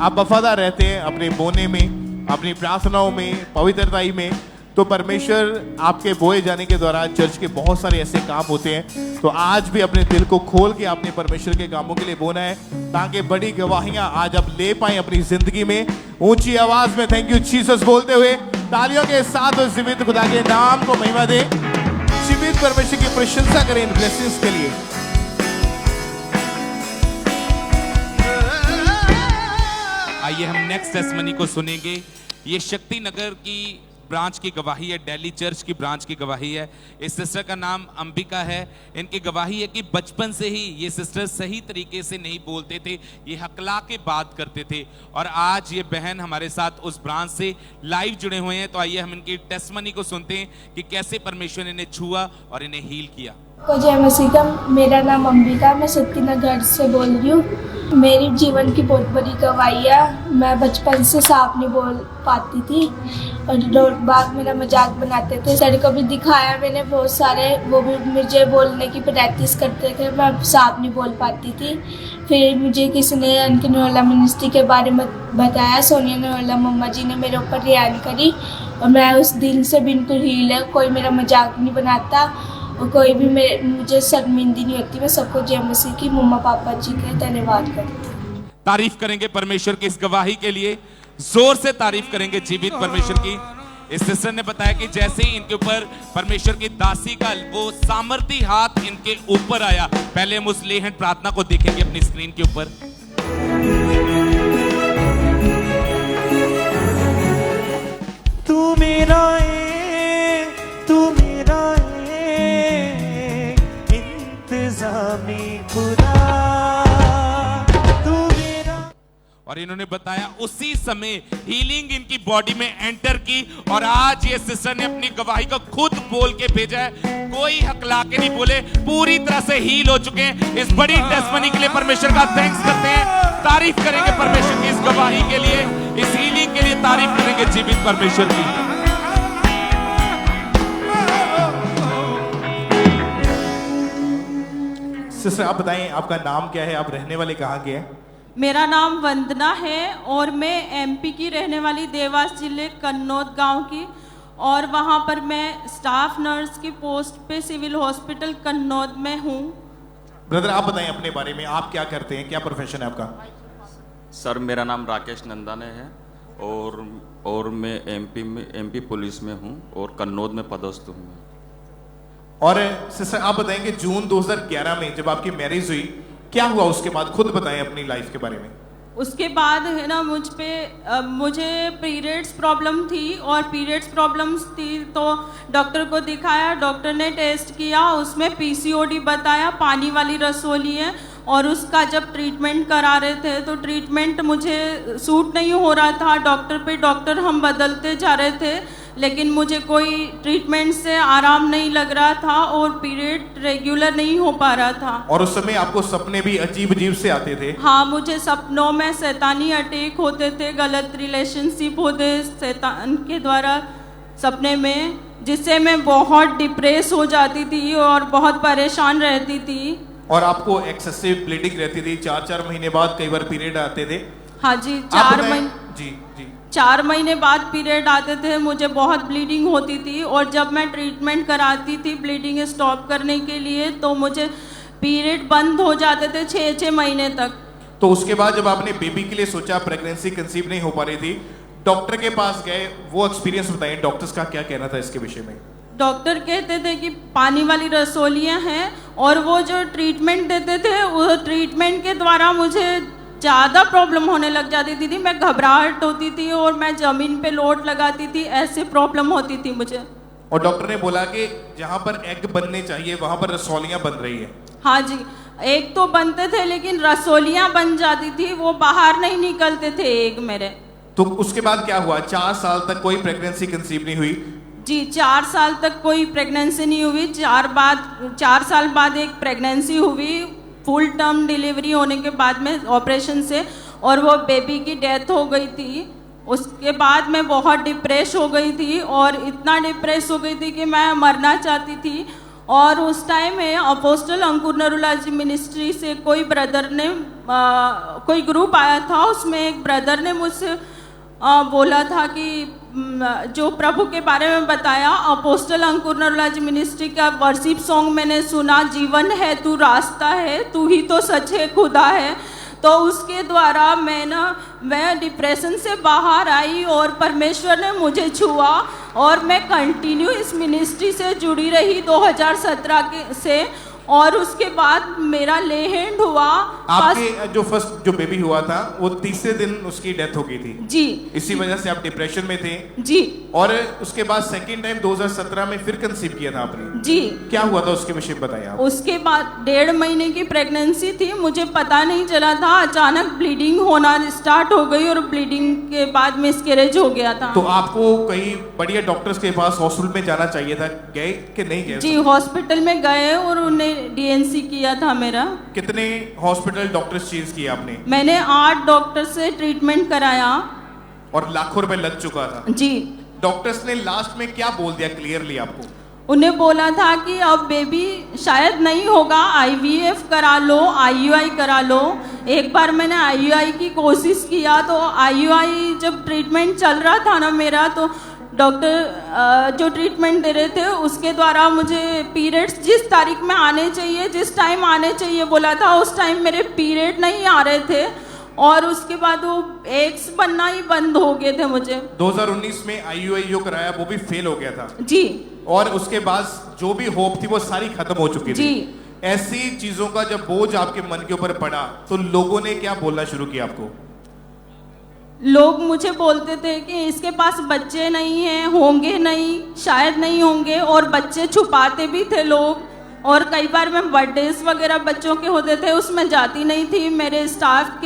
आप वफादार रहते हैं अपने बोने में, अपनी प्रार्थनाओं में, पवित्रताई में, तो परमेश्वर आपके बोए जाने के दौरान चर्च के बहुत सारे ऐसे काम होते हैं। तो आज भी अपने दिल को खोल के आपने परमेश्वर के कामों के लिए बोना है, ताकि बड़ी गवाहियां आज आप ले पाए अपनी जिंदगी में। ऊंची आवाज में थैंक यू जीसस बोलते हुए, तालियों के साथ उस जीवित खुदा के नाम को महिमा दे, जीवित परमेश्वर की प्रशंसा करें इन ब्लेसिंग्स के लिए। आइए हम नेक्स्ट टेस्टमनी को सुनेंगे। ये शक्ति नगर की ब्रांच की गवाही है, दिल्ली चर्च की ब्रांच की गवाही है। इस सिस्टर का नाम अंबिका है। इनकी गवाही है कि बचपन से ही ये सिस्टर सही तरीके से नहीं बोलते थे, ये हकला के बात करते थे, और आज ये बहन हमारे साथ उस ब्रांच से लाइव जुड़े हुए हैं। तो आइए हम इनकी टेस्टमनी को सुनते हैं कि कैसे परमेश्वर ने इन्हें छुआ और इन्हें हील किया। जय मसीह का, मेरा नाम अंबिका, मैं शक्ति नगर से बोल रही हूँ। मेरी जीवन की बहुत बड़ी गवाही है। मैं बचपन से साफ नहीं बोल पाती थी और लोग बाग मेरा मजाक बनाते थे। सर को भी दिखाया मैंने बहुत सारे, वो भी मुझे बोलने की प्रैक्टिस करते थे, मैं साफ नहीं बोल पाती थी। फिर मुझे किसी ने उनकी नोएला मिनिस्ट्री के बारे में बताया। सोनिया नोएला मम्मा जी ने मेरे ऊपर रियान करी और मैं उस दिन से बिल्कुल हील है। कोई मेरा मजाक नहीं बनाता और कोई भी मुझे शर्मिंदी नहीं होती। मैं सबको जय मसीह की, मम्मा पापा जी का धन्यवाद करती हूँ। तारीफ करेंगे परमेश्वर की इस गवाही के लिए, जोर से तारीफ करेंगे जीवित परमेश्वर की। इस सिस्टर ने बताया कि जैसे ही इनके ऊपर परमेश्वर की दासी का वो सामर्थी हाथ इनके ऊपर आया। पहले हम उस ले हैंड प्रार्थना को देखेंगे अपनी स्क्रीन के ऊपर। तू मेरा इंतजामी खुदा, तू मेरा। और इन्होंने बताया उसी समय हीलिंग इनकी बॉडी में एंटर की और आज ये सिस्टर ने अपनी गवाही को खुद बोल के भेजा है। कोई हकला के नहीं बोले, पूरी तरह से हील हो चुके हैं। इस बड़ी टेस्टमनी के लिए परमेश्वर का थैंक्स करते हैं, तारीफ करेंगे परमेश्वर की इस गवाही के लिए, इस हीलिंग के लिए तारीफ करेंगे जीवित परमेश्वर की। सिस्टर आप बताएं आपका नाम क्या है, आप रहने वाले कहाँ के हैं? मेरा नाम वंदना है और मैं एमपी की रहने वाली, देवास जिले कन्नौद गांव की, और वहां पर मैं स्टाफ नर्स की पोस्ट पे सिविल हॉस्पिटल कन्नौद में हूं। ब्रदर आप बताएं अपने बारे में, आप क्या करते हैं, क्या प्रोफेशन है आपका? सर मेरा नाम राकेश नंदाने है और मैं एमपी पुलिस में हूं और कन्नौद में पदस्थ हूं। और सिस्टर आप बताएं कि जून 2011 में जब आपकी मैरिज हुई, क्या हुआ उसके बाद, खुद बताएं अपनी लाइफ के बारे में। उसके बाद है ना मुझे पीरियड्स प्रॉब्लम थी, और पीरियड्स प्रॉब्लम्स थी तो डॉक्टर को दिखाया, डॉक्टर ने टेस्ट किया, उसमें पीसीओडी बताया, पानी वाली रसोली है, और उसका जब ट्रीटमेंट करा रहे थे तो ट्रीटमेंट मुझे सूट नहीं हो रहा था। डॉक्टर पे डॉक्टर हम बदलते जा रहे थे, लेकिन मुझे कोई ट्रीटमेंट से आराम नहीं लग रहा था और पीरियड रेगुलर नहीं हो पा रहा था। और उस समय आपको सपने भी अजीब अजीब से आते थे? हाँ, मुझे सपनों में शैतानी अटैक होते थे, गलत रिलेशनशिप होते शैतान के द्वारा सपने में, जिससे मैं बहुत डिप्रेस हो जाती थी और बहुत परेशान रहती थी। और आपको एक्सेसिव ब्लीडिंग रहती थी, 4-4 महीने बाद कई बार पीरियड आते थे? हाँ जी, 4 महीने, जी जी 4 महीने बाद पीरियड आते थे, मुझे बहुत ब्लीडिंग होती थी, और जब मैं ट्रीटमेंट कराती थी ब्लीडिंग स्टॉप करने के लिए तो मुझे पीरियड बंद हो जाते थे 6-6 महीने तक। तो उसके बाद जब आपने बेबी के लिए सोचा, प्रेगनेंसी कंसीव नहीं हो पा रही थी, डॉक्टर के पास गए, वो एक्सपीरियंस बताएं, डॉक्टर्स का क्या कहना था इसके विषय में? डॉक्टर कहते थे कि पानी वाली रसोलियाँ हैं, और वो जो ट्रीटमेंट देते थे वो ट्रीटमेंट के द्वारा मुझे ज़्यादा प्रॉब्लम होने लग जाती थी, मैं घबराहट होती थी और मैं ज़मीन पे लोट लगाती थी, ऐसे प्रॉब्लम होती थी मुझे। और डॉक्टर ने बोला कि जहाँ पर एग बनने चाहिए वहाँ पर रसौलियाँ बन रही है? हाँ जी, एग तो बनते थे लेकिन रसोलियाँ बन जाती थी, वो बाहर नहीं निकलते थे एग मेरे। तो उसके बाद क्या हुआ? 4 साल तक कोई प्रेगनेंसी कंसीव नहीं हुई? जी, 4 साल तक कोई प्रेगनेंसी नहीं हुई। 4 साल बाद एक प्रेगनेंसी हुई, फुल टर्म डिलीवरी होने के बाद में ऑपरेशन से, और वो बेबी की डेथ हो गई थी। उसके बाद मैं बहुत डिप्रेस हो गई थी, और इतना डिप्रेस हो गई थी कि मैं मरना चाहती थी। और उस टाइम में अपोस्टल अंकुर नरुला जी मिनिस्ट्री से कोई ब्रदर ने कोई ग्रुप आया था, उसमें एक ब्रदर ने मुझसे बोला था कि जो प्रभु के बारे में बताया, अपोस्टल अंकुर नरुला जी मिनिस्ट्री का वर्शिप सॉन्ग मैंने सुना, जीवन है तू रास्ता है, तू ही तो सच है खुदा है। तो उसके द्वारा मैं डिप्रेशन से बाहर आई और परमेश्वर ने मुझे छुआ, और मैं कंटिन्यू इस मिनिस्ट्री से जुड़ी रही 2017 से। और उसके बाद मेरा ले हैंड हुआ। आपके जो फर्स्ट जो बेबी हुआ था वो तीसरे दिन उसकी डेथ हो गई थी जी, इसी वजह से आप डिप्रेशन में थे जी। और उसके बाद सेकंड टाइम 2017 में फिर कंसीव किया था आपने जी। क्या हुआ था उसके विषय में बताइए आप। उसके बाद 1.5 महीने की प्रेगनेंसी थी, मुझे पता नहीं चला था, अचानक ब्लीडिंग होना स्टार्ट हो गई और ब्लीडिंग के बाद मिसकैरेज हो गया था। तो आपको कई बढ़िया डॉक्टर्स के पास हॉस्पिटल में जाना चाहिए था, गए कि नहीं गए? जी, हॉस्पिटल में गए और उन्हें डीएनसी किया था मेरा। कितने हॉस्पिटल डॉक्टर्स चेंज किए आपने? मैंने 8 डॉक्टर से ट्रीटमेंट कराया और लाखों रुपए लग चुका था। जी। डॉक्टर्स ने लास्ट में क्या बोल दिया क्लियरली आपको? उन्हें बोला था कि अब बेबी शायद नहीं होगा, आईवीएफ करा लो, आईयूआई करा लो। एक बार मैंने आईयूआई की कोशिश किया तो आईयूआई जब ट्रीटमेंट चल रहा था ना मेरा, तो डॉक्टर जो ट्रीटमेंट दे रहे थे उसके द्वारा मुझे पीरियड्स जिस तारीख में आने चाहिए, जिस टाइम आने चाहिए बोला था, उस टाइम मेरे पीरियड नहीं आ रहे थे और उसके बाद वो एग्स बनना ही बंद हो गए थे मुझे। 2019 में आईयूआई जो कराया वो भी फेल हो गया था जी, और उसके बाद जो भी होप थी वो सारी खत्म हो चुकी थी। ऐसी चीजों का जब बोझ आपके मन के ऊपर पड़ा तो लोगों ने क्या बोलना शुरू किया आपको? लोग मुझे बोलते थे कि इसके पास बच्चे नहीं हैं, होंगे नहीं, शायद नहीं होंगे, और बच्चे छुपाते भी थे लोग और कई बार मैं बर्थडेज वगैरह बच्चों के होते थे उसमें जाती नहीं थी। मेरे स्टाफ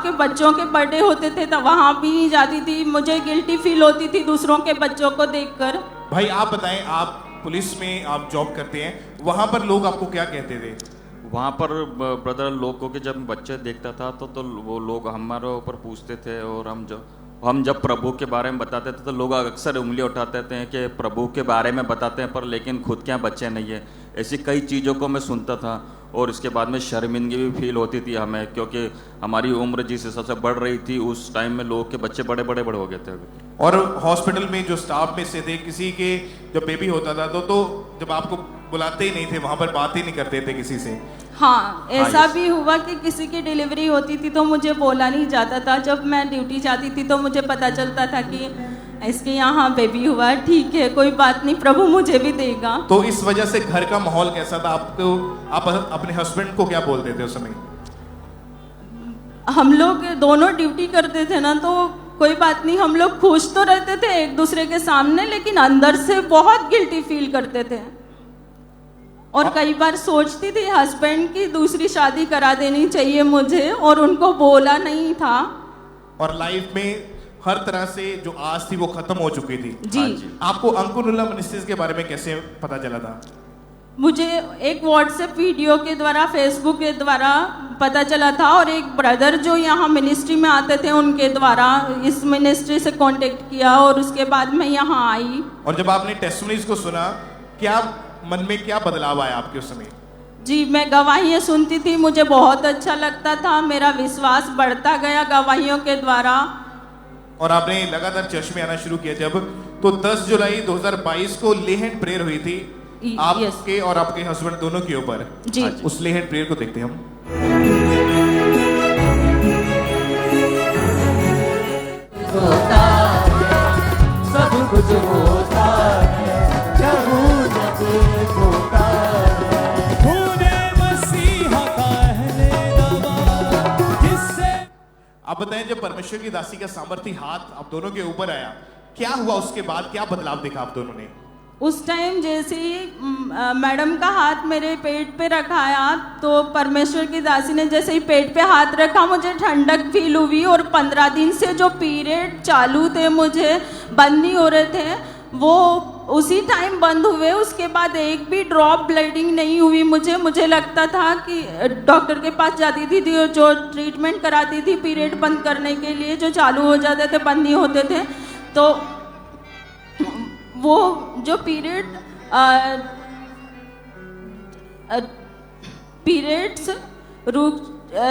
के बच्चों के बर्थडे होते थे तो वहाँ भी नहीं जाती थी। मुझे गिल्टी फील होती थी दूसरों के बच्चों को देखकर। भाई आप बताएं, आप पुलिस में आप जॉब करते हैं, वहां पर लोग आपको क्या कहते थे? वहाँ पर ब्रदर लोगों के जब बच्चे देखता था तो वो लोग हमारे ऊपर पूछते थे, और हम जब प्रभु के बारे में बताते थे तो लोग अक्सर उंगली उठाते थे कि प्रभु के बारे में बताते हैं पर लेकिन खुद क्या बच्चे नहीं है। ऐसी कई चीज़ों को मैं सुनता था और इसके बाद में शर्मिंदगी भी फील होती थी हमें, क्योंकि हमारी उम्र जिस हिसाब से बढ़ रही थी उस टाइम में लोगों के बच्चे बड़े हो गए थे। और हॉस्पिटल में जो स्टाफ में से थे, किसी के जब बेबी होता था तो जब आपको बुलाते ही नहीं थे, वहां पर बात ही नहीं करते थे किसी से? हाँ, ऐसा भी हुआ कि किसी की डिलीवरी होती थी तो मुझे बोला नहीं जाता था। जब मैं ड्यूटी जाती थी तो मुझे पता चलता था कि इसके यहाँ बेबी हुआ, ठीक है कोई बात नहीं, प्रभु मुझे भी देगा। तो इस वजह से घर का माहौल कैसा था? आप अपने हस्बैंड को क्या बोलते थे उस समय? हम लोग दोनों ड्यूटी करते थे ना, तो कोई बात नहीं, हम लोग खुश तो रहते थे एक दूसरे के सामने, लेकिन अंदर से बहुत गिल्टी फील करते थे। और कई बार सोचती थी हस्बैंड की दूसरी शादी करा देनी चाहिए मुझे, और उनको बोला नहीं था। और लाइफ में हर तरह से जो आस थी वो खत्म हो चुकी थी। जी। आपको अंकुरुल्ला मिनिस्ट्रीज के बारे में कैसे पता चला था? मुझे एक व्हाट्सएप वीडियो के द्वारा, फेसबुक के द्वारा पता चला था, और एक ब्रदर जो यहाँ मिनिस्ट्री में आते थे उनके द्वारा इस मिनिस्ट्री से कांटेक्ट किया, और उसके बाद मैं यहाँ आई। और जब आपने टेस्टिमनीज को सुना, क्या मन में क्या बदलाव आया आपके उस समय? जी, मैं गवाहियाँ सुनती थी, मुझे बहुत अच्छा लगता था, मेरा विश्वास बढ़ता गया गवाहियों के द्वारा। और आपने लगातार चर्च में आना शुरू किया जब, तो 10 जुलाई 2022 को ले हैंड प्रेयर हुई थी आपके और आपके हस्बैंड दोनों के ऊपर। जी। उस ले हैंड प्रेयर को देखते हैं हम। सब कुछ होता है, आप बताएं, जब परमेश्वर की दासी का सामर्थी हाथ आप दोनों के ऊपर आया, क्या हुआ उसके बाद? क्या बदलाव देखा आप दोनों ने? उस टाइम जैसे ही मैडम का हाथ मेरे पेट पे रखाया, तो परमेश्वर की दासी ने जैसे ही पेट पे हाथ रखा, मुझे ठंडक फील हुई। और 15 दिन से जो पीरियड चालू थे, मुझे बंद नहीं हो रहे थे, वो उसी टाइम बंद हुए। उसके बाद एक भी ड्रॉप ब्लीडिंग नहीं हुई। मुझे लगता था कि डॉक्टर के पास जाती थी जो ट्रीटमेंट कराती थी पीरियड बंद करने के लिए, जो चालू हो जाते थे बंद नहीं होते थे, तो वो जो पीरियड्स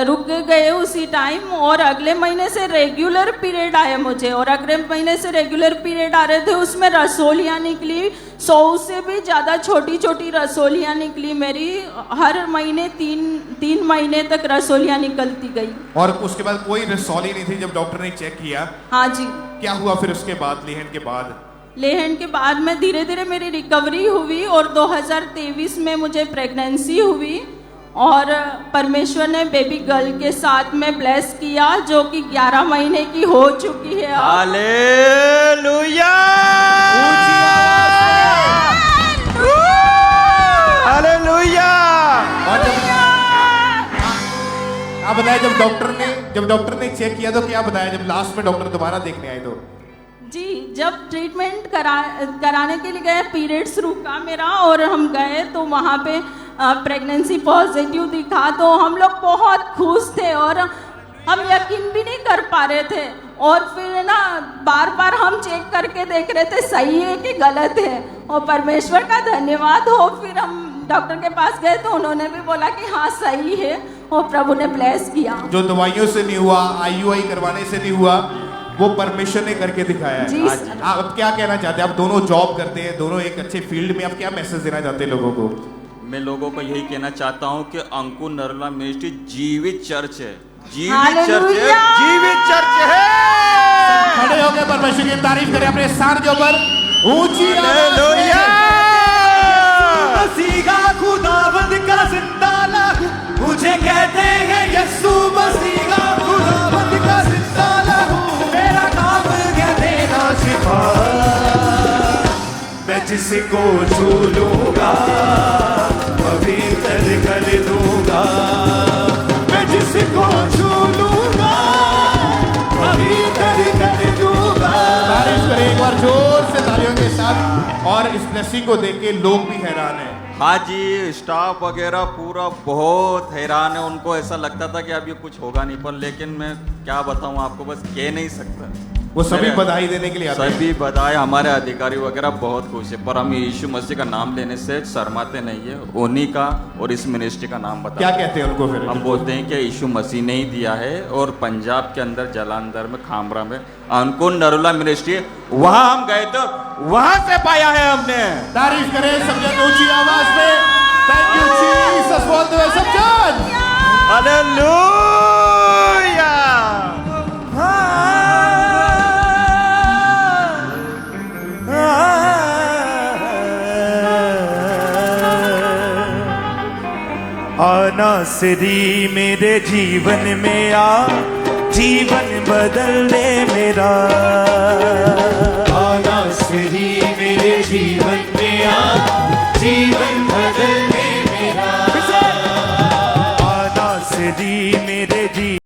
रुक गए उसी टाइम। और अगले महीने से रेगुलर पीरियड आए मुझे, और अगले महीने से रेगुलर पीरियड आ रहे थे, उसमें रसोलियाँ निकली, 100 से भी ज़्यादा छोटी छोटी रसोलियाँ निकली मेरी। हर महीने 3 महीने तक रसोलियाँ निकलती गई। और उसके बाद कोई रसौली नहीं थी जब डॉक्टर ने चेक किया? हाँ जी। क्या हुआ फिर उसके बाद, लेहन के बाद? लेहन के बाद में धीरे धीरे मेरी रिकवरी हुई, और 2023 में मुझे प्रेगनेंसी हुई, और परमेश्वर ने बेबी गर्ल के साथ में ब्लेस किया, जो कि 11 महीने की हो चुकी है। हालेलुया! हालेलुया! आप बताया, जब डॉक्टर ने चेक किया तो क्या बताया, जब लास्ट में डॉक्टर दोबारा देखने आए तो? जी, जब ट्रीटमेंट कराने के लिए गए, पीरियड्स रुका मेरा, और हम गए तो वहाँ पे प्रेगनेंसी पॉजिटिव दिखा, तो हम लोग बहुत खुश थे, और हम यकीन भी नहीं कर पा रहे थे। और फिर ना बार बार हम चेक करके देख रहे थे सही है कि गलत है, और परमेश्वर का धन्यवाद हो। फिर हम डॉक्टर के पास गए तो उन्होंने भी बोला कि हाँ सही है, और प्रभु ने ब्लेस किया। जो दवाइयों से नहीं हुआ, IUI करवाने से नहीं हुआ, वो परमेश्वर ने करके दिखाया है। आप क्या कहना चाहते हैं? आप दोनों जॉब करते हैं, दोनों एक अच्छे फील्ड में, आप क्या मैसेज देना चाहते हैं लोगों को? मैं लोगों को यही कहना चाहता हूं कि अंकुर नरुला मिनिस्ट्री जीवित चर्च है, जीवित चर्च है, जीवित चर्च है। खड़े होकर परमेश्वर की तारीफ करें अपने स्थान के ऊपर ऊंची हालेलुया! मसीह का खुदावंद का जिंदा लहू, मुझे कहते हैं यीशु मसीह का खुदावंद का जिंदा लहू, मेरा काम है देना शिफा। मैं जिस जिसको छू लूंगा पवित्र कर दूंगा, मैं जिसको छू लूंगा पवित्र कर दूंगा। तारीफ करें एक बार जोर से तालियों के साथ। और इस ब्लेसिंग को देख के लोग भी हैरान हैं। हाँ जी, स्टाफ वगैरह पूरा बहुत हैरान है। उनको ऐसा लगता था कि अब ये कुछ होगा नहीं, पर लेकिन मैं क्या बताऊं आपको, बस कह नहीं सकता। वो सभी बधाई देने के लिए आते हैं। सभी बधाई, हमारे अधिकारी वगैरह बहुत खुश है, पर हम यीशु मसीह का नाम लेने से शर्माते नहीं है। उन्हीं का और इस मिनिस्ट्री का नाम बता। क्या कहते हैं उनको फिर? हम बोलते हैं कि यीशु मसीह ने ही दिया है, और पंजाब के अंदर जलंधर में खामरा में अंकुर नरुला मिनिस्ट्री, वहां हम गए तो वहां से पाया है हमने। तारीफ करें सब जन ऊंची आवाज में। थैंक यू जीसस बोलते हुए सब जन हालेलुया। नासरी मेरे जीवन में आ, जीवन बदल दे मेरा।